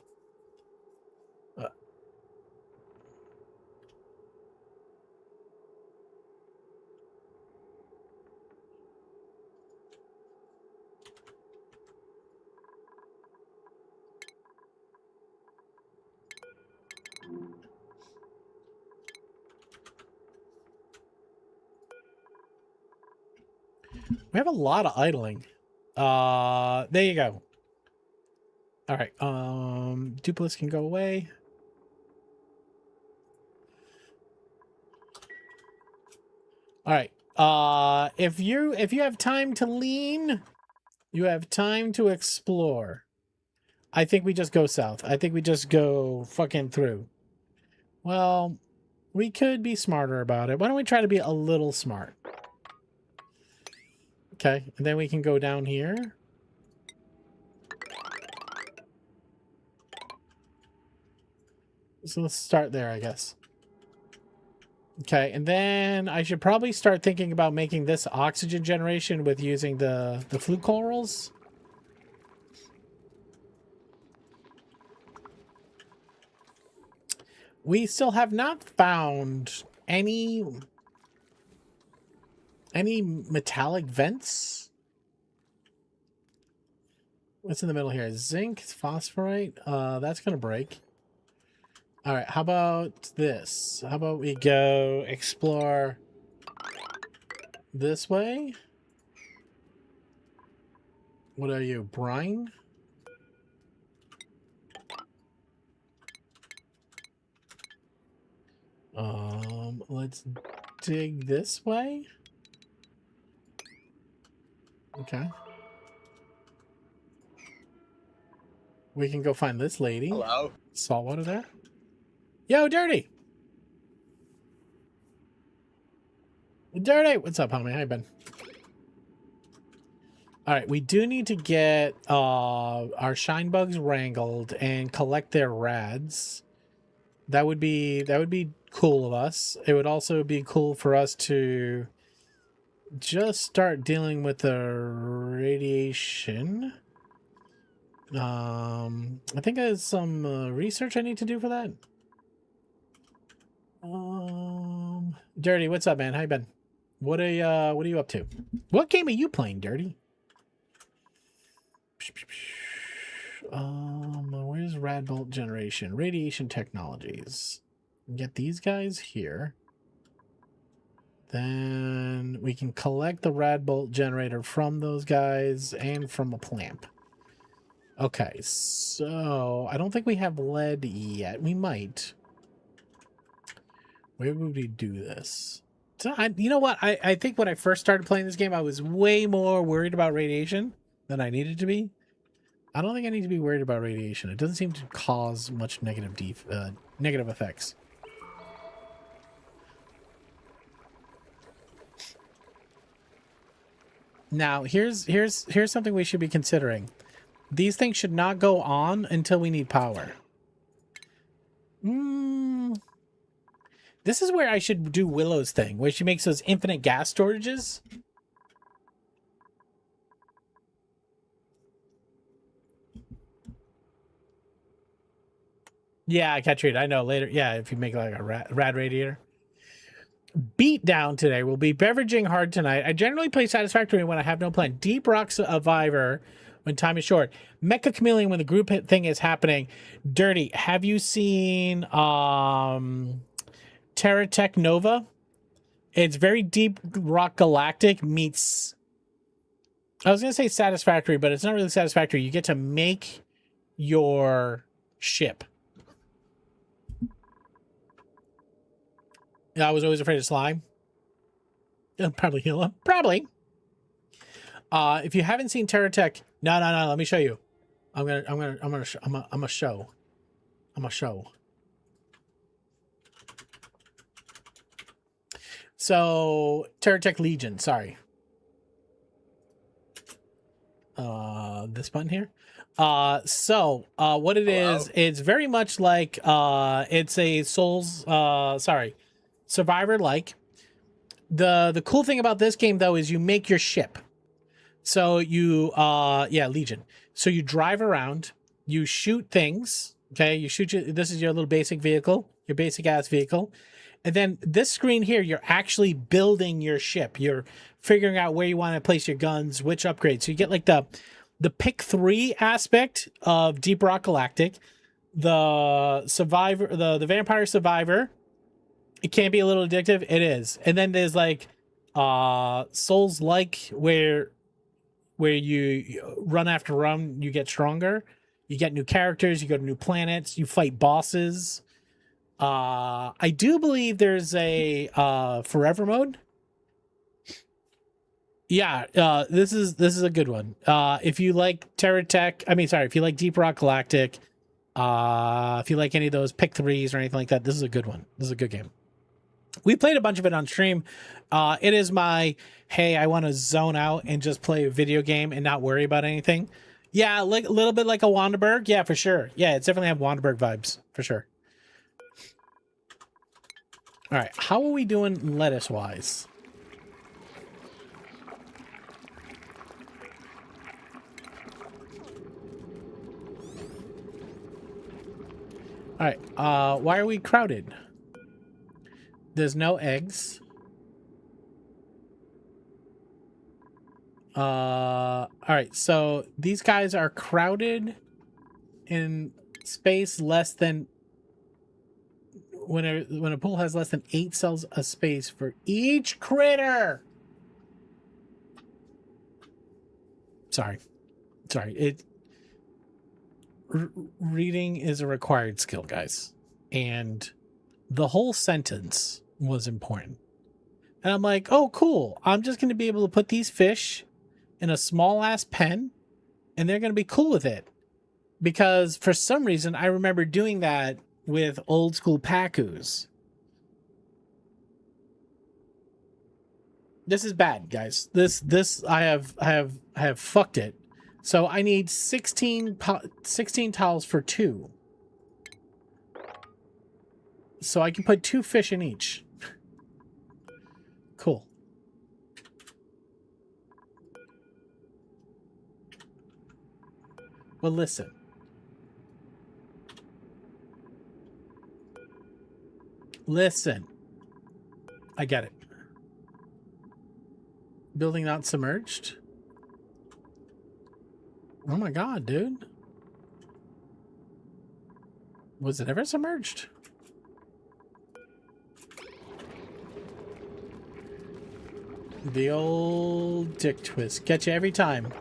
We have a lot of idling. There you go. All right. Duplicates can go away. All right. If you have time to lean, you have time to explore. I think we just go south. I think we just go fucking through. Well, we could be smarter about it. Why don't we try to be a little smart? Okay, and then we can go down here. So let's start there, I guess. Okay, and then I should probably start thinking about making this oxygen generation with using the flute corals. We still have not found any metallic vents. What's in the middle here? Zinc, phosphorite. That's gonna break. All right, how about this? How about we go explore this way? What are you, brine? Let's dig this way. Okay. We can go find this lady. Hello. Saltwater there. Yo, Dirty! Dirty! What's up, homie? How you been? Alright, we do need to get our shine bugs wrangled and collect their rads. That would be cool of us. It would also be cool for us to just start dealing with the radiation. I think there's some research I need to do for that. Dirty, what's up, man? How you been? What are you up to? What game are you playing, Dirty? Where's Radbolt generation? Radiation technologies. Get these guys here. Then we can collect the Radbolt generator from those guys and from a plant. Okay, so I don't think we have lead yet. We might. Where would we do this? So you know what? I think when I first started playing this game, I was way more worried about radiation than I needed to be. I don't think I need to be worried about radiation. It doesn't seem to cause much negative effects. Now, here's something we should be considering. These things should not go on until we need power. This is where I should do Willow's thing, where she makes those infinite gas storages. Yeah, Katrina, I know later. Yeah, if you make like a rad radiator. Beat down today. We'll be beveraging hard tonight. I generally play Satisfactory when I have no plan. Deep Rock Survivor when time is short. Mecha Chameleon when the group hit thing is happening. Dirty, have you seen Terratech Nova? It's very Deep Rock Galactic meets... I was going to say Satisfactory, but it's not really Satisfactory. You get to make your ship. Yeah, I was always afraid of slime. It'll probably heal him. Probably. If you haven't seen Terratech, no, let me show you. I'm a show. So Terratech Legion, sorry. This button here. What it is, it's very much like it's a Survivor like. The cool thing about this game though is you make your ship. So you Legion. So you drive around, you shoot things, okay? This is your little basic vehicle, your basic ass vehicle. And then this screen here, you're actually building your ship. You're figuring out where you want to place your guns, which upgrades. So you get like the pick 3 aspect of Deep Rock Galactic, the Survivor, the Vampire Survivor. It can be a little addictive. It is. And then there's like Souls like where you run after run, you get stronger. You get new characters, you go to new planets, you fight bosses. I do believe there's a forever mode. Yeah, this is a good one. If you like if you like Deep Rock Galactic, if you like any of those pick threes or anything like that, this is a good one. This is a good game. We played a bunch of it on stream. It is my, hey, I want to zone out and just play a video game and not worry about anything. Yeah, like a little bit like a Wanderberg. Yeah, for sure. Yeah, it's definitely have Wanderberg vibes for sure. All right, how are we doing lettuce wise? All right, why are we crowded? There's no eggs. All right, so these guys are crowded in space less than when a pool has less than 8 cells of space for each critter. Sorry. Reading is a required skill, guys, and the whole sentence was important. And I'm like, oh, cool. I'm just going to be able to put these fish in a small ass pen and they're going to be cool with it. Because for some reason, I remember doing that with old school Pacus. This is bad, guys. This I have fucked it. So I need 16 tiles for 2. So I can put 2 fish in each. Cool. Well, listen. Listen. I get it. Building not submerged? Oh my god, dude. Was it ever submerged? The old dick twist. Get you every time.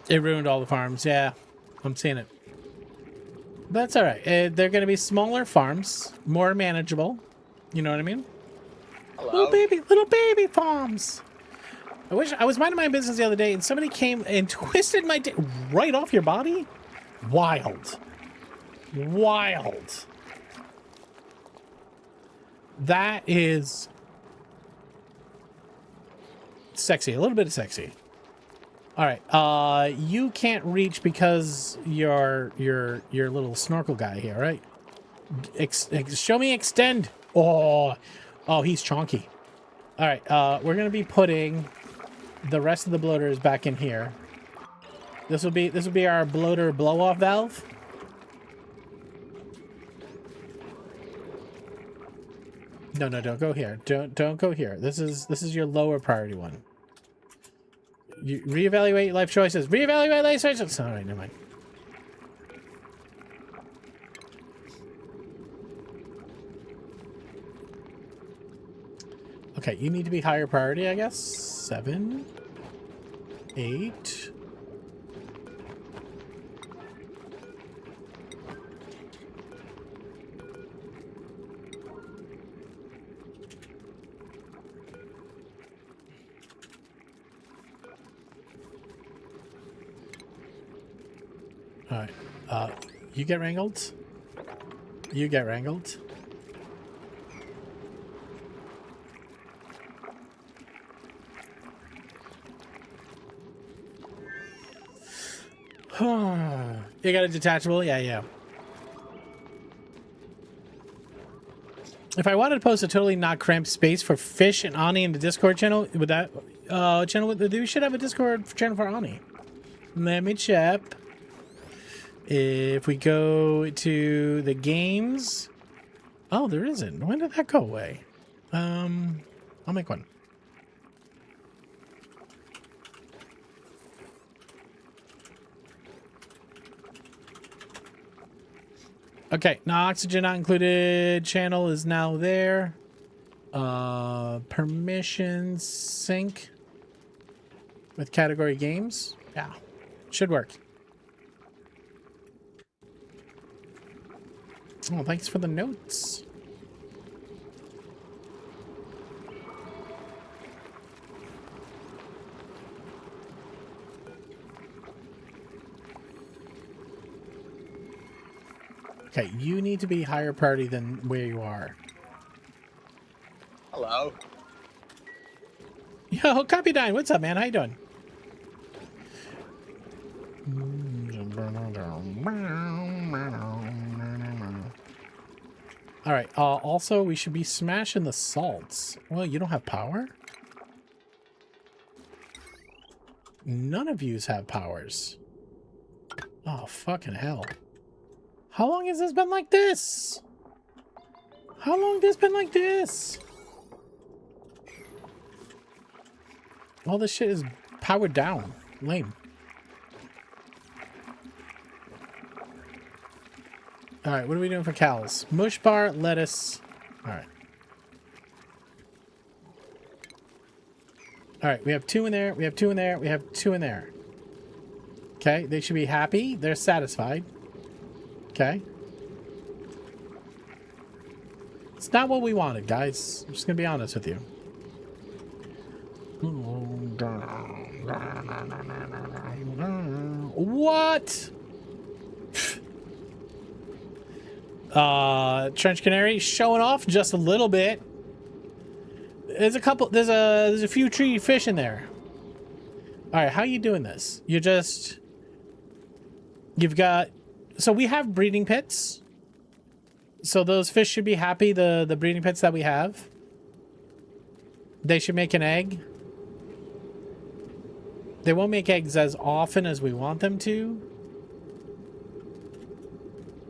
It ruined all the farms. Yeah, I'm seeing it. That's all right. They're going to be smaller farms, more manageable. You know what I mean? Hello. Little baby farms. I was minding my business the other day and somebody came and twisted my dick right off your body. Wild. That is sexy. A little bit of sexy. All right. You can't reach because you're little snorkel guy here, right? Show me extend. Oh, he's chonky. All right. We're gonna be putting the rest of the bloaters back in here. This will be our bloater blow off valve. No, don't go here. Don't go here. This is your lower priority one. You reevaluate life choices. Reevaluate life choices. All right, never mind. Okay, you need to be higher priority, I guess. 7, 8. All right. You get wrangled. You get wrangled. You got a detachable? Yeah. If I wanted to post a totally not cramped space for Fish and Ani in the Discord channel, would that channel? We should have a Discord channel for Ani. Let me check. If we go to the games, oh, there isn't. When did that go away? I'll make one. Okay, now oxygen not included channel is now there. Permissions sync with category games. Yeah, should work. Oh, thanks for the notes. Okay, you need to be higher priority than where you are. Hello. Yo, Copydyne, what's up, man? How you doing? All right. Also, we should be smashing the salts. Well, you don't have power? None of yous have powers. Oh, fucking hell. How long has this been like this? How long has this been like this? All this shit is powered down. Lame. All right, what are we doing for cows? Mush bar, lettuce. All right. All right, we have 2 in there. We have 2 in there. We have 2 in there. Okay, they should be happy. They're satisfied. Okay. It's not what we wanted, guys. I'm just going to be honest with you. What? Trench Canary showing off just a little bit. There's a few tree fish in there. All right, how are you doing this? You've got, so we have breeding pits. So those fish should be happy, the breeding pits that we have. They should make an egg. They won't make eggs as often as we want them to.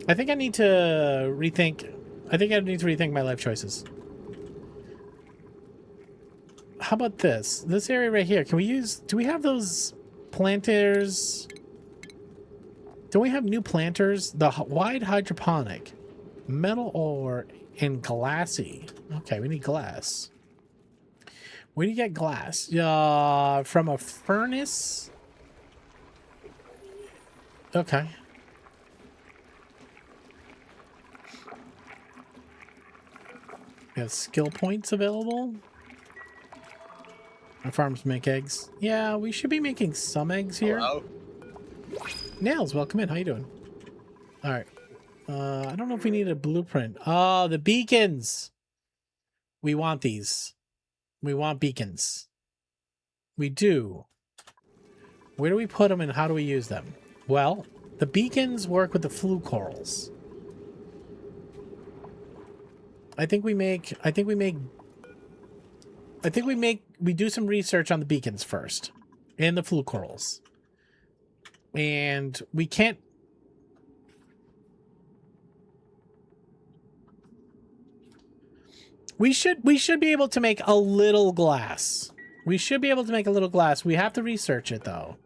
I think I need to rethink my life choices. How about this? This area right here, do we have those planters? Don't we have new planters? The wide hydroponic, metal ore, and glassy. Okay, we need glass. Where do you get glass? From a furnace? Okay. We have skill points available. Our farms make eggs. Yeah, we should be making some eggs here. Hello. Nails, welcome in. How you doing? All right. I don't know if we need a blueprint. Oh, the beacons. We want these. We want beacons. We do. Where do we put them and how do we use them? Well, the beacons work with the flue corals. We do some research on the beacons first and the flue corals. And we can't. We should be able to make a little glass. We should be able to make a little glass. We have to research it though.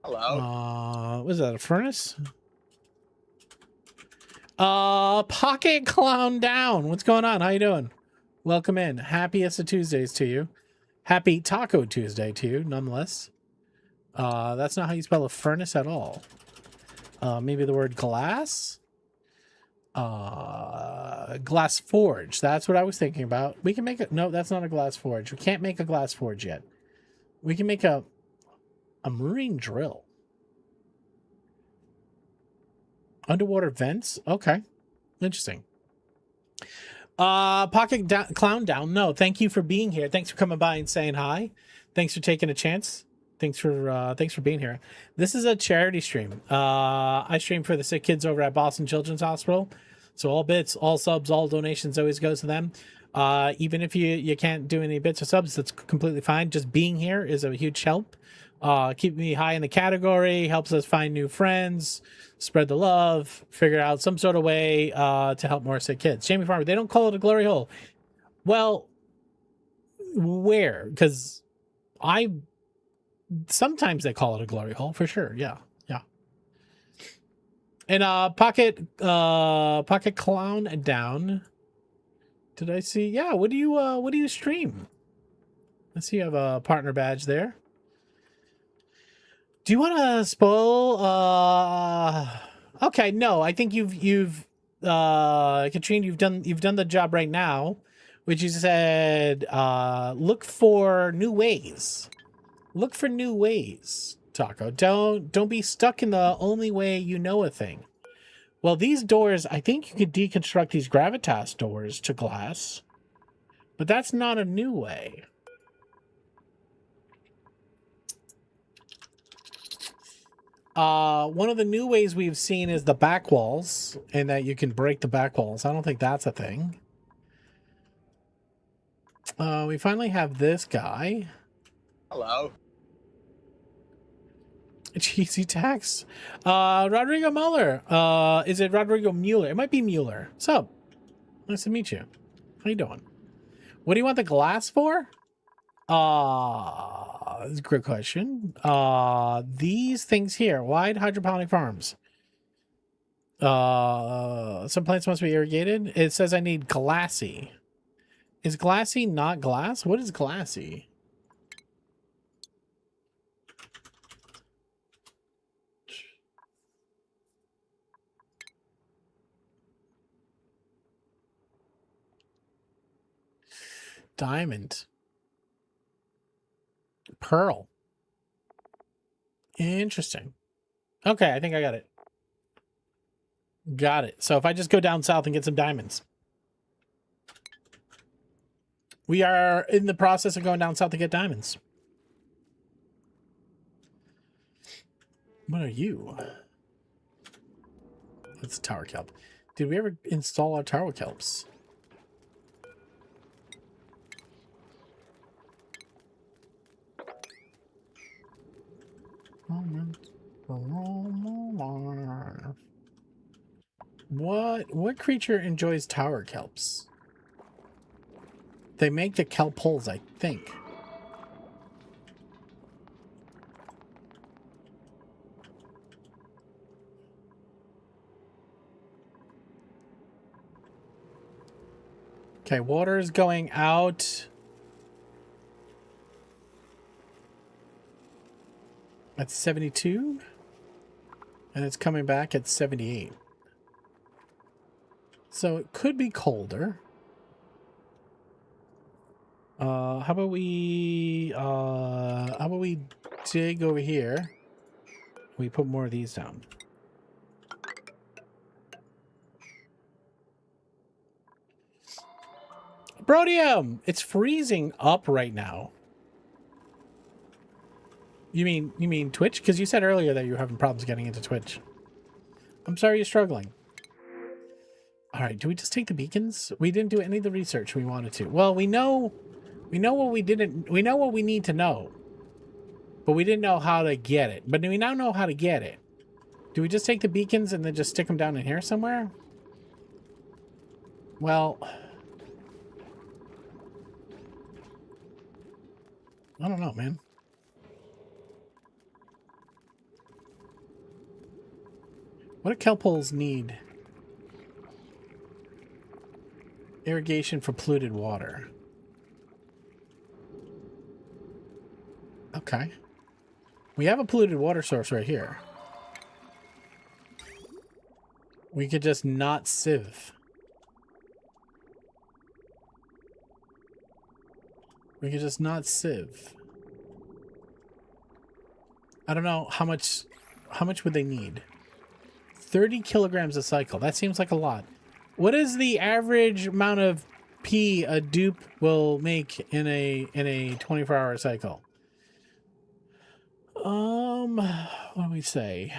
Hello. Was that a furnace? Pocket Clown Down. What's going on? How you doing? Welcome in. Happiest of Tuesdays to you. Happy Taco Tuesday to you, nonetheless. That's not how you spell a furnace at all. Maybe the word glass? Glass forge. That's what I was thinking about. We can make it. No, that's not a glass forge. We can't make a glass forge yet. We can make a marine drill. Underwater vents? Okay. Interesting. Clown Down. No, thank you for being here. Thanks for coming by and saying hi. Thanks for taking a chance. Thanks for being here. This is a charity stream. I stream for the sick kids over at Boston Children's Hospital. So all bits, all subs, all donations always goes to them. Even if you can't do any bits or subs, that's completely fine. Just being here is a huge help. Keep me high in the category, helps us find new friends, spread the love, figure out some sort of way to help more sick kids. Jamie Farmer, they don't call it a glory hole. Well, where? Because sometimes they call it a glory hole for sure. Yeah. And pocket clown down. Did I see? Yeah. What do you stream? I see you have a partner badge there. Do you want to spoil? Okay, no. I think Katrine, you've done the job right now, which you said look for new ways. Look for new ways, Taco. Don't be stuck in the only way you know a thing. Well, these doors, I think you could deconstruct these gravitas doors to glass, but that's not a new way. One of the new ways we've seen is the back walls, and that you can break the back walls. I don't think that's a thing. We finally have this guy. Hello. Cheesy tax. Rodrigo Mueller. Is it Rodrigo Mueller? It might be Mueller. So, nice to meet you. How you doing? What do you want the glass for? That's a great question. These things here, wide hydroponic farms. Some plants must be irrigated. It says I need glassy. Is glassy not glass? What is glassy? Diamond. Pearl. Interesting. Okay, I think I got it. Got it. So if I just go down south and get some diamonds. We are in the process of going down south to get diamonds. What are you? That's a tower kelp. Did we ever install our tower kelps? What creature enjoys tower kelps? They make the kelp holes, I think. Okay, water is going out at 72, and it's coming back at 78. So it could be colder. How about we dig over here? We put more of these down. Brodium, it's freezing up right now. You mean Twitch? Because you said earlier that you were having problems getting into Twitch. I'm sorry you're struggling. All right, do we just take the beacons? We didn't do any of the research we wanted to. Well, we know what we didn't. We know what we need to know, but we didn't know how to get it. But we now know how to get it. Do we just take the beacons and then just stick them down in here somewhere? Well, I don't know, man. What do kelp holes need? Irrigation for polluted water. Okay. We have a polluted water source right here. We could just not sieve. We could just not sieve. I don't know how much would they need? 30 kilograms a cycle. That seems like a lot. What is the average amount of pee a dupe will make in a 24-hour cycle? What do we say?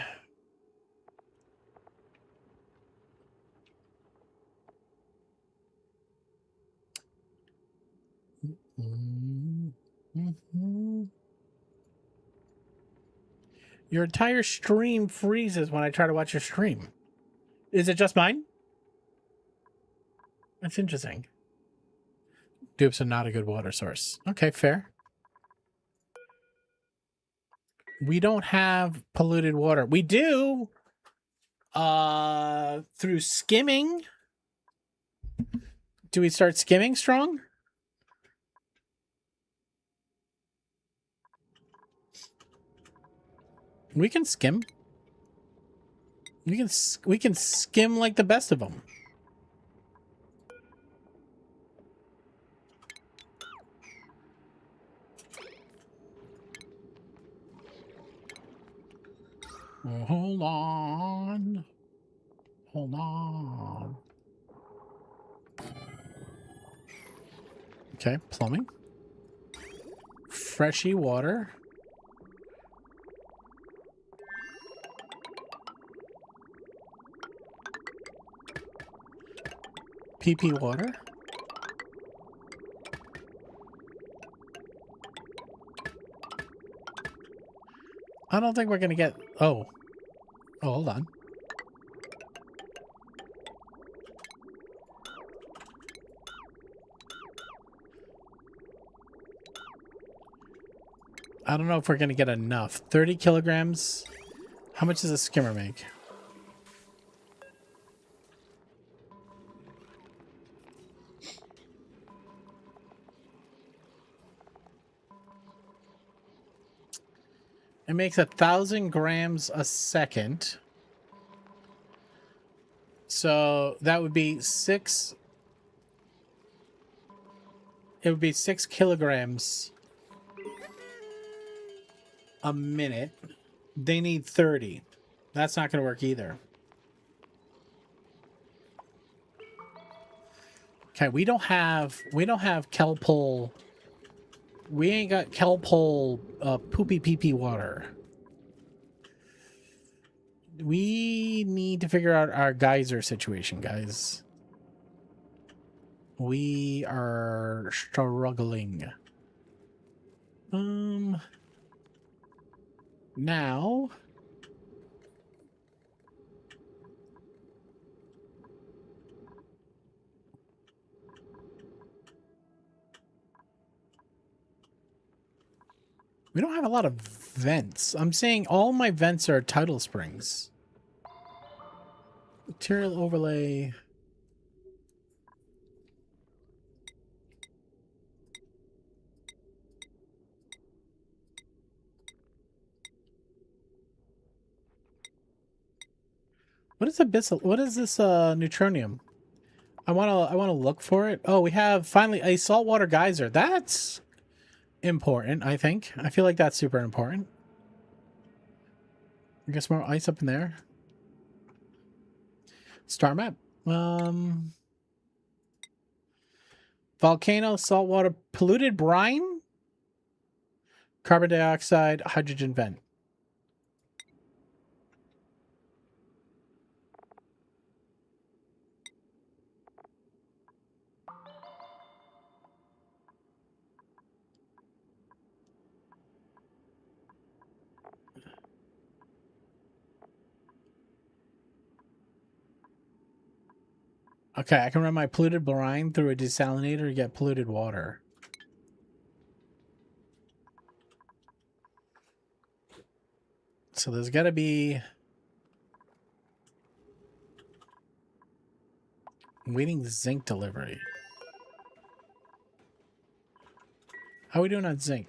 Your entire stream freezes when I try to watch your stream. Is it just mine? That's interesting. Dupes are not a good water source. Okay, fair. We don't have polluted water. We do. Through skimming. Do we start skimming strong? We can skim. We can skim like the best of them. Oh, hold on. Hold on. Okay, plumbing. Freshy water. PP water. I don't think we're gonna get... Oh, hold on. I don't know if we're gonna get enough. 30 kilograms. How much does a skimmer make? It makes 1,000 grams a second. So that would be 6. It would be 6 kilograms a minute. They need 30. That's not going to work either. Okay, we don't have Kelpol. We ain't got Kelpol poopy pee water. We need to figure out our geyser situation, guys. We are struggling. Now... we don't have a lot of vents. I'm saying all my vents are tidal springs. Material overlay. What is abyssal? What is this neutronium? I wanna look for it. Oh, we have finally a saltwater geyser. That's important, I think. I feel like that's super important. I guess more ice up in there. Star map. Volcano, saltwater, polluted brine, carbon dioxide, hydrogen vent. Okay, I can run my polluted brine through a desalinator to get polluted water. So there's got to be... waiting zinc delivery. How are we doing on zinc?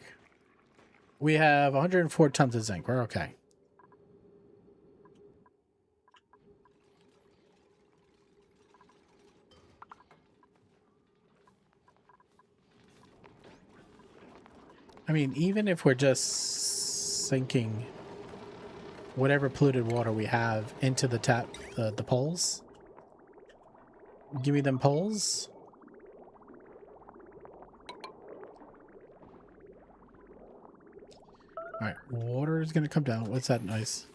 We have 104 tons of zinc. We're okay. I mean, even if we're just sinking whatever polluted water we have into the tap, the poles. Give me them poles. All right, water is gonna come down. What's that nice?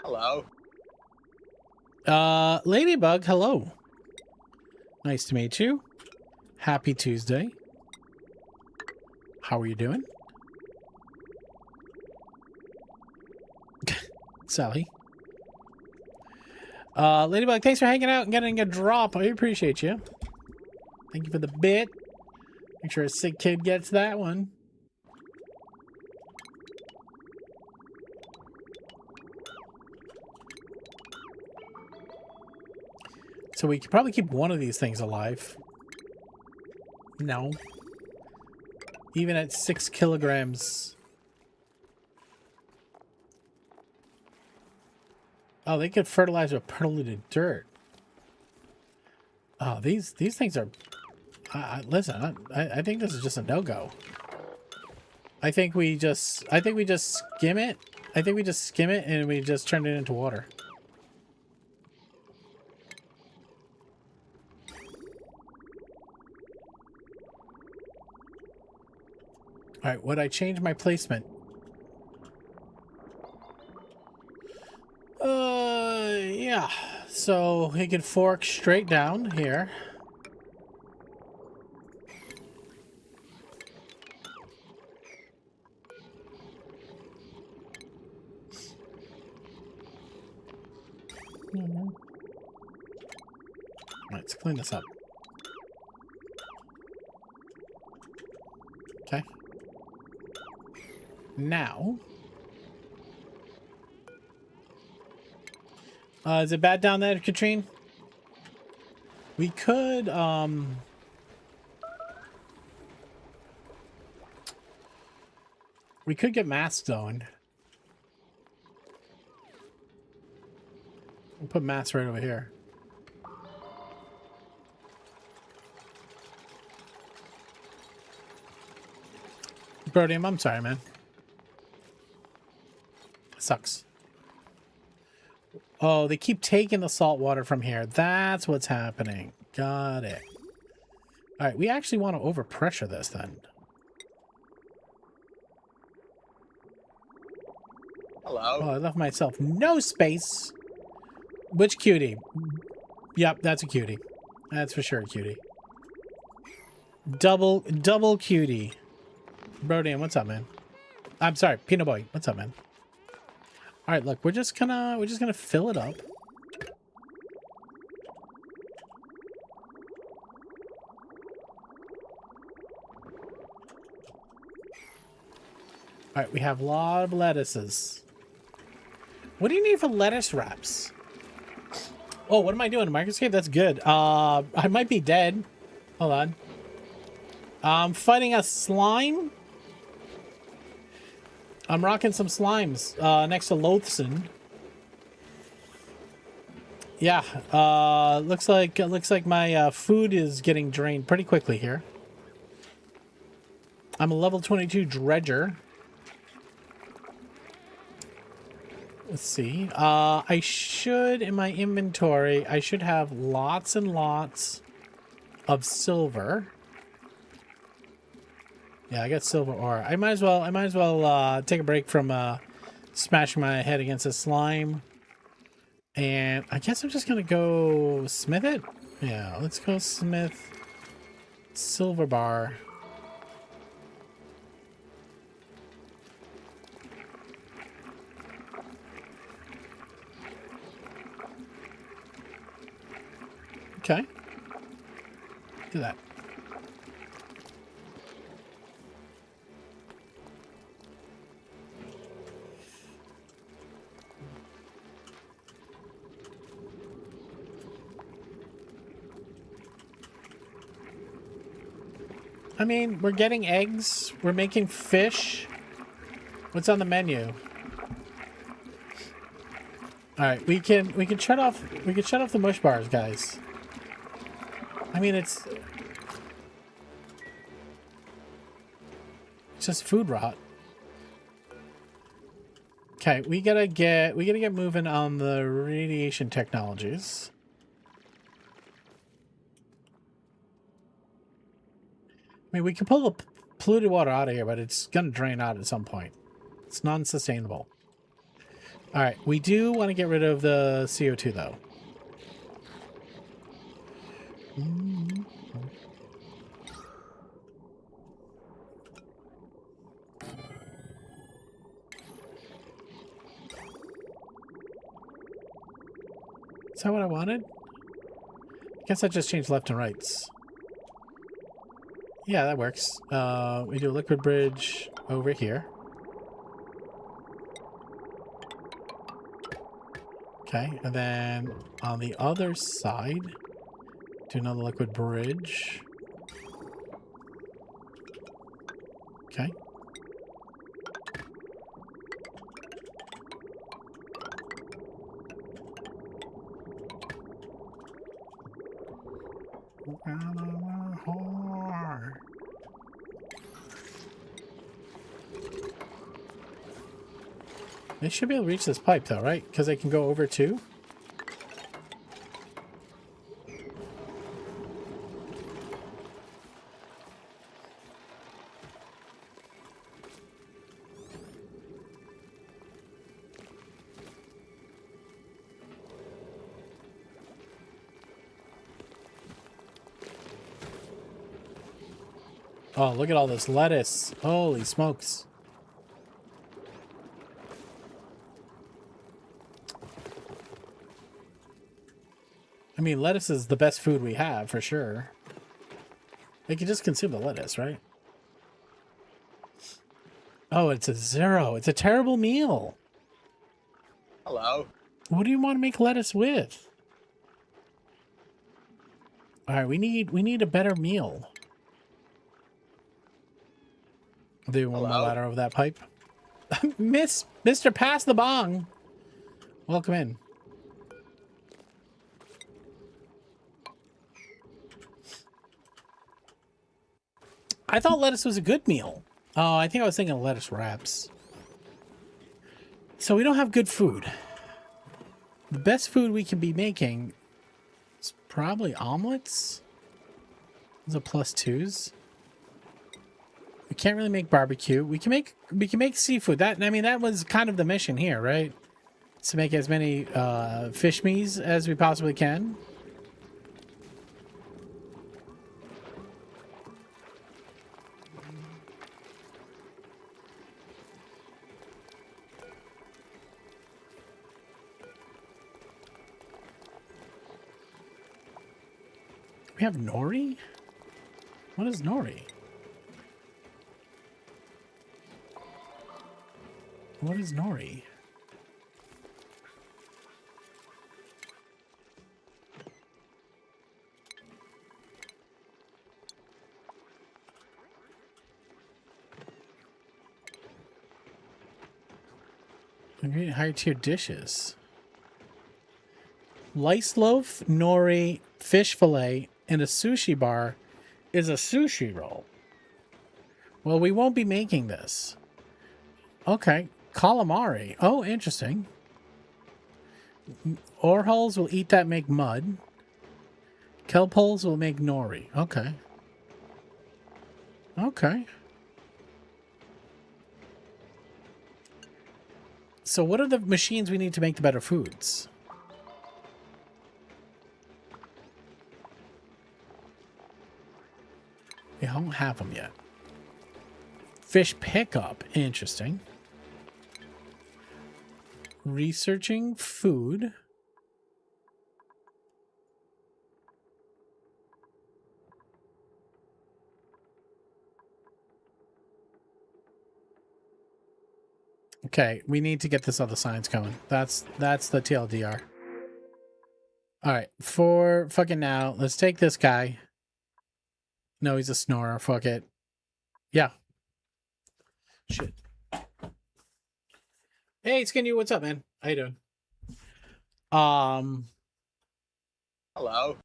Hello. Ladybug, hello. Nice to meet you. Happy Tuesday. How are you doing? Sally. Ladybug, thanks for hanging out and getting a drop. I appreciate you. Thank you for the bit. Make sure a sick kid gets that one. So we could probably keep one of these things alive. No. Even at 6 kilograms. Oh, they could fertilize with perlitted dirt. Oh, these things are... listen, I think this is just a no-go. I think we just skim it. I think we just skim it and we just turn it into water. All right, would I change my placement? Yeah. So he can fork straight down here. Let's clean this up. Okay. Now. Is it bad down there, Katrine? We could, we could get masks on. We'll put masks right over here. Brodium, I'm sorry, man. Sucks. Oh, they keep taking the salt water from here. That's what's happening. Got it. All right, we actually want to overpressure this then. Hello. Oh, I left myself no space. Which cutie? Yep, that's a cutie. That's for sure a cutie. Double cutie. Brodian, what's up, man? I'm sorry, Peanut Boy. What's up, man? All right, look, we're just gonna fill it up. All right, we have a lot of lettuces. What do you need for lettuce wraps? Oh, what am I doing? Microscape? That's good. I might be dead. Hold on. I'm fighting a slime. I'm rocking some slimes next to Loathson. Yeah, looks like my food is getting drained pretty quickly here. I'm a level 22 dredger. Let's see. I should, in my inventory, I should have lots and lots of silver. Yeah, I got silver ore. I might as well take a break from smashing my head against a slime. And I guess I'm just gonna go smith it. Yeah, let's go smith silver bar. Okay. Do that. I mean, we're getting eggs. We're making fish. What's on the menu? All right, we can shut off the mush bars, guys. I mean, it's just food rot. Okay, we gotta get moving on the radiation technologies. I mean, we can pull the polluted water out of here, but it's gonna drain out at some point. It's non-sustainable. All right, we do want to get rid of the CO2 though. Is that what I wanted? I guess I just changed left and rights. Yeah, that works. We do a liquid bridge over here. Okay, and then on the other side, do another liquid bridge. Okay. They should be able to reach this pipe though, right? Because they can go over too. Oh, look at all this lettuce. Holy smokes. I mean, lettuce is the best food we have, for sure. They can just consume the lettuce, right? Oh, it's a 0. It's a terrible meal. Hello. What do you want to make lettuce with? All right, we need a better meal. Do you want my Hello. ladder over that pipe? Mr. Pass the Bong. Welcome in. I thought lettuce was a good meal. Oh, I think I was thinking lettuce wraps. So we don't have good food. The best food we can be making is probably omelets. Those are +2s. We can't really make barbecue. We can make seafood. That was kind of the mission here, right? To make as many fish meats as we possibly can. We have nori? What is nori? What is nori? Higher tier dishes. Lice loaf, nori, fish fillet, and a sushi bar is a sushi roll. Well, we won't be making this. Okay. Calamari. Oh, interesting. Ore holes will eat that, make mud. Kelp holes will make nori. Okay. Okay. So what are the machines we need to make the better foods? We don't have them yet. Fish pickup. Interesting. Researching food. Okay, we need to get this other science going. That's the TLDR. All right, for fucking now, let's take this guy. No, he's a snorer. Fuck it. Yeah. Shit. Hey, Skinny, what's up, man? How you doing? Hello.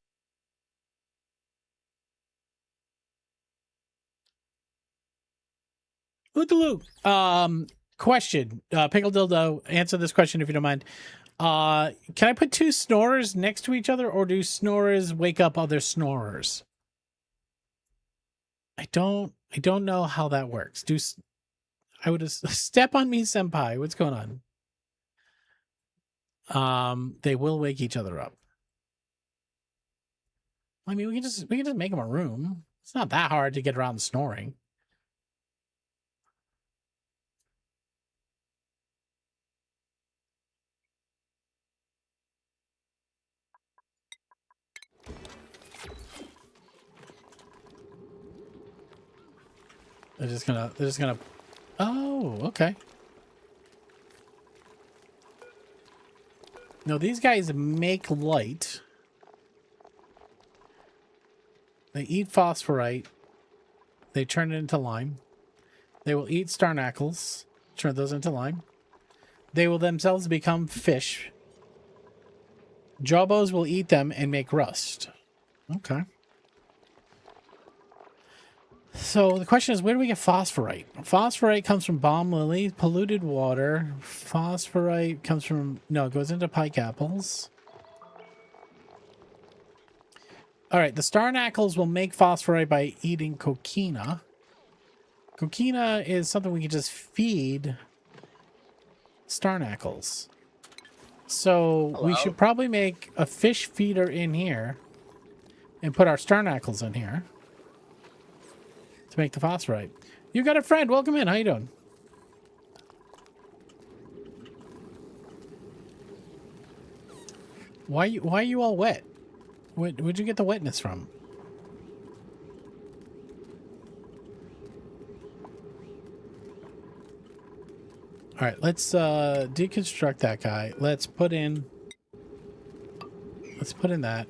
Ootaloo. Question. Pickle Dildo, answer this question if you don't mind. Can I put 2 snorers next to each other, or do snorers wake up other snorers? I don't know how that works. I would step on me, senpai. What's going on? They will wake each other up. I mean, we can just make them a room. It's not that hard to get around the snoring. They're just gonna, oh, okay. No, these guys make light. They eat phosphorite. They turn it into lime. They will eat starnacles, turn those into lime. They will themselves become fish. Jawbones will eat them and make rust. Okay. So the question is, where do we get phosphorite? Phosphorite comes from balm lily, polluted water. Phosphorite comes from... No, it goes into pike apples. All right, the starnacles will make phosphorite by eating coquina. Coquina is something we can just feed starnacles. So we should probably make a fish feeder in here and put our starnacles in here to make the phosphorite. You got a friend. Welcome in. How you doing? Why are you all wet? Where'd you get the wetness from? All right, let's deconstruct that guy. Let's put in that.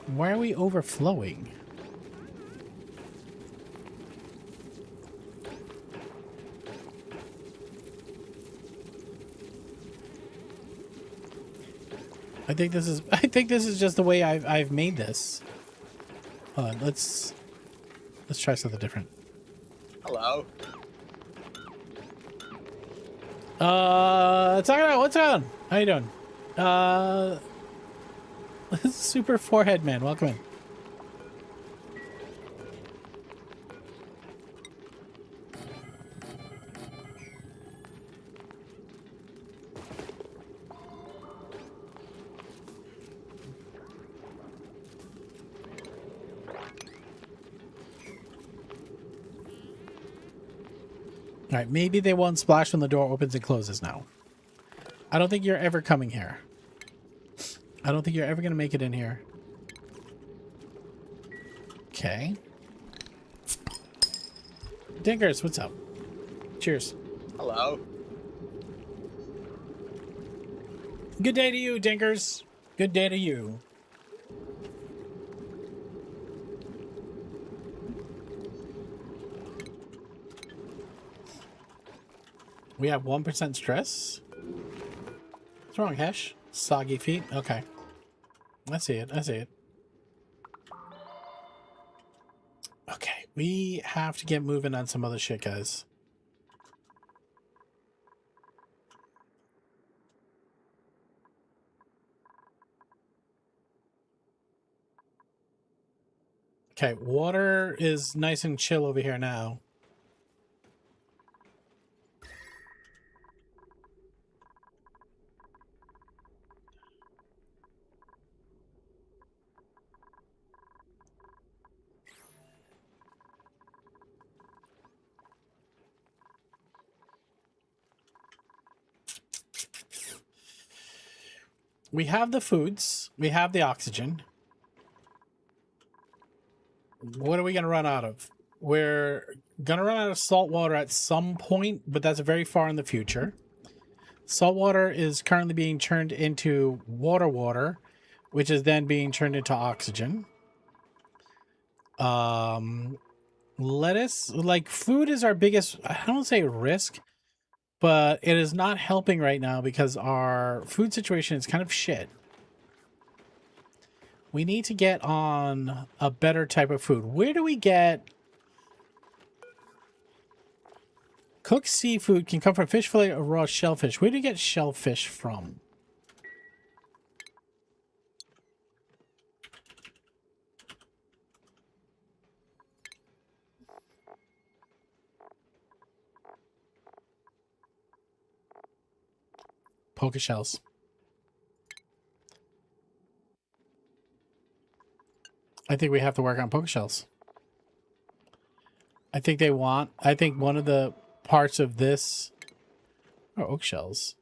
Why are we overflowing? I think this is just the way I've made this. Hold on, let's try something different. Hello. Talk about what's on? How you doing? Super forehead man, welcome in. All right, maybe they won't splash when the door opens and closes now. I don't think you're ever coming here. I don't think you're ever going to make it in here. Okay. Dinkers, what's up? Cheers. Hello. Good day to you, Dinkers. Good day to you. We have 1% stress. What's wrong, Hesh? Soggy feet? Okay. I see it. I see it. Okay. We have to get moving on some other shit, guys. Okay. Water is nice and chill over here now. We have the foods. We have the oxygen. What are we going to run out of? We're going to run out of salt water at some point, but that's very far in the future. Salt water is currently being turned into water, which is then being turned into oxygen. Lettuce, like food is our biggest, I don't say risk, but it is not helping right now because our food situation is kind of shit. We need to get on a better type of food. Where do we get... Cooked seafood can come from fish fillet or raw shellfish. Where do you get shellfish from? Poker shells. I think we have to work on poker shells. I think one of the parts of this... Oh, oak shells.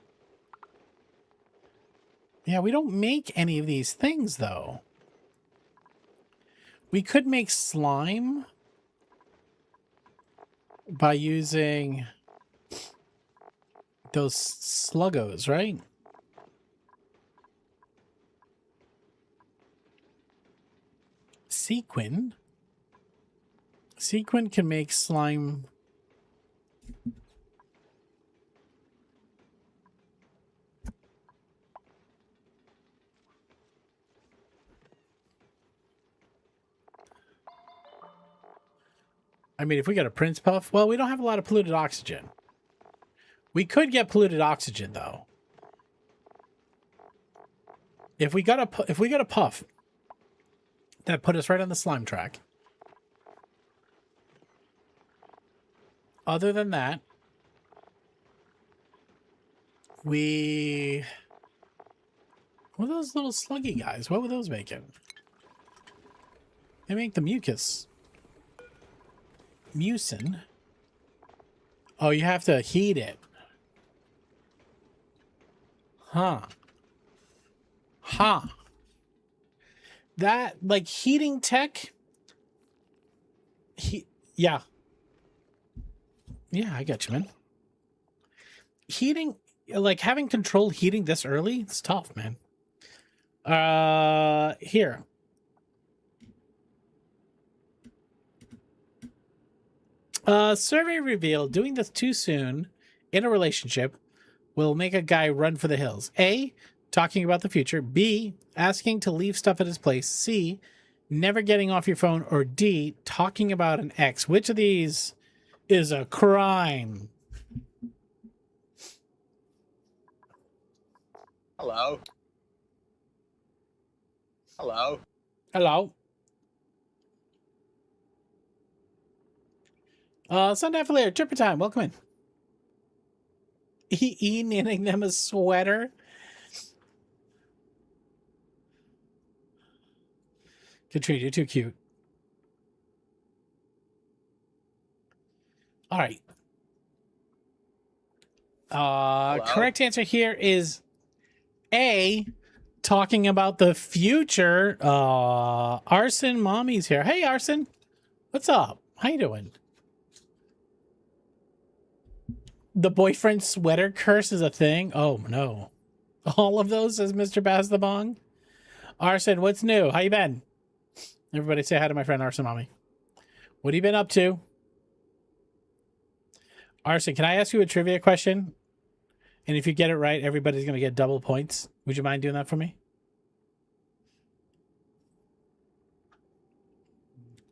Yeah, we don't make any of these things, though. We could make slime by using those sluggos, right? Sequin. Sequin can make slime. I mean, if we got a Prince Puff, well, we don't have a lot of polluted oxygen. We could get polluted oxygen though. If we got a puff that put us right on the slime track. Other than that, what are those little sluggy guys? What were those making? They make the mucus. Mucin. Oh, you have to heat it. Huh. Huh. That, like, heating tech? Yeah. Yeah, I got you, man. Heating, like, having controlled heating this early, it's tough, man. Here. Survey revealed doing this too soon in a relationship will make a guy run for the hills. A, talking about the future. B, asking to leave stuff at his place. C, never getting off your phone. Or D, talking about an ex. Which of these is a crime? Hello. Hello. Hello. Sunday Flair, tripper time. Welcome in. E knitting them a sweater. Katrina, you're too cute. All right. Correct answer here is A, talking about the future. Arson Mommy's here. Hey, Arson. What's up? How you doing? The boyfriend sweater curse is a thing? Oh, no. All of those, says Mr. Baz the Bong. Arson, what's new? How you been? Everybody say hi to my friend Arson Mommy. What have you been up to? Arson, can I ask you a trivia question? And if you get it right, everybody's going to get double points. Would you mind doing that for me?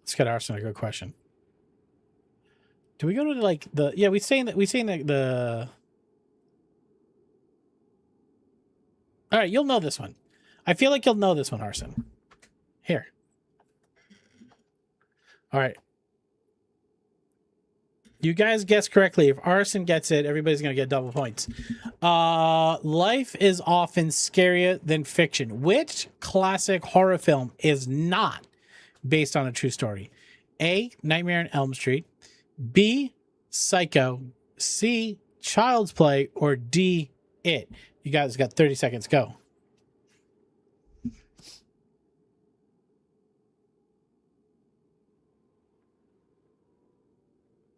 Let's get Arson a good question. Do we go to like the, yeah, we saying the all right, you'll know this one. I feel like you'll know this one, Arson. Here. All right. You guys guessed correctly. If Arson gets it, everybody's going to get double points. Life is often scarier than fiction. Which classic horror film is not based on a true story? A, Nightmare on Elm Street. B, Psycho. C, Child's Play. Or D, It. You guys got 30 seconds. Go.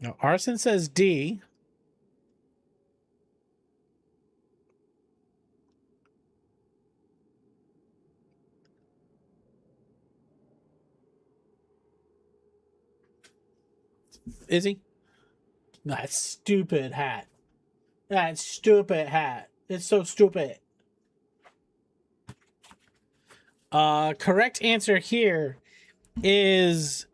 No, Arson says D. Is he? That stupid hat. That stupid hat. It's so stupid. Correct answer here is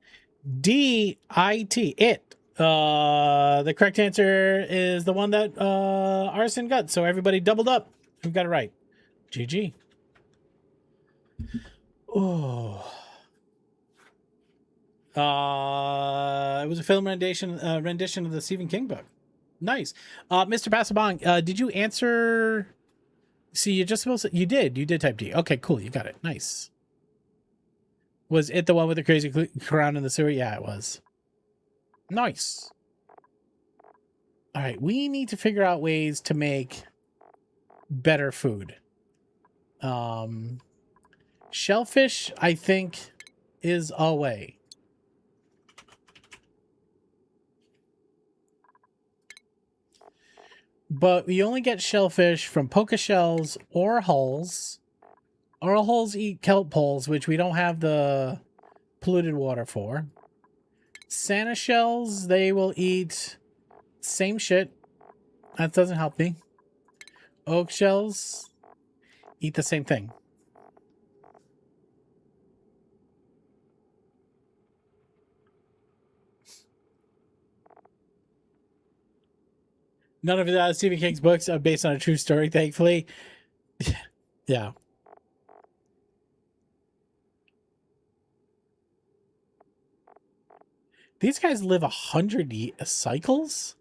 D, IT, It. The correct answer is the one that Arson got. So everybody doubled up. Who got it right? GG. Oh. It was a film rendition of the Stephen King book. Nice. Mr. Passabong, did you answer? See, you're just supposed to. You did type D. Okay, cool. You got it. Nice. Was it the one with the crazy crown in the sewer? Yeah, it was. Nice. All right, we need to figure out ways to make better food. Shellfish, I think, is a way. But we only get shellfish from poker shells or hulls. Oral hulls eat kelp poles, which we don't have the polluted water for. Santa shells, they will eat same shit. That doesn't help me. Oak shells eat the same thing. None of Stephen King's books are based on a true story, thankfully. Yeah. These guys live 100 cycles?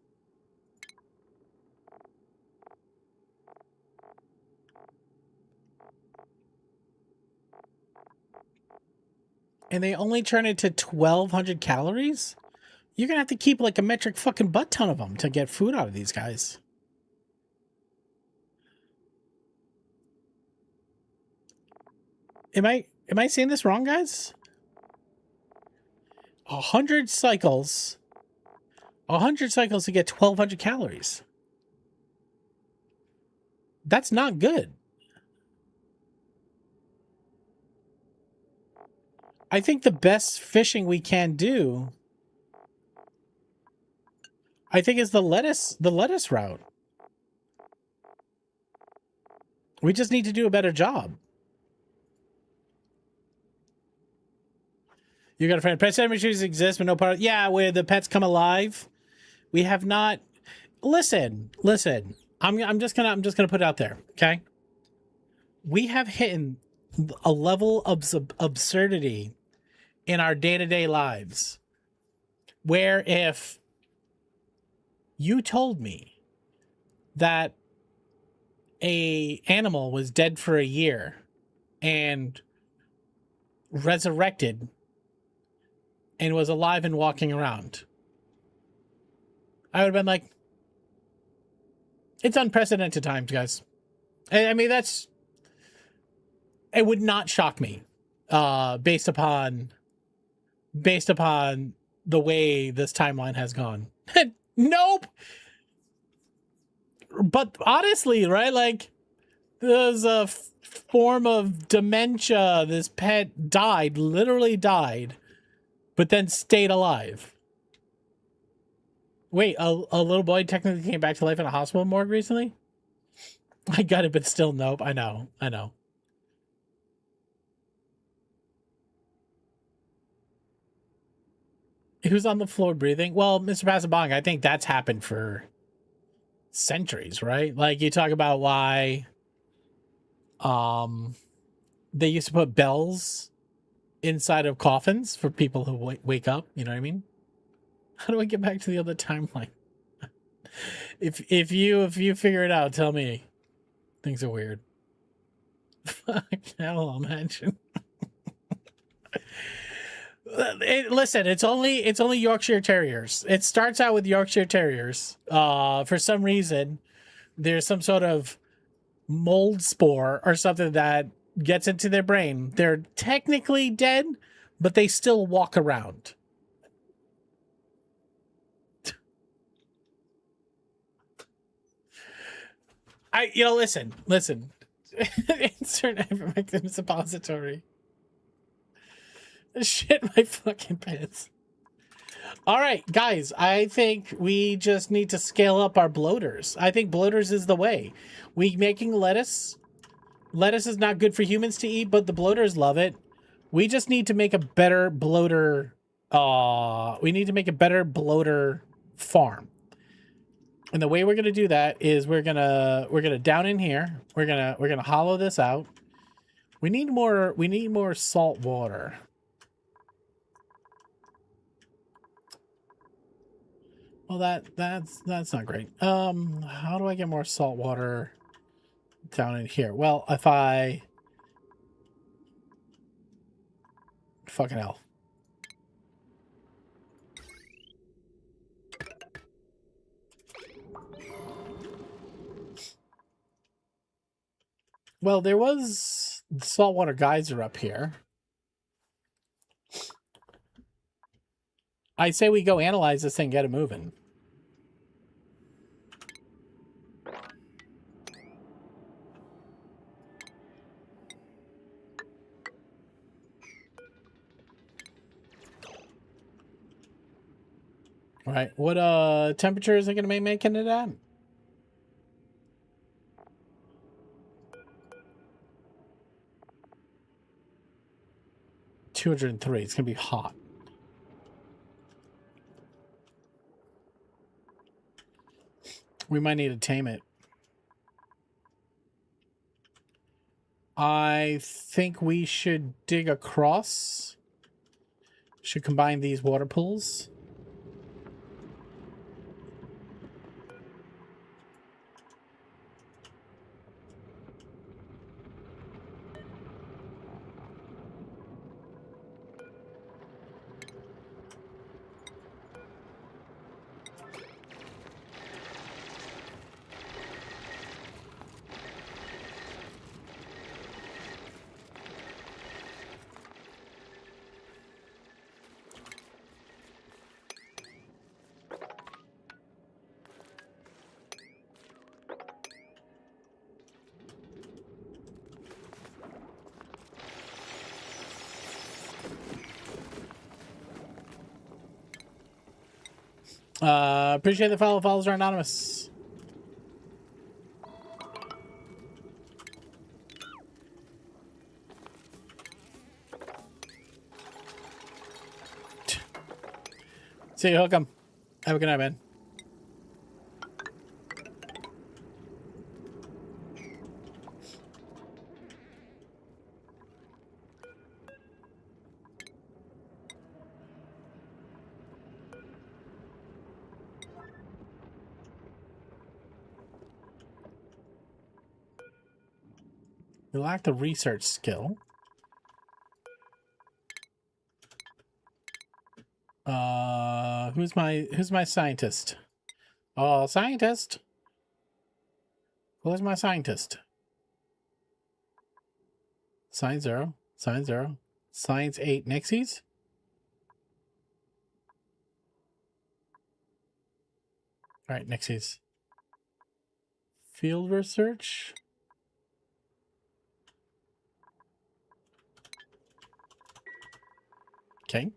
And they only turn it to 1,200 calories? You're going to have to keep like a metric fucking butt ton of them to get food out of these guys. Am I saying this wrong, guys? 100 cycles. 100 cycles to get 1,200 calories. That's not good. I think the best fishing we can do, I think, is the lettuce route. We just need to do a better job. You got a friend. Pet cemeteries exist, but no part. Yeah, where the pets come alive. We have not. Listen. I'm just gonna put it out there. Okay. We have hit a level of absurdity in our day-to-day lives where if you told me that a animal was dead for a year and resurrected and was alive and walking around, I would have been like, it's unprecedented times, guys. I mean, it would not shock me based upon the way this timeline has gone. Nope. But honestly, right? Like, there's a form of dementia. This pet literally died, but then stayed alive. Wait, a little boy technically came back to life in a hospital morgue recently? I got it, but still, nope. I know. Who's on the floor breathing? Well, Mr. Passabong, I think that's happened for centuries, right? Like, you talk about why they used to put bells inside of coffins for people who wake up, you know what I mean? How do I get back to the other timeline? If you figure it out, tell me. Things are weird. Fuck, hell, imagine. Listen, it's only Yorkshire Terriers. It starts out with Yorkshire Terriers. For some reason, there's some sort of mold spore or something that gets into their brain. They're technically dead, but they still walk around. Listen. Insert ivermectin suppository. Shit my fucking pants. All right, guys, I think we just need to scale up our bloaters. I think bloaters is the way. We making lettuce. Lettuce is not good for humans to eat, but the bloaters love it. We just need to make a better bloater. We need to make a better bloater farm. And the way we're gonna do that is we're gonna down in here. We're gonna hollow this out. We need more salt water. Well, that's not great. How do I get more salt water down in here? Well, if I fucking hell. Well, there was the saltwater geyser up here. I say we go analyze this thing, get it moving. All right, what temperature is it going to be making it at? $203. It's going to be hot. We might need to tame it. I think we should dig across. Should combine these water pools. Appreciate the follow. Follows are anonymous. See you, Hookem. Have a good night, man. You lack the research skill. Who's my scientist? Oh, scientist. Who's my scientist? Science 0. Science 0. Science 8. Nixies? Alright, Nixies. Field research. Okay.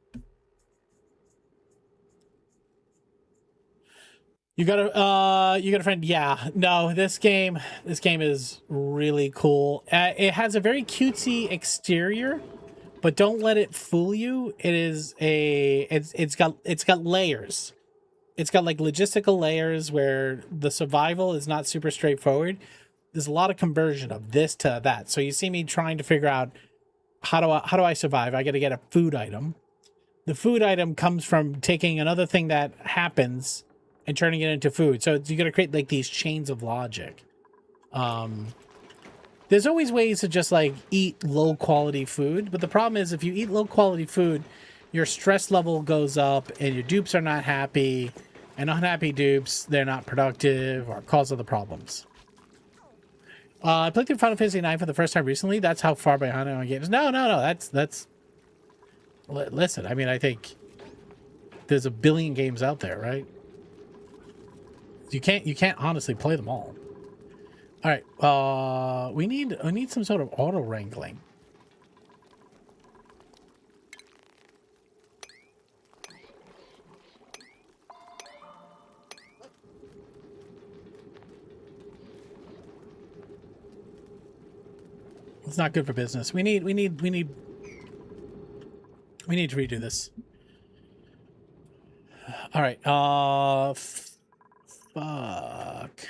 You got a friend? Yeah. No, this game is really cool. It has a very cutesy exterior, but don't let it fool you. It's got layers. It's got like logistical layers where the survival is not super straightforward. There's a lot of conversion of this to that. So you see me trying to figure out how do I survive? I got to get a food item. The food item comes from taking another thing that happens and turning it into food. So you got to create like these chains of logic. There's always ways to just like eat low quality food, but the problem is if you eat low quality food, your stress level goes up and your dupes are not happy, and unhappy dupes, they're not productive or cause other problems. I played through Final Fantasy IX for the first time recently. That's how far behind I'm on games. No. That's. Listen, I mean, I think there's a billion games out there, right? You can't honestly play them all. All right, we need some sort of auto wrangling. It's not good for business. We need to redo this. All right. Fuck.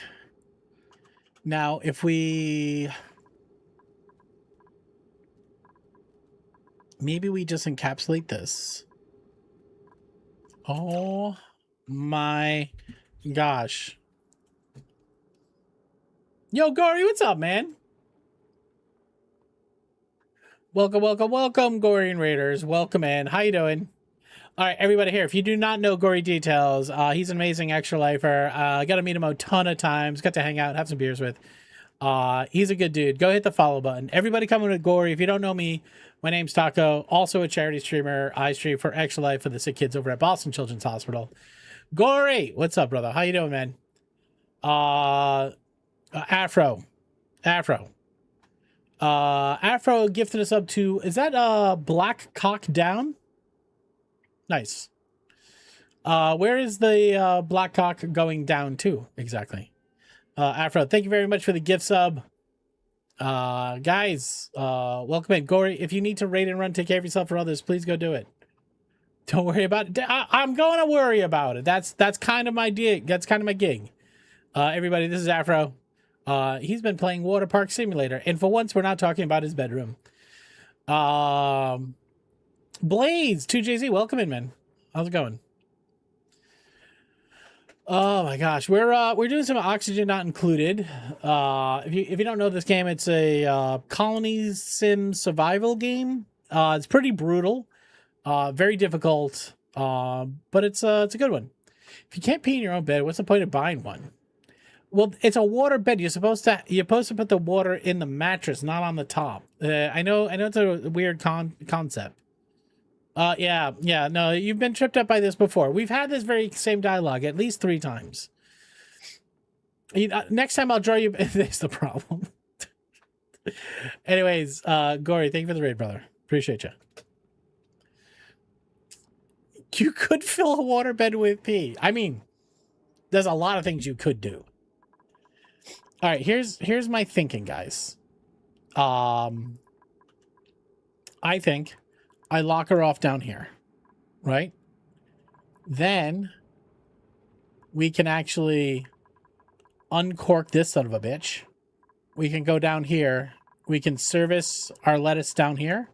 Now, if we maybe we just encapsulate this. Oh my gosh. Yo, Gory, what's up, man? Welcome, Gory and Raiders. Welcome in. How you doing? All right, everybody here. If you do not know Gory Details, he's an amazing extra lifer. Got to meet him a ton of times. Got to hang out, have some beers with. He's a good dude. Go hit the follow button. Everybody coming with Gory. If you don't know me, my name's Taco, also a charity streamer. I stream for Extra Life for the sick kids over at Boston Children's Hospital. Gory, what's up, brother? How you doing, man? Afro. Afro gifted us up to, is that Black Cock Down? Nice. Where is the Black Cock going down to exactly? Afro, thank you very much for the gift sub. Guys, welcome in. Gory, if you need to raid and run, take care of yourself or others, please go do it. Don't worry about it. I'm going to worry about it. That's kind of my gig. That's kind of my gig. Everybody, this is Afro. He's been playing Water Park Simulator, and for once, we're not talking about his bedroom. Blaze, 2JZ, welcome in, man. How's it going? Oh my gosh, we're doing some Oxygen Not Included. If you don't know this game, it's a colony sim survival game. It's pretty brutal, very difficult, but it's a good one. If you can't pee in your own bed, what's the point of buying one? Well, it's a water bed. You're supposed to put the water in the mattress, not on the top. I know it's a weird concept. Yeah, no, you've been tripped up by this before. We've had this very same dialogue at least 3 times. Next time I'll draw you. There's the problem. Anyways, Gory, thank you for the raid, brother. Appreciate you. You could fill a waterbed with pee. I mean, there's a lot of things you could do. All right, here's my thinking, guys. I think I lock her off down here, right? Then we can actually uncork this son of a bitch. We can go down here. We can service our lettuce down here.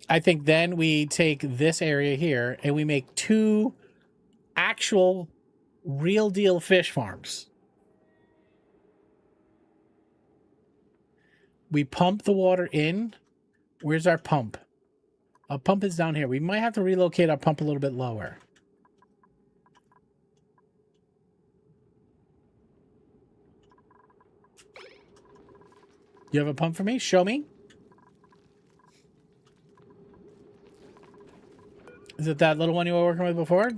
I think then we take this area here and we make 2 actual real deal fish farms. We pump the water in. Where's our pump? Our pump is down here. We might have to relocate our pump a little bit lower. You have a pump for me? Show me. Is it that little one you were working with before?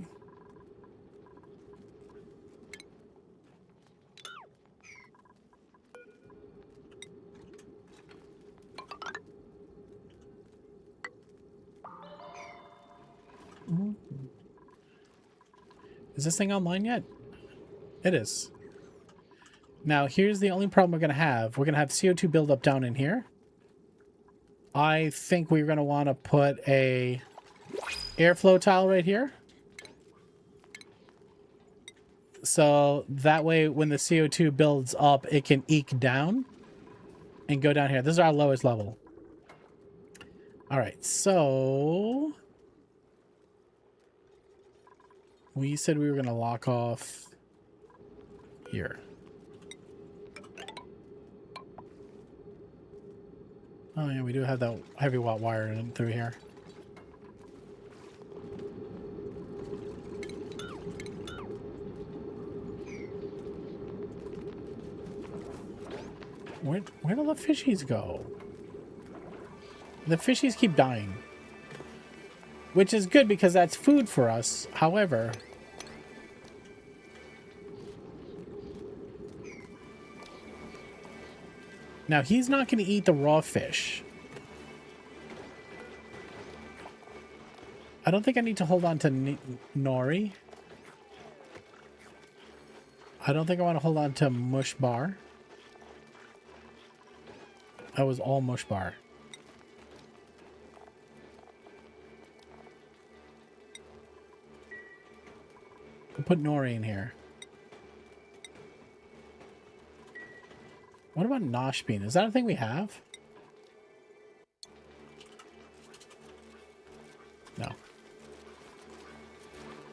Is this thing online yet? It is. Now, here's the only problem we're going to have. We're going to have CO2 buildup down in here. I think we're going to want to put a airflow tile right here. So that way, when the CO2 builds up, it can eke down and go down here. This is our lowest level. All right, so we said we were going to lock off here. Oh yeah, we do have that heavy watt wire in through here. Where do the fishies go? The fishies keep dying. Which is good because that's food for us. However, now he's not going to eat the raw fish. I don't think I need to hold on to Nori. I don't think I want to hold on to Mush Bar. That was all Mush Bar. We'll put Nori in here. What about Nosh Bean? Is that a thing we have? No.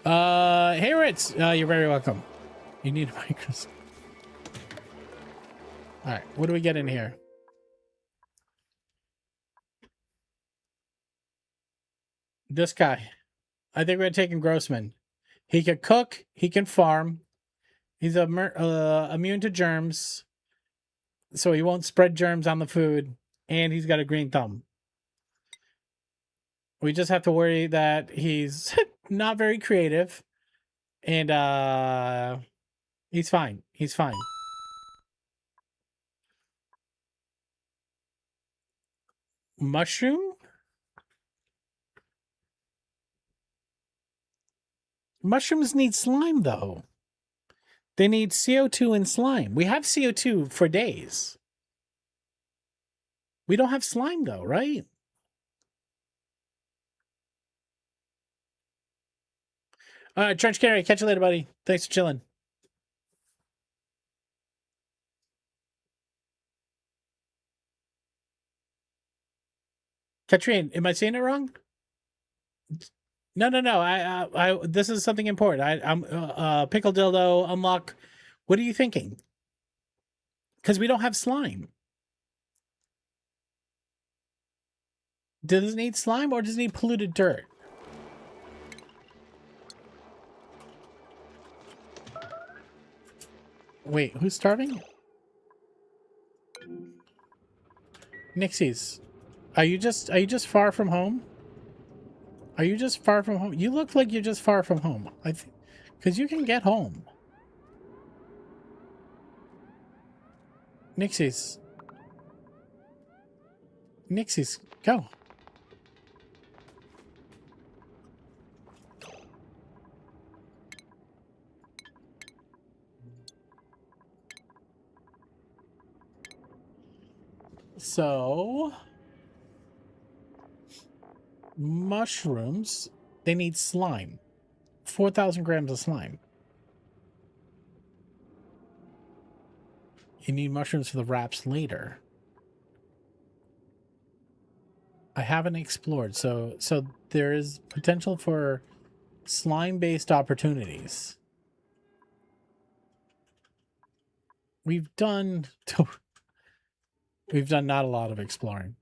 Hey Ritz, you're very welcome. You need a microscope. All right, what do we get in here? This guy. I think we're taking Grossman. He can cook, he can farm, He's immune to germs, so he won't spread germs on the food, and he's got a green thumb. We just have to worry that he's not very creative, and he's fine. He's fine. Mushroom? Mushrooms need slime, though. They need CO2 and slime. We have CO2 for days. We don't have slime, though, right? All right, Trench Carry, catch you later, buddy. Thanks for chilling. Katrine, am I saying it wrong? No. I this is something important. I'm pickle dildo unlock. What are you thinking? Because we don't have slime. Does it need slime or does it need polluted dirt? Wait, who's starving? Nixies, are you just far from home? Are you just far from home? You look like you're just far from home. Because you can get home. Nixies. Nixies, go. So, mushrooms, they need slime. 4,000 grams of slime. You need mushrooms for the wraps later. I haven't explored, so there is potential for slime-based opportunities. We've done not a lot of exploring.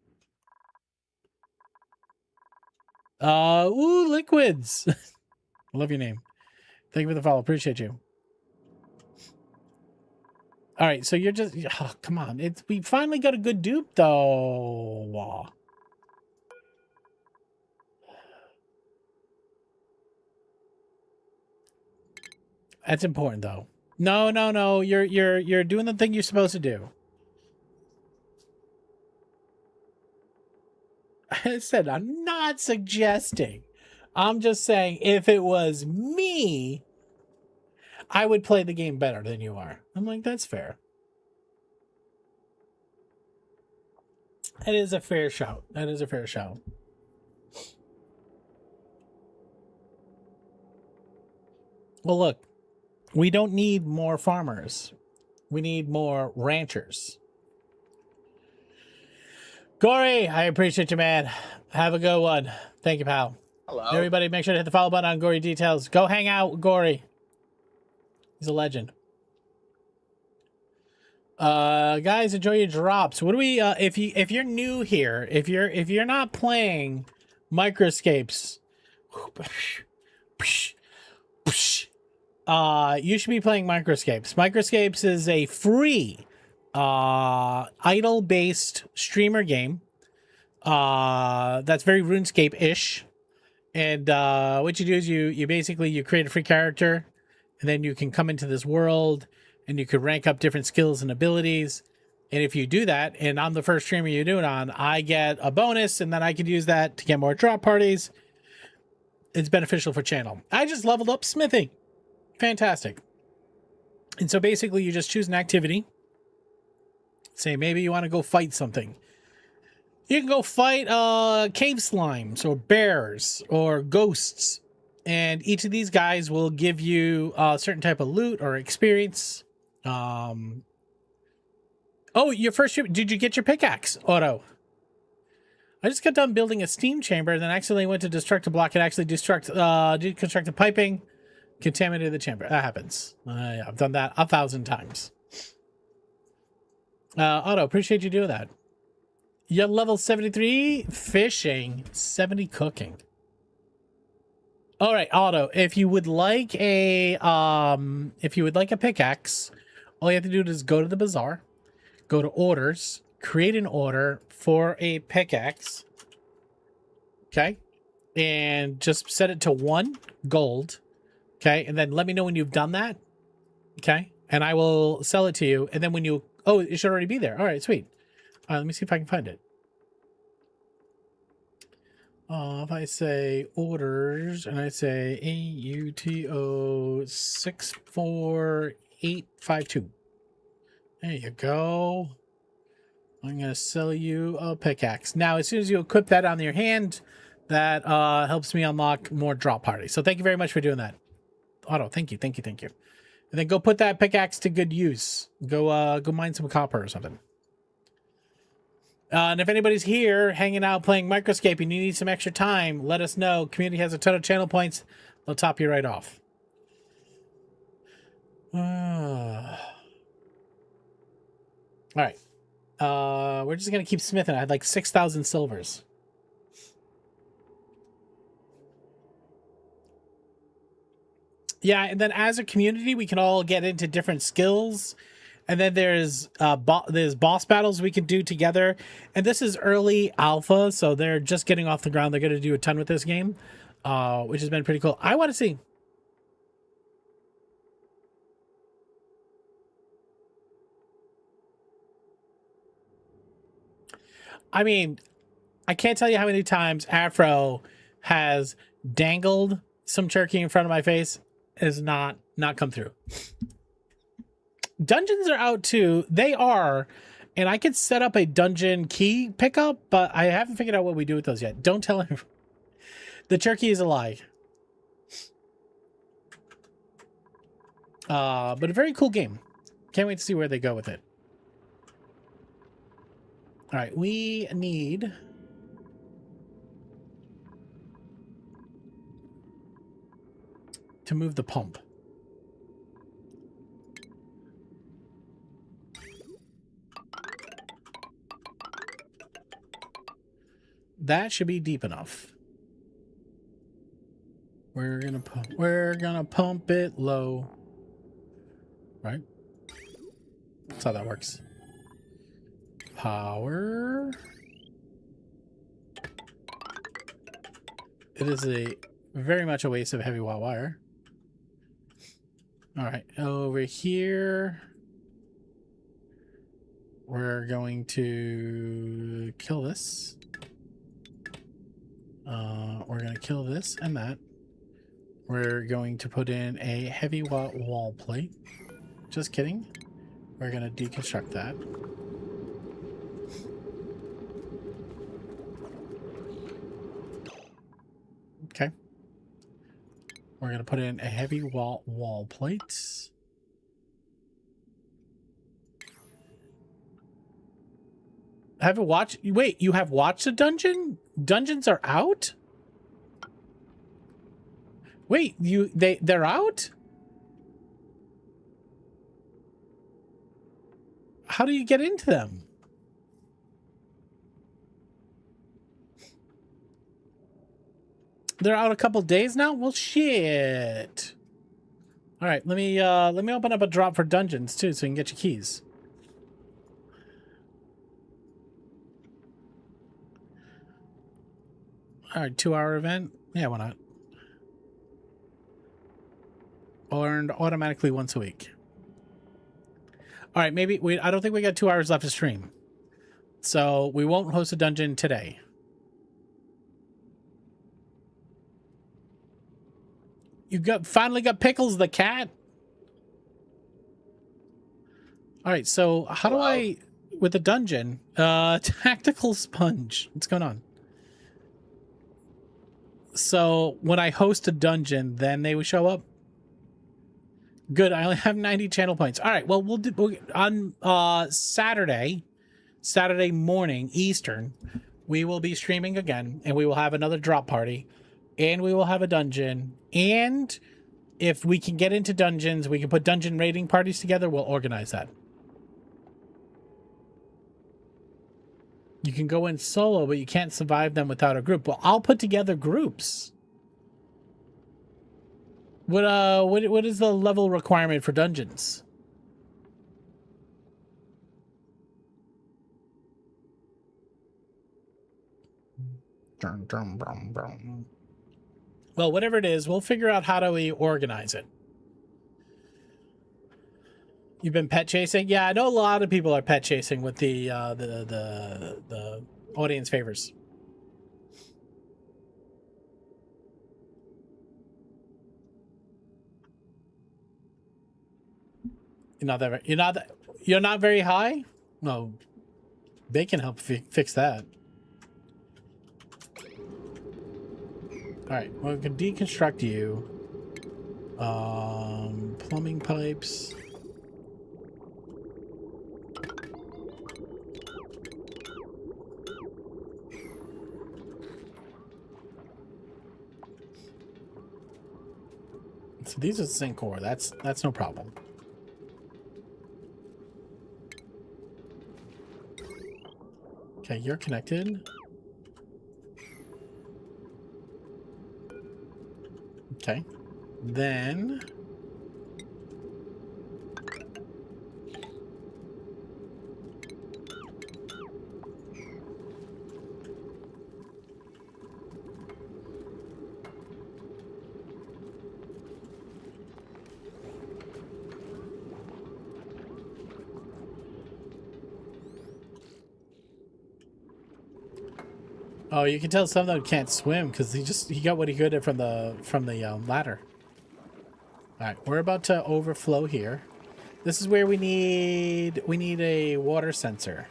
Ooh, liquids. Love your name. Thank you for the follow. Appreciate you. All right, so you're just come on. We finally got a good dupe though. That's important though. No. You're doing the thing you're supposed to do. I said I'm not suggesting. I'm just saying if it was me, I would play the game better than you are. I'm like, that's fair. That is a fair shout. That is a fair shout. Well, look, we don't need more farmers. We need more ranchers. Gory, I appreciate you, man. Have a good one. Thank you, pal. Hello. Everybody, make sure to hit the follow button on Gory Details. Go hang out with Gory. He's a legend. Guys, enjoy your drops. What do we? If you're new here, if you're not playing Microscapes, you should be playing Microscapes. Microscapes is a free idle-based streamer game that's very RuneScape-ish. And what you do is you basically create a free character, and then you can come into this world and you could rank up different skills and abilities. And if you do that, and I'm the first streamer you do it on, I get a bonus, and then I could use that to get more drop parties. It's beneficial for channel. I just leveled up smithing. Fantastic. And so basically you just choose an activity. Say maybe you want to go fight something. You can go fight cave slimes or bears or ghosts. And each of these guys will give you a certain type of loot or experience. Oh, your first trip. Did you get your pickaxe, Otto? I just got done building a steam chamber and then accidentally went to destruct a block and actually deconstructed piping, contaminated the chamber. That happens. I've done that 1,000 times. Otto, appreciate you doing that. You're level 73 fishing, 70 cooking. All right, Otto, if you would like a pickaxe, all you have to do is go to the bazaar, go to orders, create an order for a pickaxe. Okay? And just set it to 1 gold. Okay? And then let me know when you've done that. Okay? And I will sell it to you. And then when you it should already be there. All right, sweet. Let me see if I can find it. If I say orders and I say AUTO 64852. There you go. I'm going to sell you a pickaxe. Now, as soon as you equip that on your hand, that helps me unlock more drop parties. So thank you very much for doing that. Otto, thank you. And then go put that pickaxe to good use. Go mine some copper or something. And if anybody's here hanging out playing Microscape and you need some extra time, let us know. Community has a ton of channel points. They'll top you right off. All right. We're just going to keep smithing. I had like 6,000 silvers. Yeah, and then as a community, we can all get into different skills. And then there's boss battles we can do together. And this is early alpha, so they're just getting off the ground. They're going to do a ton with this game, which has been pretty cool. I want to see. I mean, I can't tell you how many times Afro has dangled some turkey in front of my face. Has not come through. Dungeons are out too. They are, and I could set up a dungeon key pickup, but I haven't figured out what we do with those yet. Don't tell anyone. The turkey is a lie. But a very cool game. Can't wait to see where they go with it. All right, we need to move the pump. That should be deep enough. We're gonna pump it low. Right? That's how that works. Power. It is very much a waste of heavy wire. All right, over here, we're going to kill this. We're going to kill this and that. We're going to put in a heavy wall plate. Just kidding. We're going to deconstruct that. Okay. We're going to put in a heavy wall plate. Have you watched? Wait, you have watched a dungeon? Dungeons are out? Wait, they're out? How do you get into them? They're out a couple days now? Well, shit. All right, let me open up a drop for dungeons too, so you can get your keys. All right, 2-hour event. Yeah, why not? Earned automatically once a week. All right, maybe I don't think we got 2 hours left to stream, so we won't host a dungeon today. You finally got Pickles the cat. All right, so how do I with the dungeon? Tactical sponge. What's going on? So when I host a dungeon, then they would show up. Good. I only have 90 channel points. All right. Well, we'll do on Saturday morning Eastern. We will be streaming again, and we will have another drop party, and we will have a dungeon. And if we can get into dungeons, we can put dungeon raiding parties together. We'll organize that. You can go in solo, but you can't survive them without a group. Well, I'll put together groups. What is the level requirement for dungeons? Well, whatever it is, we'll figure out how do we organize it. You've been pet chasing? Yeah, I know a lot of people are pet chasing with the audience favors. You're not very high? No. They can help fix that. Alright, well, we can deconstruct you. Plumbing pipes. So these are zinc core. That's no problem. Okay, you're connected. Okay. Then oh, you can tell some of them can't swim because he got what he could from the ladder. All right, we're about to overflow here. This is where we need a water sensor.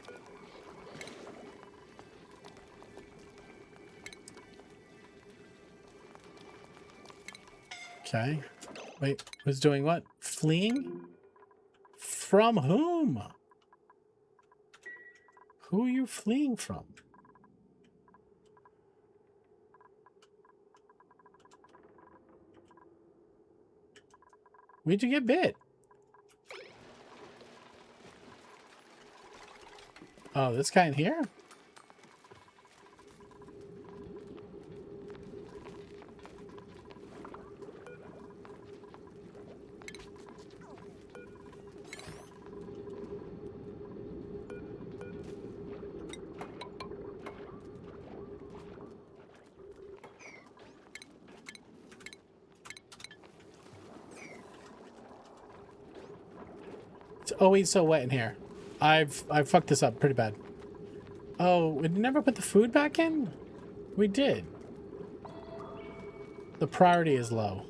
Okay. Wait, who's doing what? Fleeing? From whom? Who are you fleeing from? Where'd you get bit? Oh, this guy in here? It's always so wet in here. I've fucked this up pretty bad. Oh, we never put the food back in? We did. The priority is low.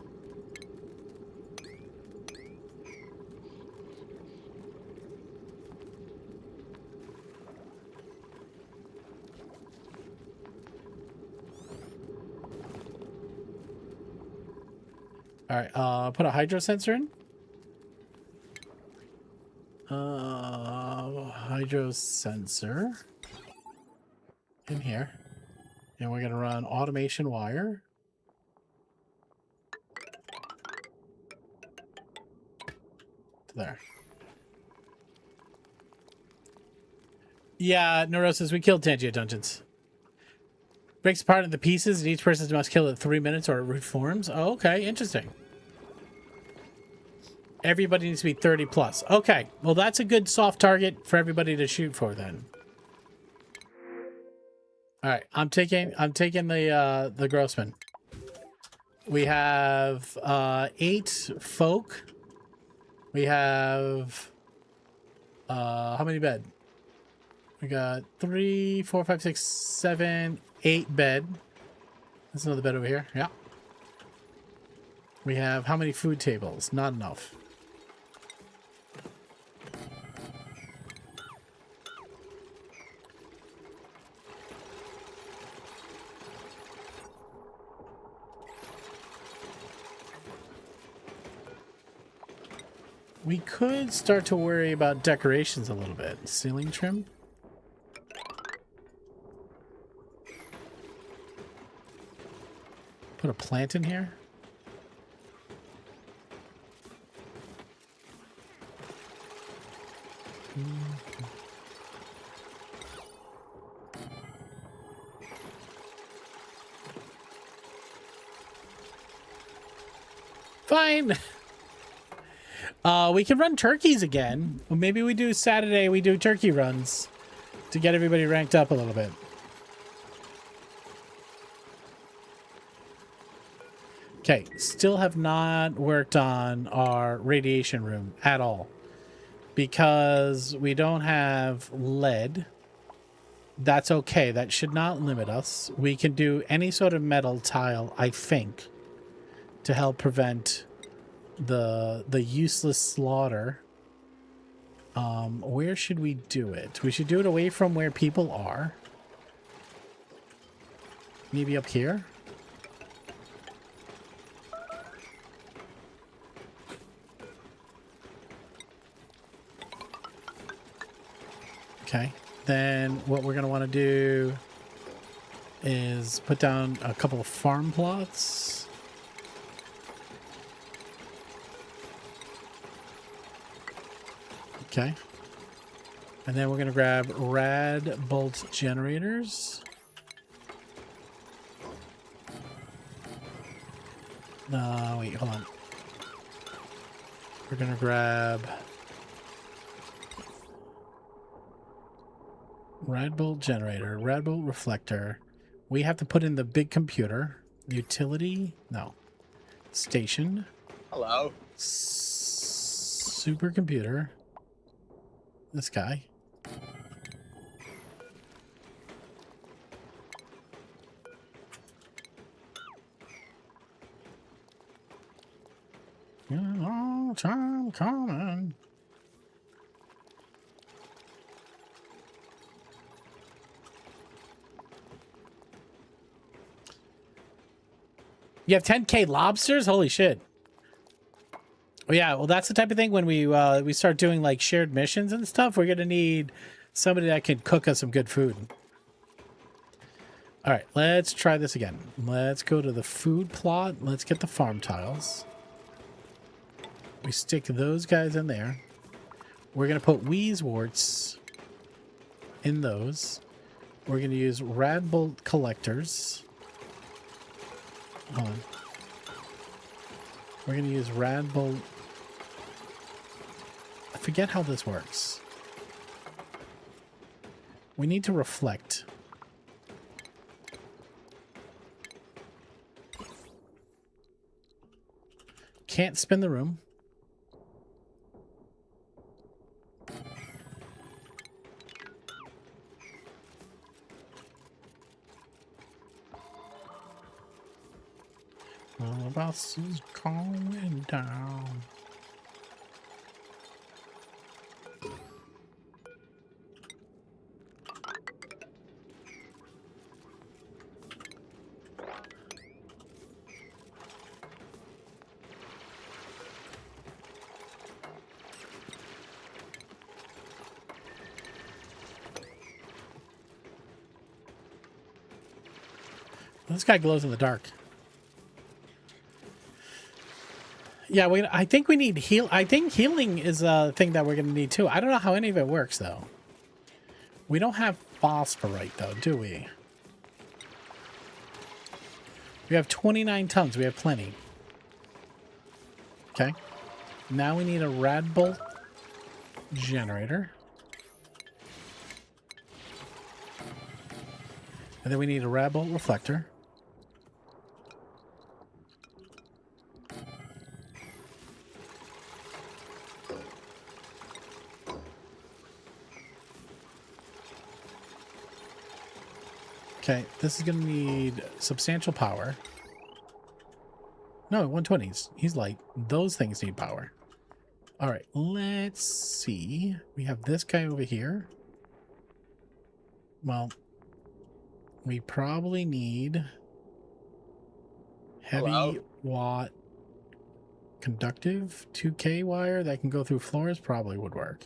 All right, put a hydro sensor in. Hydro sensor in here, and we're gonna run automation wire. To there. Yeah, Neurosis, we killed Tangia Dungeons. Breaks apart into pieces, and each person must kill it in 3 minutes or it reforms. Oh, okay, interesting. Everybody needs to be 30 plus. Okay, well that's a good soft target for everybody to shoot for then. All right, I'm taking the Grossman. We have 8 folk. We have how many bed? We got 3, 4, 5, 6, 7, 8 bed. There's another bed over here. Yeah. We have how many food tables? Not enough. We could start to worry about decorations a little bit. Ceiling trim. Put a plant in here. Fine. We can run turkeys again. Well, maybe we do Saturday, we do turkey runs to get everybody ranked up a little bit. Okay, still have not worked on our radiation room at all because we don't have lead. That's okay. That should not limit us. We can do any sort of metal tile, I think, to help prevent the useless slaughter. Where should we do it? We should do it away from where people are. Maybe up here. Okay. Then what we're going to want to do is put down a couple of farm plots. Okay. And then we're going to grab rad bolt generators. Wait, hold on. We're going to grab rad bolt generator, rad bolt reflector. We have to put in the big computer. Utility? No. Station. Hello. Supercomputer. This guy. Long time coming. You have 10K lobsters? Holy shit. Oh, yeah, well, that's the type of thing when we start doing, like, shared missions and stuff, we're going to need somebody that can cook us some good food. All right, let's try this again. Let's go to the food plot. Let's get the farm tiles. We stick those guys in there. We're going to put Wheezeworts in those. We're going to use rad bolt collectors. Hold on. We're going to use rad bolt. I forget how this works. We need to reflect. Can't spin the room. The bus is going down. This guy glows in the dark. Yeah, I think we need heal. I think healing is a thing that we're going to need too. I don't know how any of it works though. We don't have phosphorite though, do we? We have 29 tons. We have plenty. Okay. Now we need a rad bolt generator. And then we need a rad bolt reflector. Okay, this is going to need substantial power. No, 120s. He's light. Those things need power. All right, let's see. We have this guy over here. Well, we probably need heavy watt conductive 2K wire that can go through floors. Probably would work.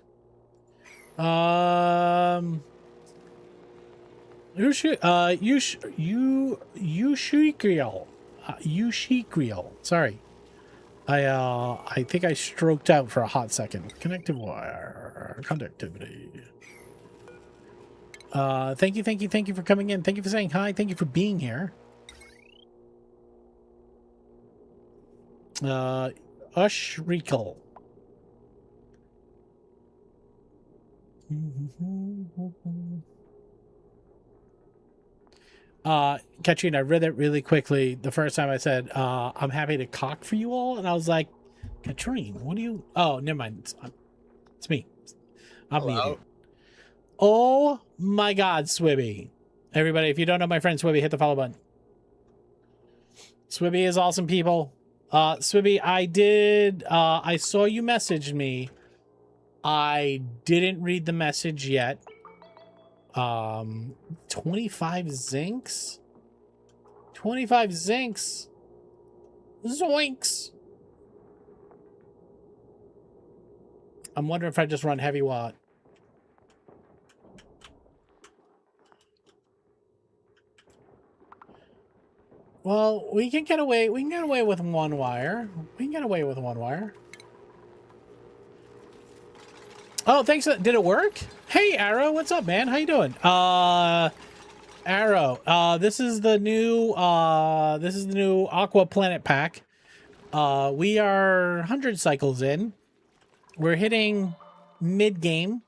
Yushikriel. Sorry. I think I stroked out for a hot second. Connective wire. Conductivity. Thank you for coming in. Thank you for saying hi. Thank you for being here. Ushrikel. Katrina, I read it really quickly the first time I said, I'm happy to cock for you all. And I was like, Katrine, what do you... Oh, never mind. It's me. I'm Hello. muted. Oh my God, Swibby. Everybody, if you don't know my friend Swibby, hit the follow button. Swibby is awesome, people. Swibby, I saw you message me. I didn't read the message yet. 25 zincs? 25 zincs? Zoinks! I'm wondering if I just run heavy watt. Well, we can get away with one wire. We can get away with one wire. Oh, thanks. Did it work? Hey, Arrow, what's up, man? How you doing? Arrow, this is the new Aqua Planet pack. We are 100 cycles in. We're hitting mid-game.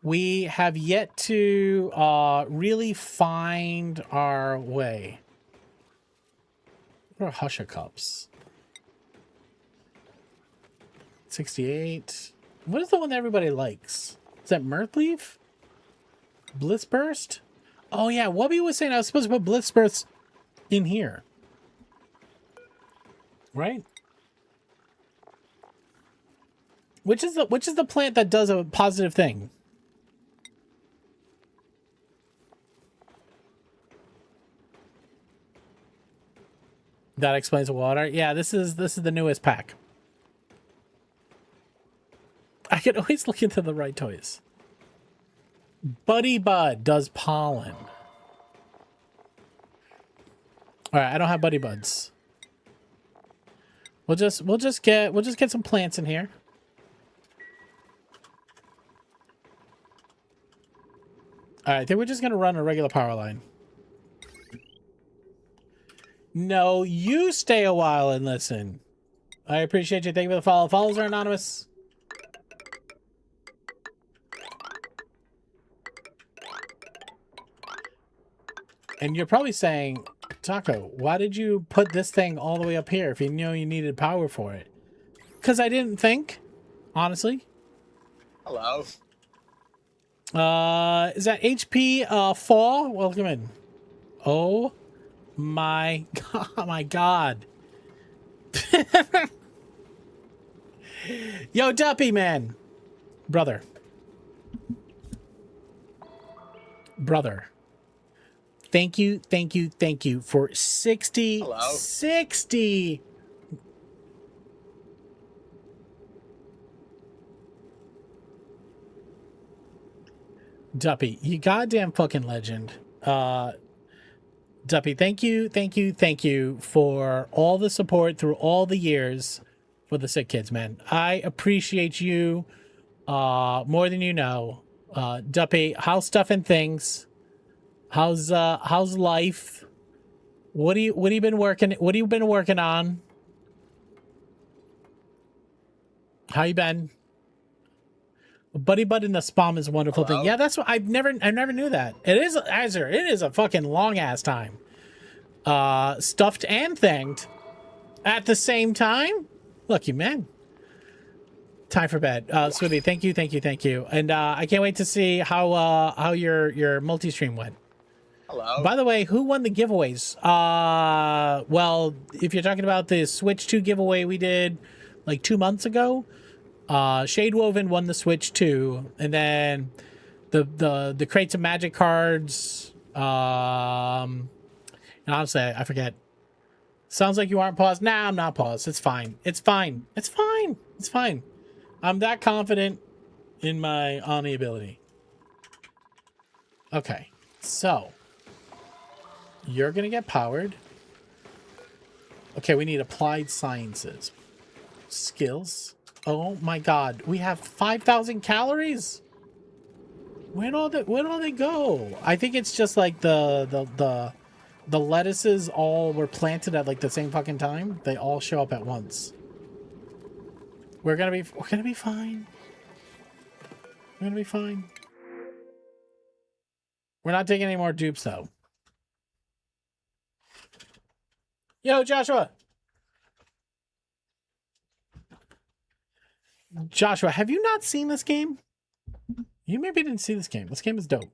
We have yet to really find our way. What are Husha Cups? 68. What is the one that everybody likes? Is that Mirthleaf? Bliss Burst? Oh yeah, Wubby was saying I was supposed to put Bliss Burst in here. Right? Which is the plant that does a positive thing? That explains the water. Yeah, this is the newest pack. I can always look into the right toys. Buddy Bud does pollen. All right, I don't have Buddy Buds. We'll just get some plants in here. All right, then we're just gonna run a regular power line. No, you stay a while and listen. I appreciate you. Thank you for the follow. Follows are anonymous. And you're probably saying, Taco, why did you put this thing all the way up here if you knew you needed power for it? Because I didn't think, honestly. Hello. Is that HP Fall? Welcome in. Oh my god, my god. Yo, Duppy, man. Brother. Thank you for 60. Hello. 60. Duppy, you goddamn fucking legend. Duppy, thank you for all the support through all the years for the Sick Kids, man. I appreciate you more than you know. Duppy, how's stuff and things? How's life? What have you been working on? How you been? Buddy Bud in the Spam is a wonderful thing. Yeah, that's what I never knew that. It is Azure. It is a fucking long ass time. Stuffed and thanked at the same time. Lucky man. Time for bed. Swithy, thank you. And I can't wait to see how your multi-stream went. Hello. By the way, who won the giveaways? Well, if you're talking about the Switch 2 giveaway we did like 2 months ago, Shadewoven won the Switch 2, and then the crates of magic cards. And honestly, I forget. Sounds like you aren't paused. Nah, I'm not paused. It's fine. I'm that confident in my Omni ability. Okay, so you're gonna get powered. Okay, we need applied sciences. Skills. Oh my god, we have 5,000 calories. Where'd all they go? I think it's just like the the lettuces all were planted at like the same fucking time. They all show up at once. We're gonna be fine. We're gonna be fine. We're not taking any more dupes though. Yo, Joshua. Joshua, have you not seen this game? You maybe didn't see this game. This game is dope.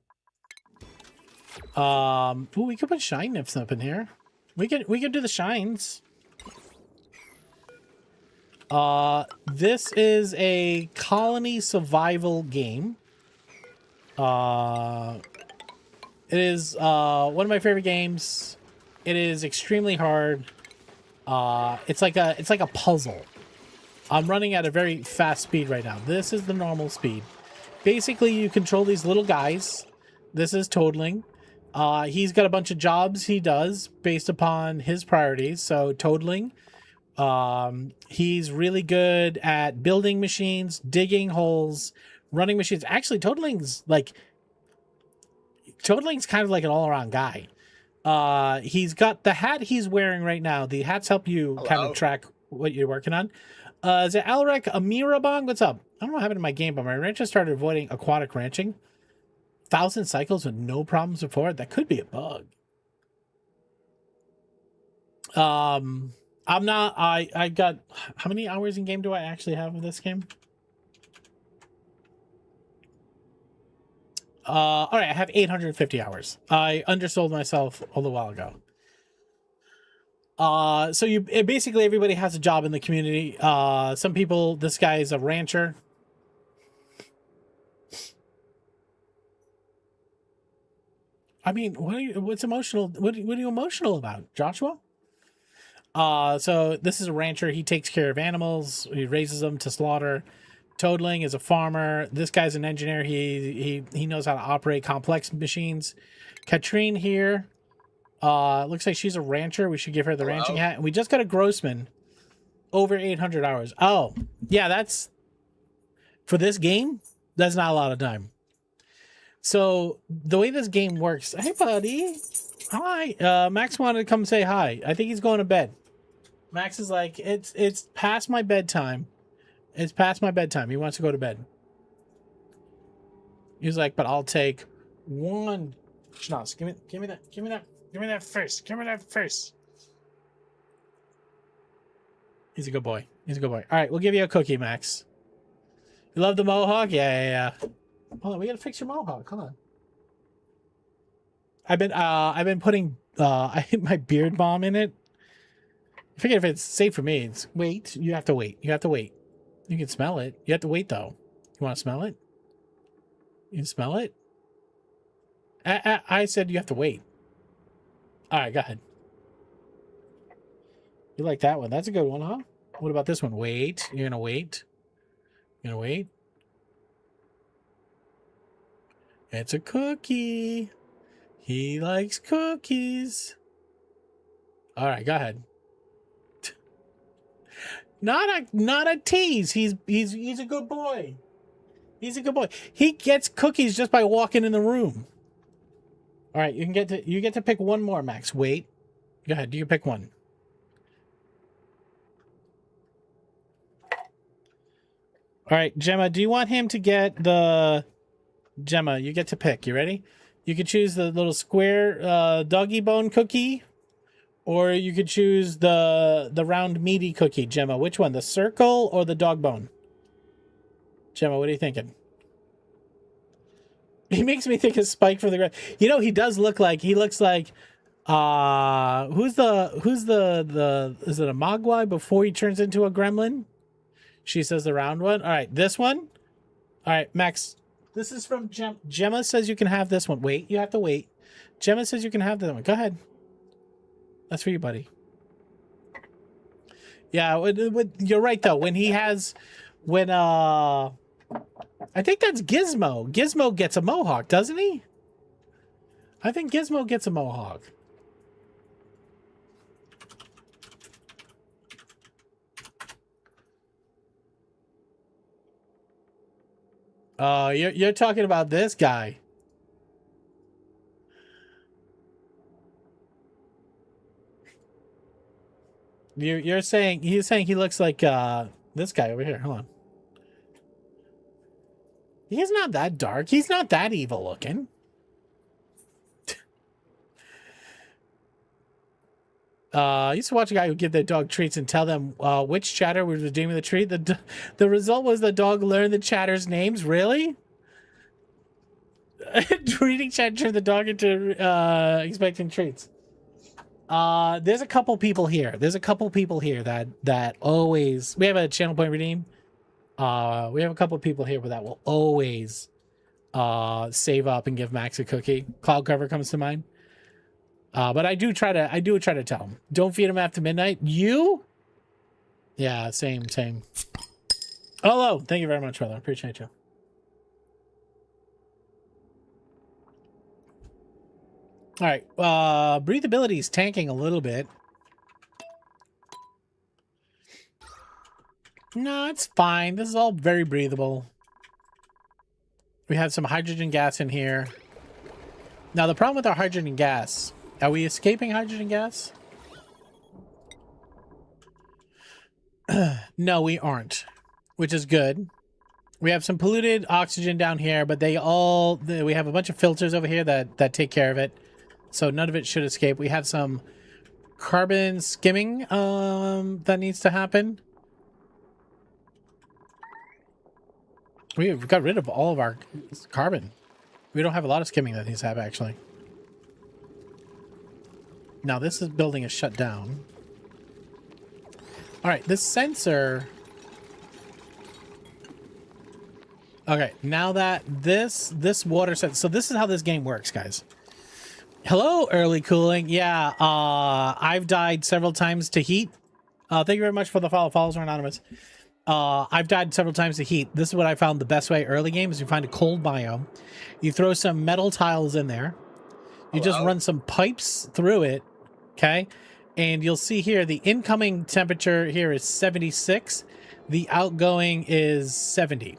Ooh, we could put shine nips up in here. We could do the shines. This is a colony survival game. It is one of my favorite games. It is extremely hard. It's like a puzzle. I'm running at a very fast speed right now. This is the normal speed. Basically, you control these little guys. This is totaling. He's got a bunch of jobs he does based upon his priorities. So totaling. He's really good at building machines, digging holes, running machines. Actually, totaling's kind of like an all-around guy. He's got the hat he's wearing right now. The hats help you kind of track what you're working on. Is it Alrek Amirabong? What's up? I don't know what happened to my game, but my rancher started avoiding aquatic ranching. 1,000 cycles with no problems before. That could be a bug. I'm not. I got. How many hours in game do I actually have of this game? All right, I have 850 hours. I undersold myself a little while ago. So basically everybody has a job in the community. Some people, this guy is a rancher. I mean, what's emotional? What are you emotional about, Joshua? So this is a rancher. He takes care of animals. He raises them to slaughter. Totaling is a farmer. This guy's an engineer. He knows how to operate complex machines. Katrine here. Looks like she's a rancher. We should give her the ranching hat. And we just got a Grossman. Over 800 hours. Oh, yeah, that's... For this game, that's not a lot of time. So, the way this game works... Hey, buddy. Hi. Max wanted to come say hi. I think he's going to bed. Max is like, it's past my bedtime. It's past my bedtime. He wants to go to bed. He's like, but I'll take one schnapps. Give me that first. Give me that first. He's a good boy. He's a good boy. All right, we'll give you a cookie, Max. You love the mohawk? Yeah. Hold on, we gotta fix your mohawk. Hold on. I've been putting my beard balm in it. I forget if it's safe for me. Wait. You have to wait. You can smell it. You have to wait though. You want to smell it? You can smell it? I said you have to wait. All right, go ahead. You like that one? That's a good one, huh? What about this one? Wait. You're gonna wait? You're gonna wait? It's a cookie. He likes cookies. All right, go ahead. Not a tease. He's a good boy. He's a good boy. He gets cookies just by walking in the room. All right, you get to pick one more, Max. Wait. Go ahead. You can pick one. All right, Gemma, do you want him to get the... Gemma, you get to pick. You ready? You could choose the little square doggy bone cookie, or you could choose the round meaty cookie. Gemma, which one? The circle or the dog bone? Gemma, what are you thinking? He makes me think of Spike from the ground. You know, he does look like... He looks like... who's the is it a Mogwai before he turns into a gremlin? She says the round one. All right, this one. All right, Max. This is from Gemma says you can have this one. Wait, you have to wait. Gemma says you can have that one. Go ahead. That's for you, buddy. Yeah, you're right though. When I think that's Gizmo. Gizmo gets a mohawk, doesn't he? I think Gizmo gets a mohawk. You're talking about this guy. You're saying he's saying he looks like this guy over here. Hold on. He's not that dark. He's not that evil looking. I used to watch a guy who give their dog treats and tell them which chatter was redeeming the treat. The result was the dog learned the chatter's names. Really? Treating chatter turned the dog into expecting treats. There's a couple people here. That always. We have a channel point redeem. We have a couple people here that will always save up and give Max a cookie. Cloud cover comes to mind. But I do try to tell him, don't feed him after midnight. You? Yeah, same. Hello. Thank you very much, brother. Appreciate you. All right. Breathability is tanking a little bit. No, it's fine. This is all very breathable. We have some hydrogen gas in here. Now, the problem with our hydrogen gas... Are we escaping hydrogen gas? No, we aren't, which is good. We have some polluted oxygen down here, but we have a bunch of filters over here that take care of it. So none of it should escape. We have some carbon skimming that needs to happen. We've got rid of all of our carbon. We don't have a lot of skimming that needs to happen, actually. Now, this building is shut down. All right, this sensor... Okay, now that this water sensor... So this is how this game works, guys. Hello, early cooling. Yeah, I've died several times to heat. Thank you very much for the follow. Follows are anonymous. I've died several times to heat. This is what I found the best way early game is you find a cold biome. You throw some metal tiles in there. You just run some pipes through it. Okay, and you'll see here the incoming temperature here is 76. The outgoing is 70.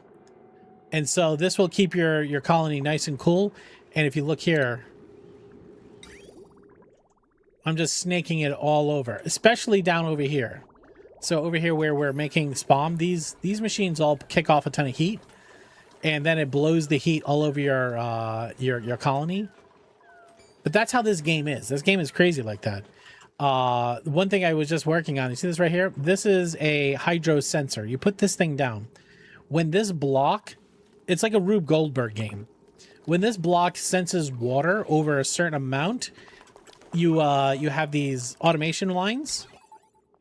And so this will keep your colony nice and cool. And if you look here, I'm just snaking it all over, especially down over here. So over here where we're making spawn, these machines all kick off a ton of heat, and then it blows the heat all over your colony. But that's how this game is. This game is crazy like that. One thing I was just working on, you see this right here? This is a hydro sensor. You put this thing down. When this block, it's like a Rube Goldberg game. When this block senses water over a certain amount, you have these automation lines.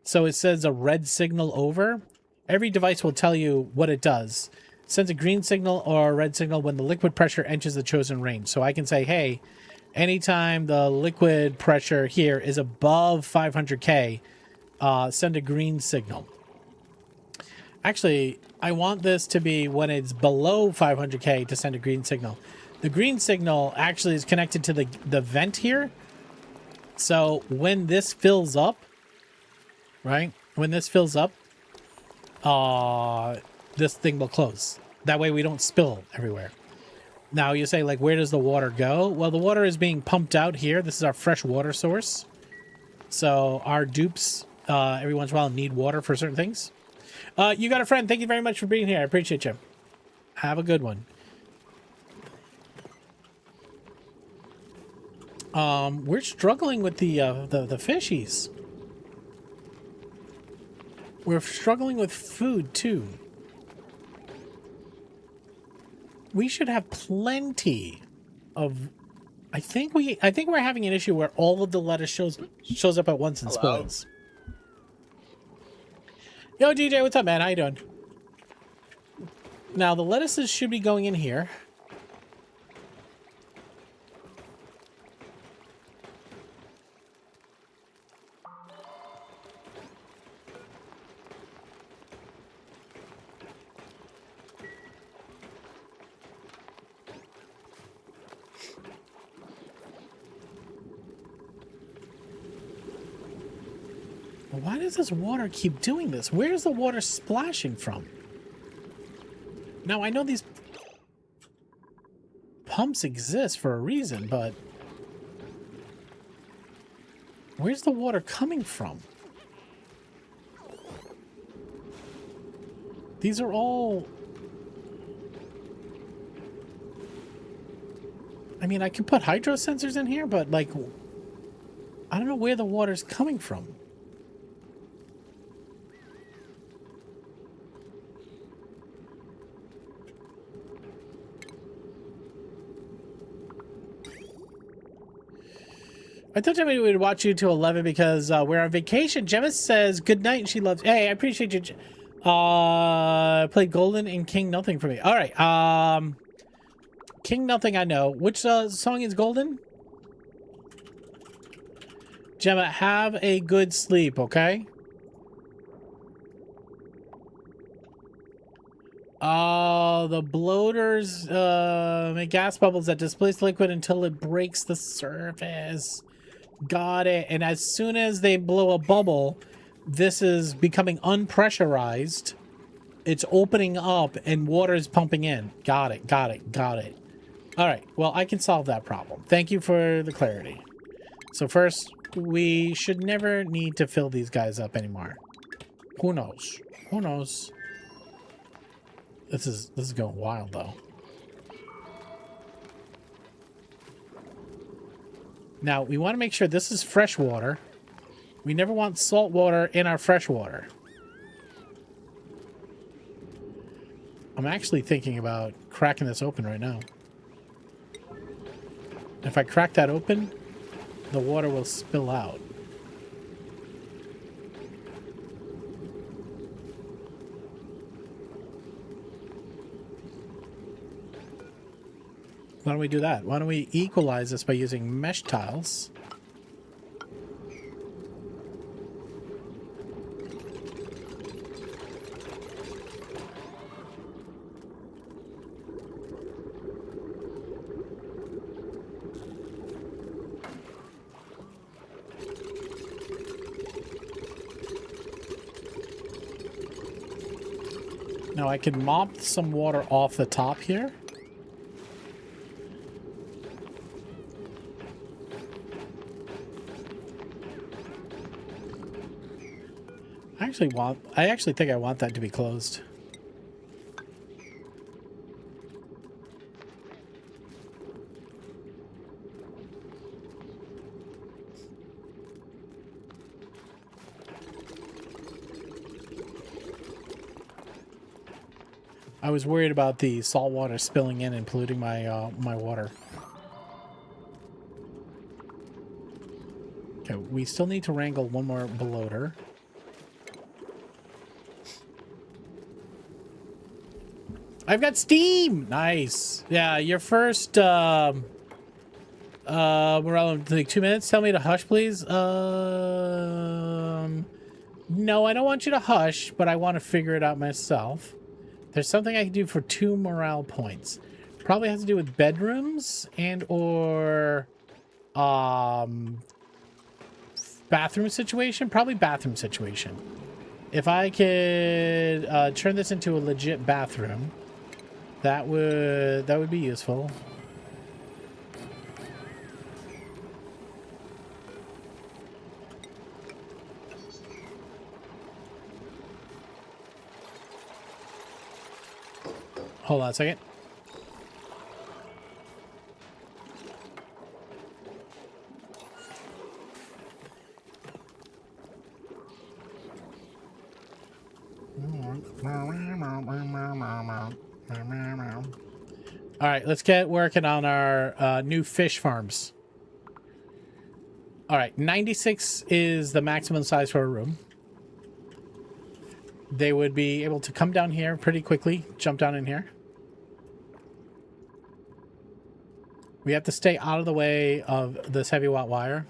So it says a red signal over. Every device will tell you what it does. It sends a green signal or a red signal when the liquid pressure enters the chosen range. So I can say, hey, anytime the liquid pressure here is above 500K, send a green signal. Actually, I want this to be when it's below 500K to send a green signal. The green signal actually is connected to the vent here. So when this fills up, right? When this fills up, this thing will close. That way we don't spill everywhere. Now you say, like, where does the water go? Well, the water is being pumped out here. This is our fresh water source. So our dupes, every once in a while, need water for certain things. You got a friend. Thank you very much for being here. I appreciate you. Have a good one. We're struggling with the fishies. We're struggling with food, too. We should have plenty of... I think we're having an issue where all of the lettuce shows up at once and spoils. Yo, DJ, what's up, man? How you doing? Now, the lettuces should be going in here. Why does this water keep doing this? Where's the water splashing from? Now, I know these pumps exist for a reason, but where's the water coming from? These are all... I mean, I can put hydro sensors in here, but, like, I don't know where the water's coming from. I thought Gemma would watch you till 11 because we're on vacation. Gemma says good night and she loves... Hey, I appreciate you. Played Golden and King Nothing for me. All right. King Nothing I know. Which song is Golden? Gemma, have a good sleep, okay? The bloaters make gas bubbles that displace liquid until it breaks the surface. Got it. And as soon as they blow a bubble, this is becoming unpressurized. It's opening up and water is pumping in. Got it. Got it. Got it. All right. Well, I can solve that problem. Thank you for the clarity. So first, we should never need to fill these guys up anymore. Who knows? Who knows? This is going wild though. Now, we want to make sure this is fresh water. We never want salt water in our fresh water. I'm actually thinking about cracking this open right now. If I crack that open, the water will spill out. Why don't we do that? Why don't we equalize this by using mesh tiles? Now I can mop some water off the top here. I actually think I want that to be closed. I was worried about the salt water spilling in and polluting my my water. Okay, we still need to wrangle one more bloater. I've got steam! Nice. Yeah, your first, Morello, like 2 minutes. Tell me to hush, please. No, I don't want you to hush, but I want to figure it out myself. There's something I can do for 2 morale points. Probably has to do with bedrooms and or, bathroom situation. Probably bathroom situation. If I could, turn this into a legit bathroom, that would be useful. Hold on a second. All right, let's get working on our new fish farms. All right, 96 is the maximum size for a room. They would be able to come down here pretty quickly, jump down in here. We have to stay out of the way of this heavy watt wire.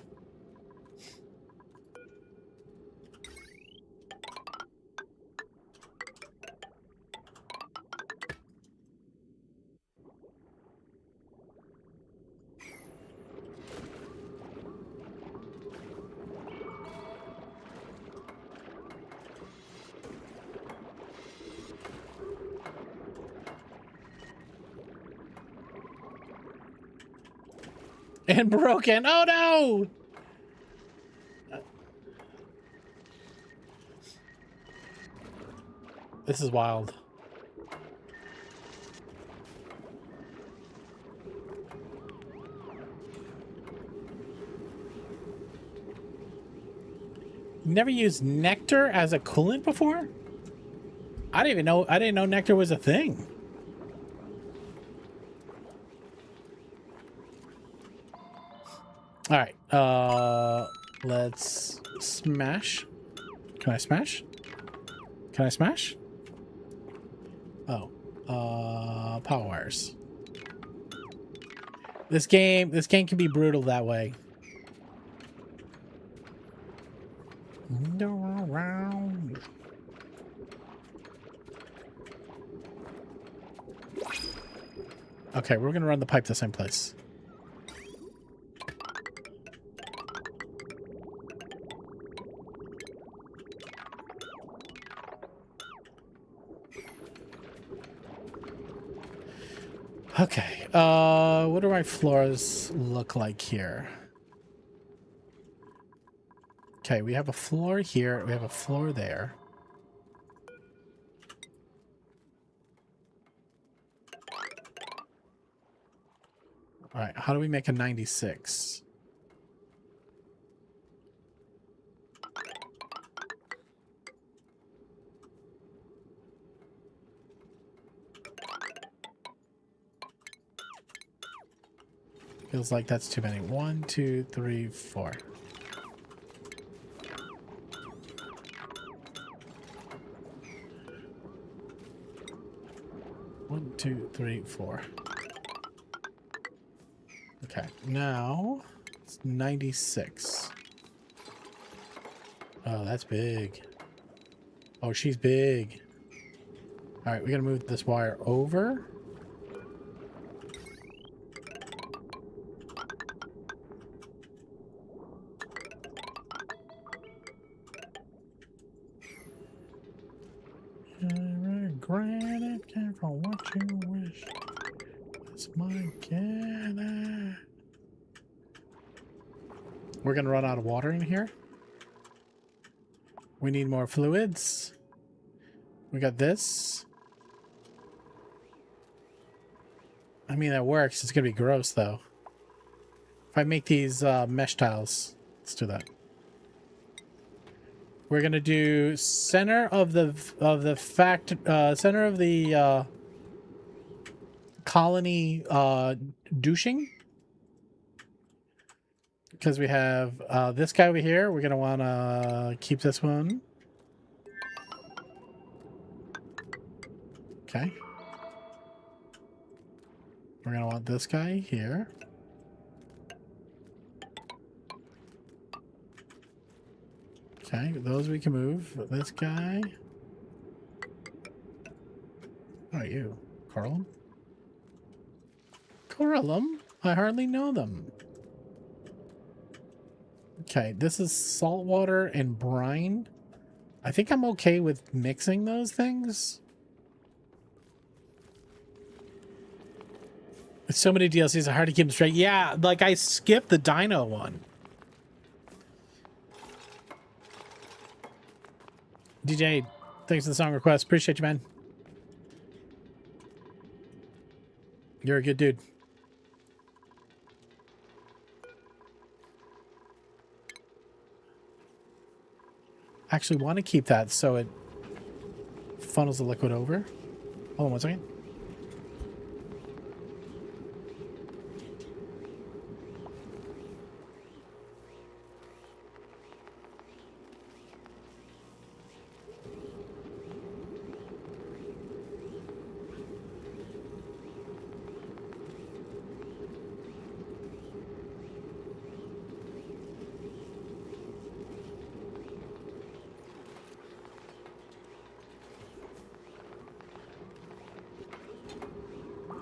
And broken. Oh no! This is wild. Never used nectar as a coolant before? I didn't know nectar was a thing. All right. Let's smash. Can I smash? Can I smash? Oh. Power wires. This game can be brutal that way. Around. Okay, we're gonna run the pipe the same place. Okay, what do my floors look like here? Okay, we have a floor here, we have a floor there. All right, how do we make a 96? Feels like that's too many. 1, 2, 3, 4. One, two, three, 4. Okay, now it's 96. Oh, that's big. Oh, she's big. All right, we gotta move this wire over. Granted, careful what you wish. It's my cat. We're gonna run out of water in here. We need more fluids. We got this. I mean, that works. It's gonna be gross though. If I make these mesh tiles, let's do that. We're gonna do center of the center of the colony douching, because we have this guy over here. We're gonna want to keep this one. Okay. We're gonna want this guy here. Okay, those we can move. This guy. Who are you? Coralum? Coralum? I hardly know them. Okay, this is salt water and brine. I think I'm okay with mixing those things. With so many DLCs, it's hard to keep them straight. Yeah, like I skipped the dino one. DJ, thanks for the song request. Appreciate you, man. You're a good dude. Actually want to keep that so it funnels the liquid over. Hold on one second.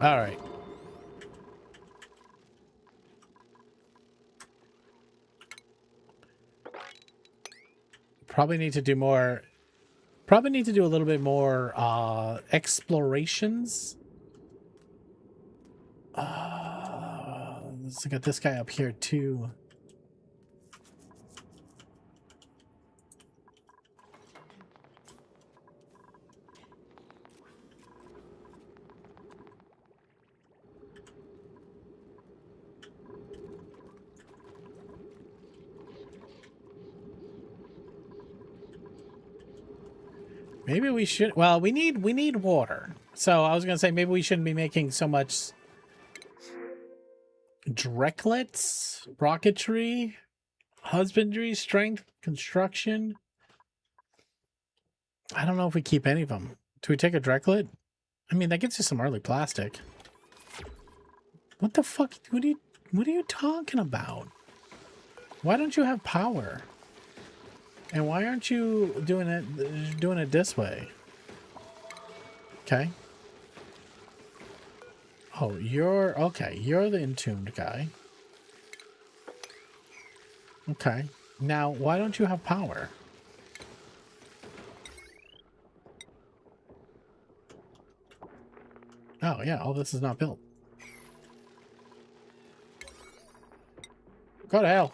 All right. Probably need to do more. Probably need to do a little bit more explorations. Let's look at this guy up here too. Maybe we should. Well, we need water. So I was gonna say maybe we shouldn't be making so much Drecklets, rocketry, husbandry, strength, construction. I don't know if we keep any of them. Do we take a Drecklet? I mean, that gets you some early plastic. What the fuck? What are you talking about? Why don't you have power? And why aren't you doing it this way? Okay. Oh, you're okay. You're the entombed guy. Okay. Now, why don't you have power? Oh, yeah. All this is not built. Go to hell.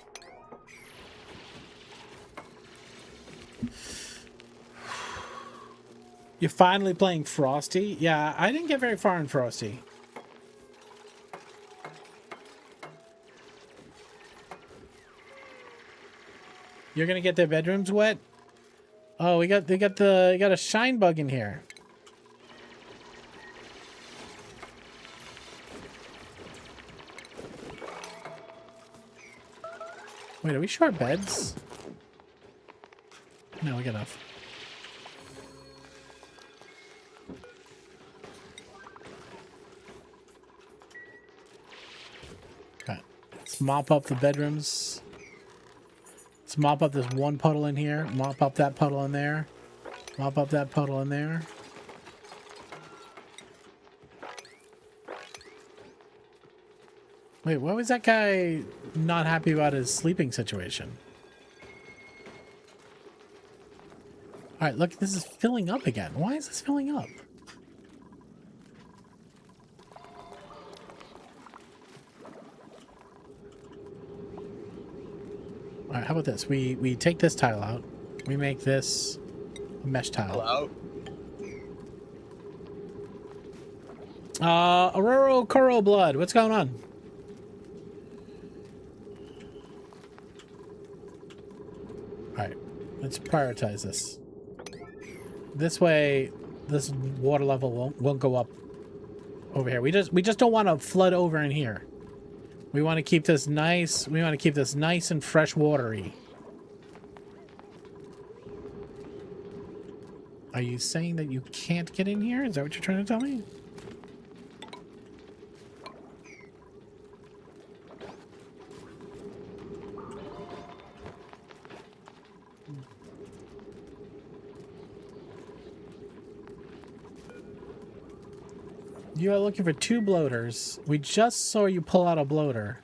You're finally playing Frosty? Yeah, I didn't get very far in Frosty. You're gonna get their bedrooms wet? Oh, we got a shine bug in here. Wait, are we short beds? No, we got enough. Okay. Let's mop up the bedrooms. Let's mop up this one puddle in here. Mop up that puddle in there. Mop up that puddle in there. Wait, why was that guy not happy about his sleeping situation? Alright, look, this is filling up again. Why is this filling up? Alright, how about this? We take this tile out. We make this a mesh tile. Hello? Aurora Coral Blood, what's going on? Alright, let's prioritize this. This way, this water level won't go up over here. We just don't want to flood over in here. We want to keep this nice. We want to keep this nice and fresh watery. Are you saying that you can't get in here? Is that what you're trying to tell me? You are looking for 2 bloaters. We just saw you pull out a bloater.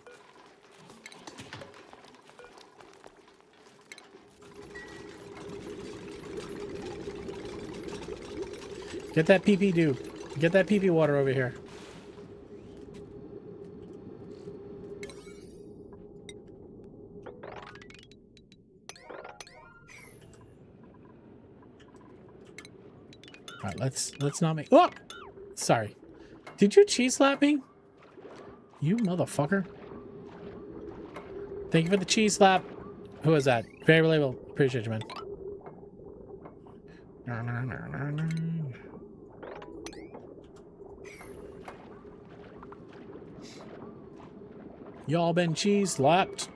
Get that PP dude. Get that PP water over here. Alright, let's not make. Oh! Sorry. Did you cheese slap me? You motherfucker. Thank you for the cheese slap. Who is that? Very relatable. Appreciate you, man. Y'all been cheese slapped.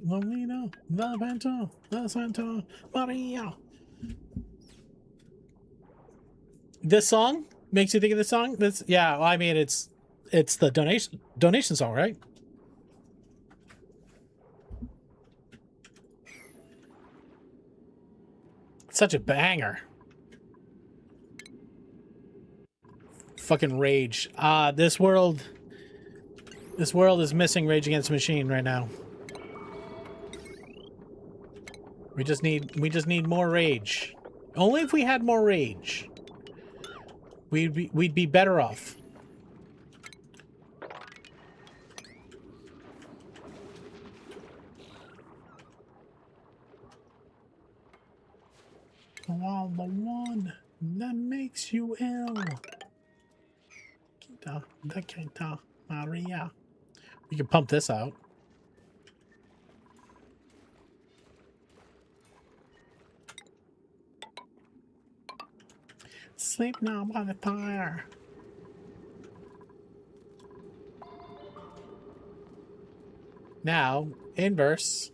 Lolita, the Vento, the Santa Maria. This song makes you think of this song? This, yeah, well, I mean, it's the donation song, right? Such a banger. Fucking Rage. This world is missing Rage Against the Machine right now. We just need more Rage. Only if we had more Rage, we'd be better off. Oh, the one that makes you ill. Kita Maria. You can pump this out. Sleep now by the fire. Now, inverse.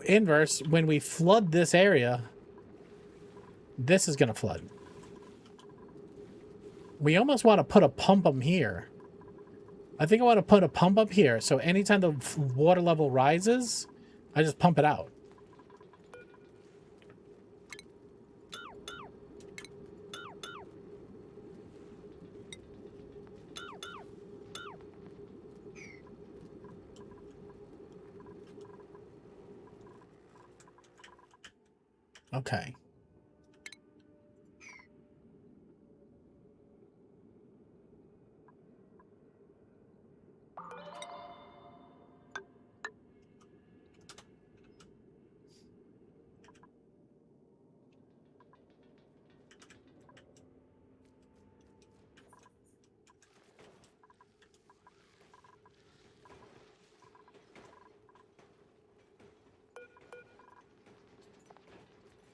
Inverse, when we flood this area, this is going to flood. We almost want to put a pump up here. I think I want to put a pump up here, so anytime the water level rises, I just pump it out. Okay.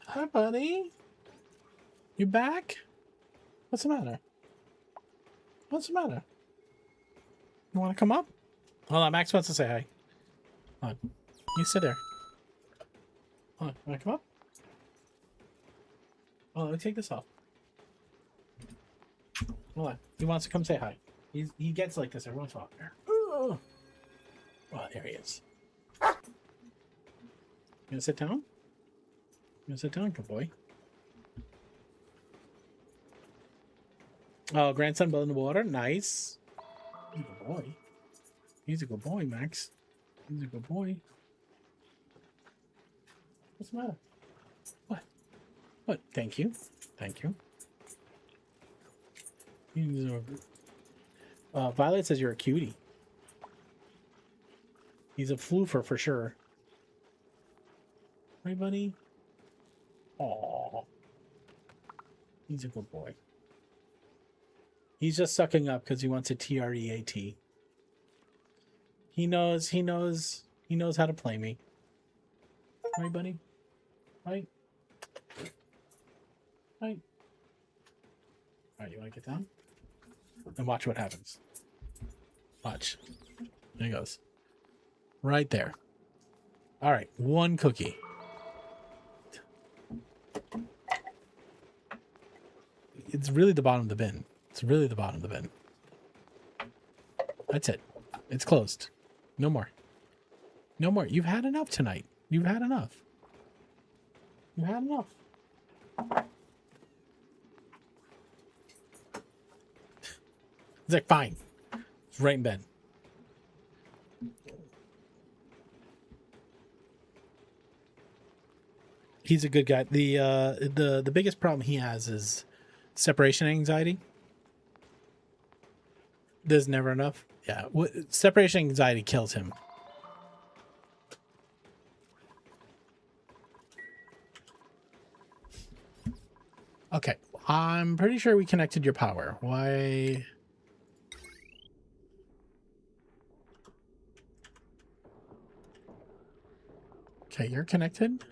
Hi, buddy. You back? What's the matter? What's the matter? You want to come up? Hold on, Max wants to say hi. Hold on. You sit there. Hold on, want to come up? Oh, let me take this off. Hold on. He wants to come say hi. He gets like this every once in a while. Oh, there he is. You gonna sit down? You gonna sit down, good boy? Oh, grandson building the water. Nice. He's a good boy. He's a good boy, Max. He's a good boy. What's the matter? What? What? Thank you. Thank you. Violet says you're a cutie. He's a floofer for sure. Right, buddy? Aww. He's a good boy. He's just sucking up because he wants a TREAT. He knows how to play me. Right, buddy? Right? Right? Alright, you want to get down? And watch what happens. Watch. There he goes. Right there. Alright, one cookie. It's really the bottom of the bin. It's really the bottom of the bin. That's it. It's closed. No more. No more. You've had enough tonight. You've had enough. You had enough. It's like, fine. It's right in bed. He's a good guy. The biggest problem he has is separation anxiety. There's never enough. Yeah, separation anxiety kills him. Okay, I'm pretty sure we connected your power. Why? Okay, you're connected.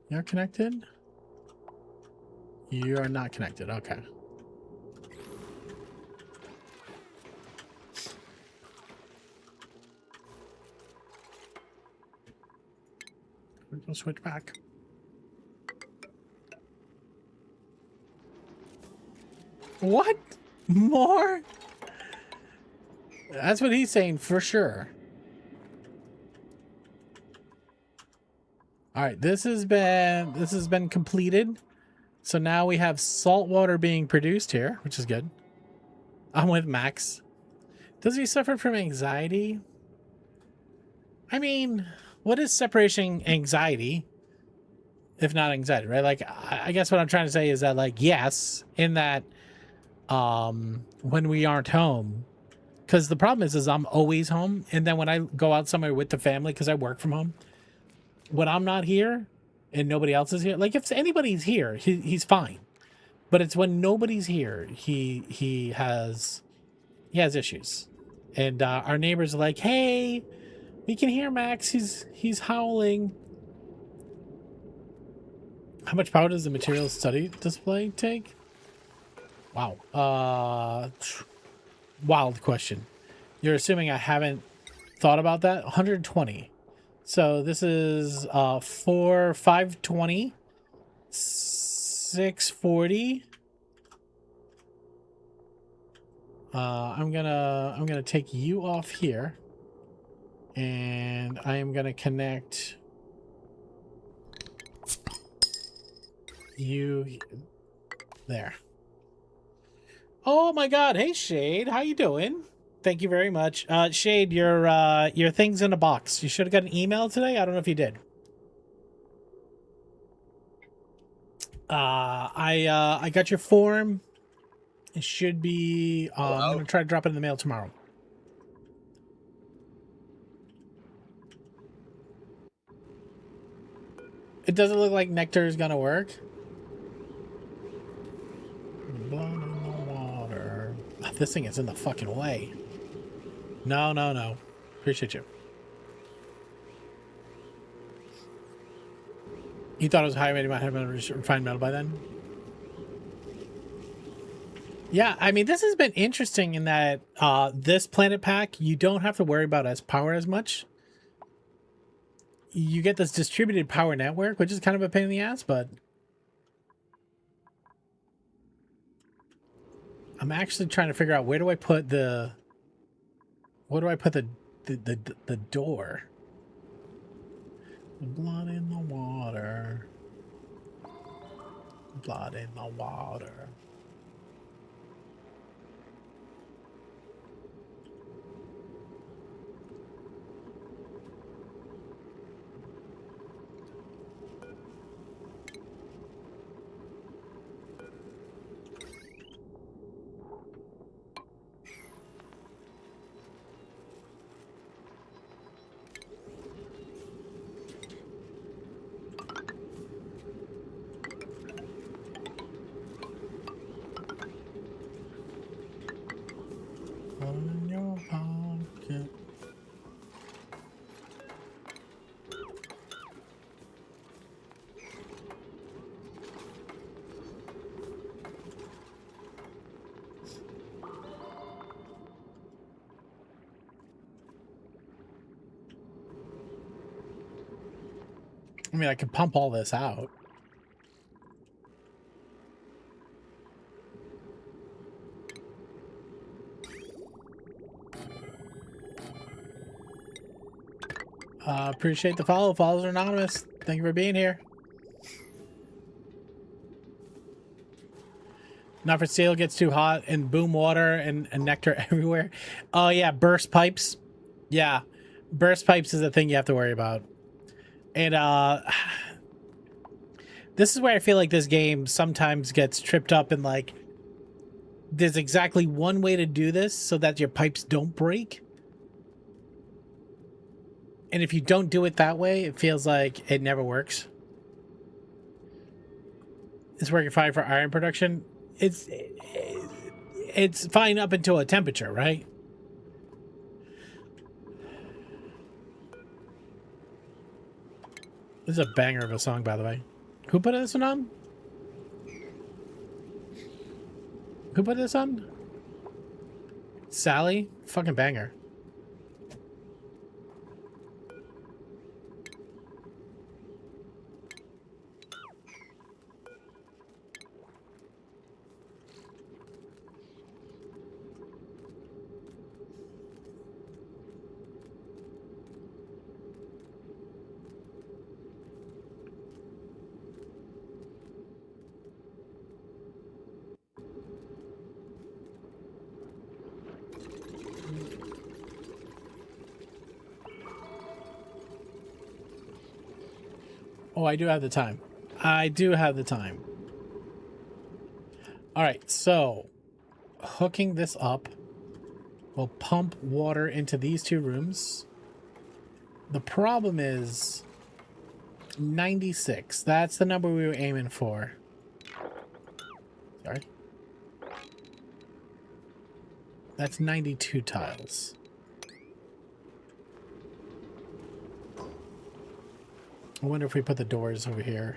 You're connected. You are not connected. Okay. We'll switch back. What? More? That's what he's saying for sure. All right, this has been completed. So now we have salt water being produced here, which is good. I'm with Max. Does he suffer from anxiety? I mean, what is separation anxiety if not anxiety, right? Like, I guess what I'm trying to say is that, like, yes, in that when we aren't home, Because the problem is I'm always home, and then when I go out somewhere with the family, because I work from home, when I'm not here and nobody else is here, like if anybody's here, he's fine. But it's when nobody's here, he has issues, and our neighbors are like, "Hey, we can hear Max. He's howling." How much power does the material study display take? Wow. Wild question. You're assuming I haven't thought about that? 120. So this is 520, 640. I'm gonna take you off here, and I am gonna connect you there. Oh my God! Hey Shade, how you doing? Thank you very much. Shade, your thing's in a box. You should have got an email today. I don't know if you did. I got your form. It should be. I'm gonna try to drop it in the mail tomorrow. It doesn't look like nectar is gonna work. Blood in the water. This thing is in the fucking way. No. Appreciate you. You thought it was high, maybe might have been refined metal by then? Yeah, I mean, this has been interesting in that this planet pack, you don't have to worry about power as much. You get this distributed power network, which is kind of a pain in the ass, but I'm actually trying to figure out where do I put the the door? Blood in the water. Blood in the water. In your pocket. I mean, I could pump all this out. Appreciate the follow. Follows are anonymous. Thank you for being here. Not for sale, gets too hot and boom water and nectar everywhere. Oh yeah, burst pipes. Yeah, burst pipes is a thing you have to worry about. And this is where I feel like this game sometimes gets tripped up in, like, there's exactly one way to do this so that your pipes don't break. And if you don't do it that way, it feels like it never works. It's working fine for iron production. It's fine up until a temperature, right? This is a banger of a song, by the way. Who put this one on? Who put this on? Sally? Fucking banger. Oh, I do have the time. I do have the time. All right, so hooking this up We'll pump water into these two rooms. The problem is 96. That's the number we were aiming for. Sorry. That's 92 tiles. I wonder if we put the doors over here.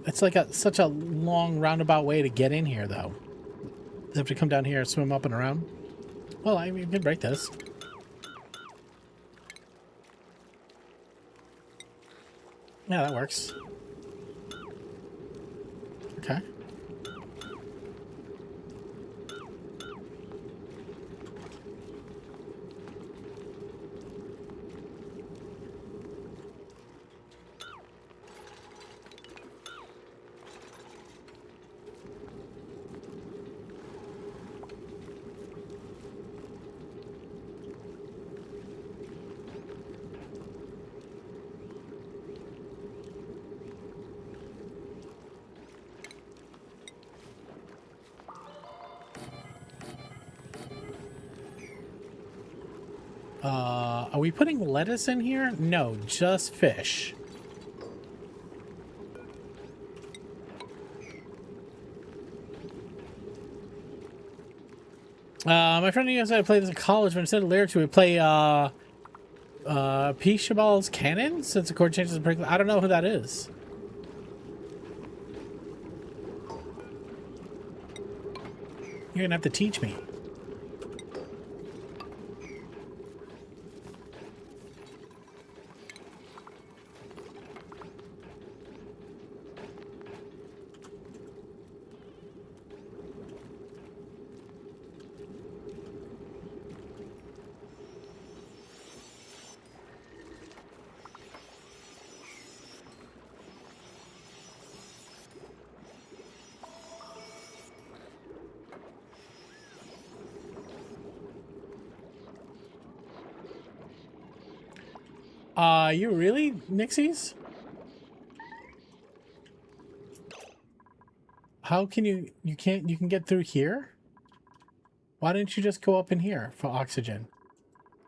It's like such a long roundabout way to get in here, though. You have to come down here, swim up and around. Well, I mean, you could break this. Yeah, that works. Okay. Are we putting lettuce in here? No, just fish. My friend used to play this in college, but instead of lyrics, we would play P. Chabal's Canon, since the chord changes. I don't know who that is. You're gonna have to teach me. You really, Nixies? How can you can get through here? Why didn't you just go up in here for oxygen?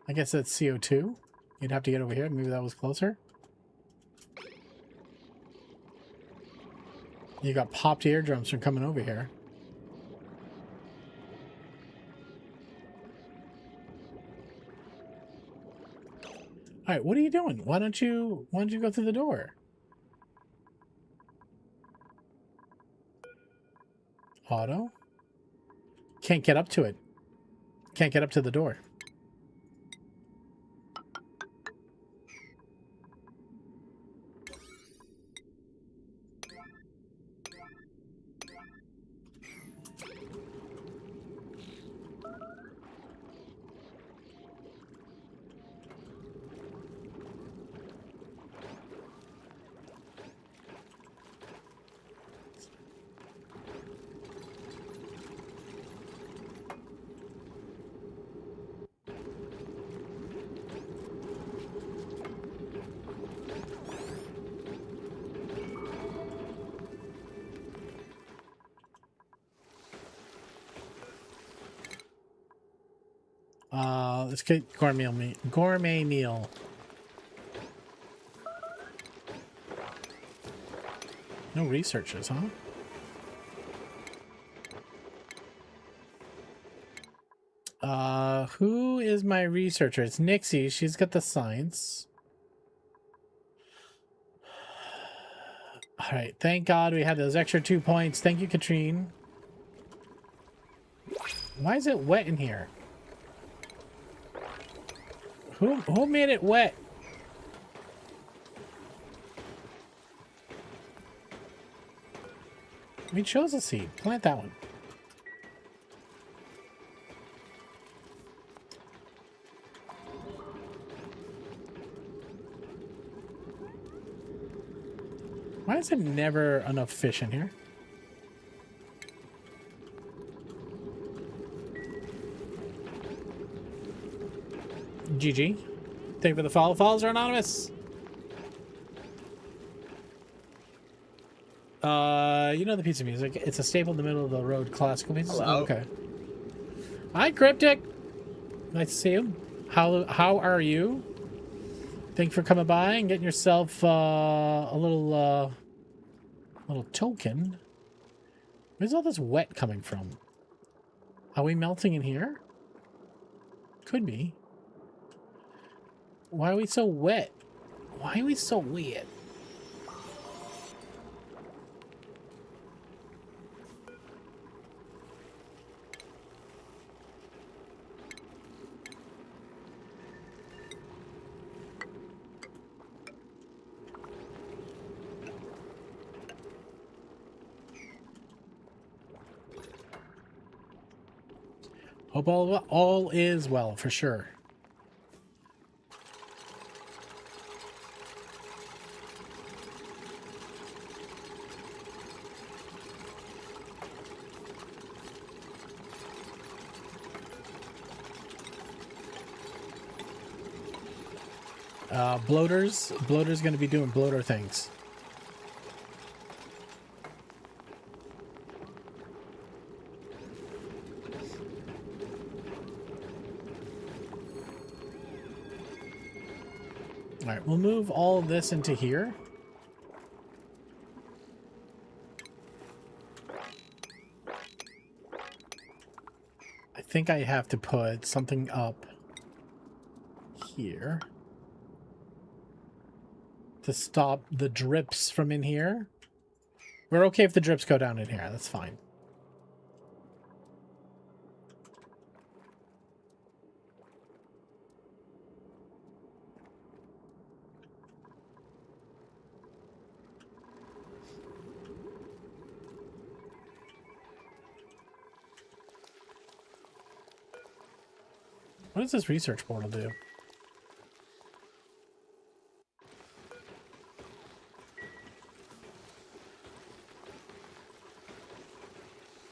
I guess that's CO2. You'd have to get over here. Maybe that was closer. You got popped eardrums from coming over here. All right, what are you doing? Why don't you go through the door? Auto? Can't get up to it. Can't get up to the door. Let's get gourmet meal. No researchers, huh? Who is my researcher? It's Nixie. She's got the science. All right. Thank God we had those extra 2 points. Thank you, Katrine. Why is it wet in here? Who made it wet? We chose a seed. Plant that one. Why is there never enough fish in here? GG. Thank you for the follow. Follows are anonymous. You know the piece of music. It's a staple in the middle of the road classical pieces. Hello. Oh, okay. Hi, Cryptic. Nice to see you. How are you? Thank you for coming by and getting yourself a little token. Where's all this wet coming from? Are we melting in here? Could be. Why are we so wet? Why are we so wet? Hope all is well, for sure. Bloater's going to be doing bloater things. All right, we'll move all of this into here. I think I have to put something up here to stop the drips from in here. We're okay if the drips go down in here. That's fine. What does this research portal do?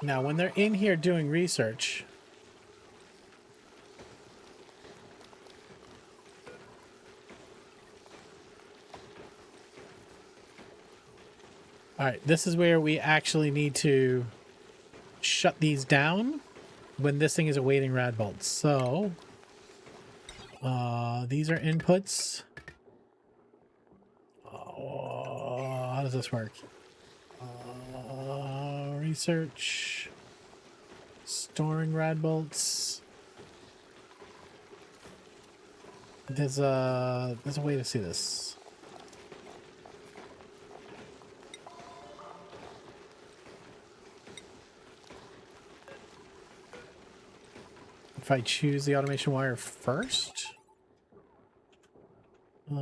Now, when they're in here doing research, all right, this is where we actually need to shut these down when this thing is awaiting rad bolts. So, these are inputs. How does this work? Research, storing rad bolts. There's a way to see this. If I choose the automation wire first, I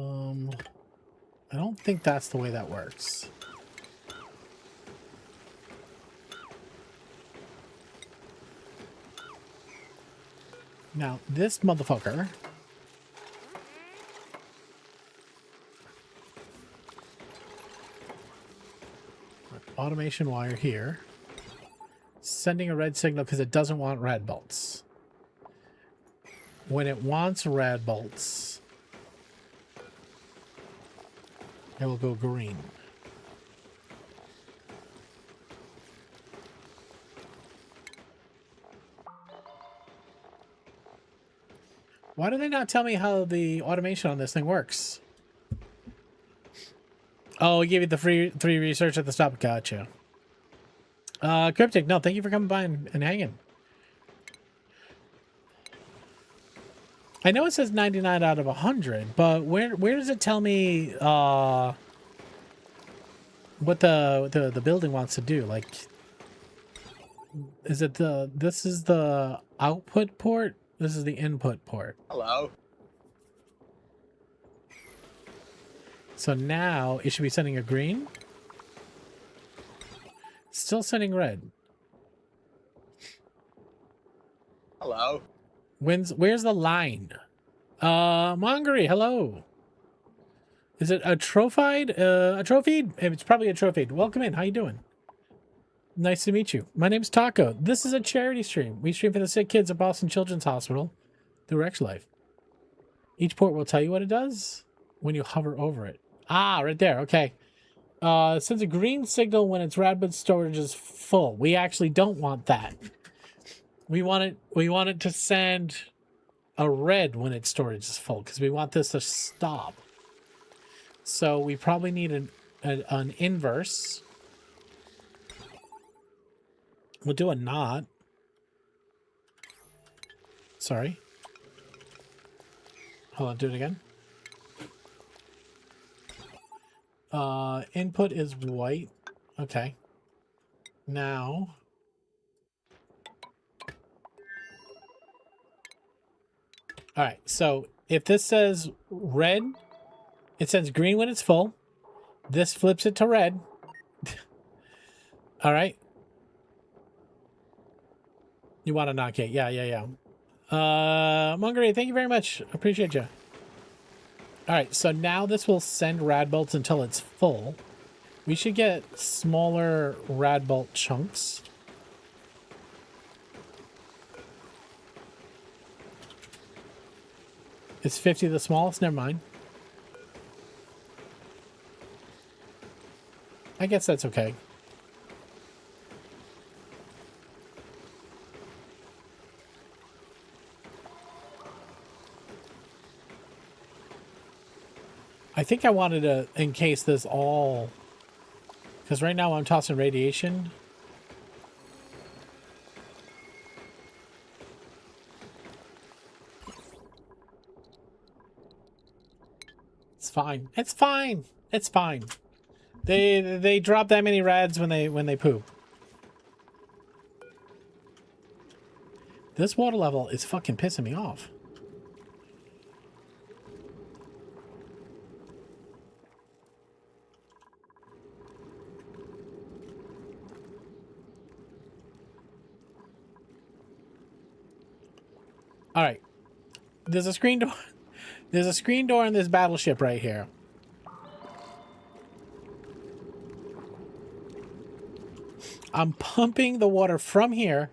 don't think that's the way that works. Now, this motherfucker automation wire here, sending a red signal because it doesn't want rad bolts. When it wants rad bolts, it will go green. Why do they not tell me how the automation on this thing works? Oh, we gave you the free research at the stop. Gotcha. Cryptic, no, thank you for coming by and hanging. I know it says 99 out of 100, but where does it tell me what the building wants to do? Like, is it this is the output port? This is the input port. Hello. So now it should be sending a green. Still sending red. Hello. Where's the line? Mongery, hello. Is it a trophied? A trophied? It's probably a trophied. Welcome in. How you doing? Nice to meet you. My name's Taco. This is a charity stream. We stream for the sick kids at Boston Children's Hospital through Rex Life. Each port will tell you what it does when you hover over it. Ah, right there. Okay. It sends a green signal when its radbud storage is full. We actually don't want that. We want it to send a red when its storage is full because we want this to stop. So we probably need an inverse. We'll do a not. Sorry. Hold on, do it again. Input is white. Okay. Now. All right. So if this says red, it sends green when it's full. This flips it to red. All right. You want to knock it? Yeah. Mungery, thank you very much. Appreciate you. All right, so now this will send rad bolts until it's full. We should get smaller rad bolt chunks. Is 50 the smallest? Never mind. I guess that's okay. I think I wanted to encase this all, because right now I'm tossing radiation. It's fine. It's fine. It's fine. They drop that many rads when they poop. This water level is fucking pissing me off. All right. There's a screen door. There's a screen door in this battleship right here. I'm pumping the water from here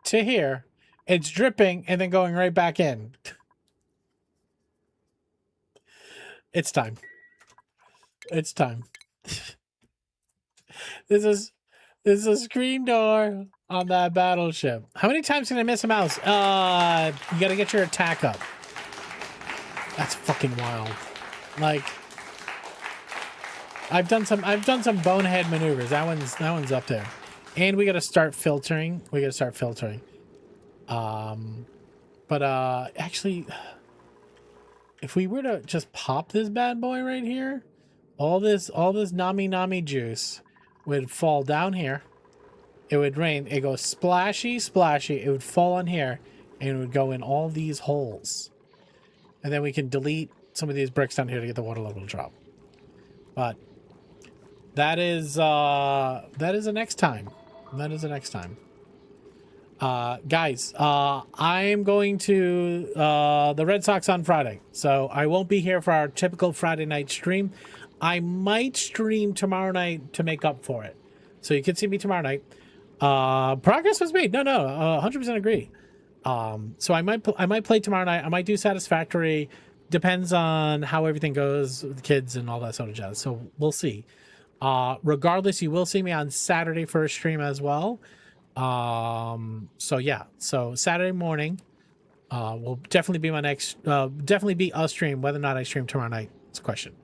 to here. It's dripping and then going right back in. It's time. It's time. This is a screen door on that battleship. How many times can I miss a mouse? You gotta get your attack up. That's fucking wild. Like, I've done some bonehead maneuvers. That one's up there. And we gotta start filtering. Actually, if we were to just pop this bad boy right here, all this nami juice would fall down here. It would rain. It goes splashy, splashy. It would fall on here, and it would go in all these holes. And then we can delete some of these bricks down here to get the water level to drop. But that is the next time. That is the next time. Guys, I'm going to the Red Sox on Friday, so I won't be here for our typical Friday night stream. I might stream tomorrow night to make up for it, so you can see me tomorrow night. Progress was made. No, 100% agree. So I might play tomorrow night. I might do Satisfactory. Depends on how everything goes with the kids and all that sort of jazz. So we'll see. Regardless, you will see me on Saturday for a stream as well. So yeah, so Saturday morning, will definitely be my next, definitely be a stream. Whether or not I stream tomorrow night, it's a question.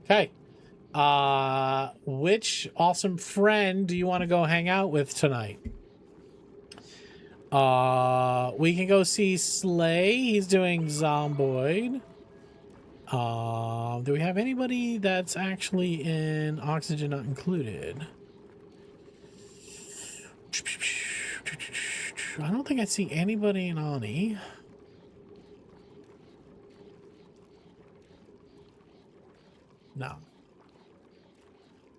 Okay. Which awesome friend do you want to go hang out with tonight? We can go see Slay. He's doing Zomboid. Do we have anybody that's actually in Oxygen Not Included? I don't think I see anybody in Ani. No.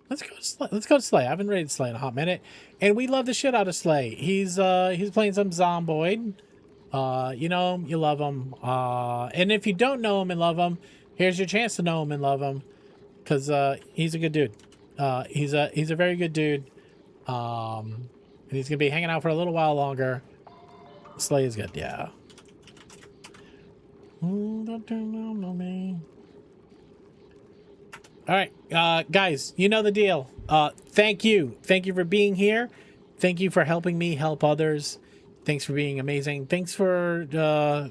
Let's go to Slay. I haven't rated Slay in a hot minute, and we love the shit out of Slay. He's playing some Zomboid. You know him, you love him. And if you don't know him and love him, here's your chance to know him and love him, because he's a good dude. He's a very good dude. And he's gonna be hanging out for a little while longer. Slay is good, yeah. All right, guys, you know the deal. Thank you for being here. Thank you for helping me help others. Thanks for being amazing. Thanks for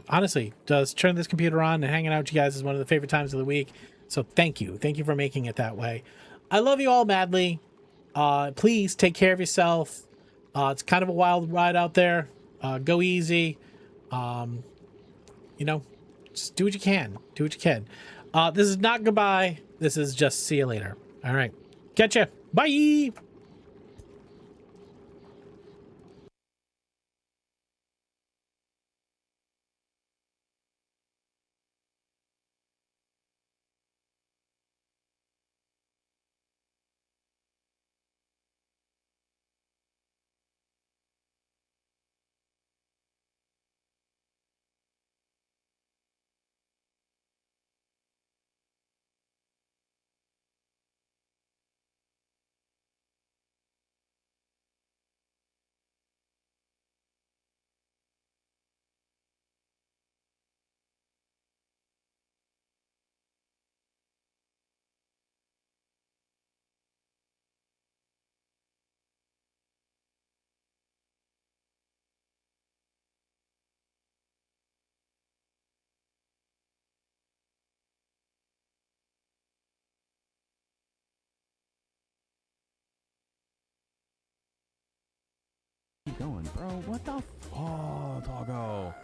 honestly just turning this computer on and hanging out with you guys is one of the favorite times of the week. So thank you for making it that way. I love you all madly. Please take care of yourself. It's kind of a wild ride out there. Go easy. Um, you know, just do what you can. Do what you can. This is not goodbye. This is just see you later. All right. Catch ya. Bye. Keep going, bro. What the? Oh, doggo.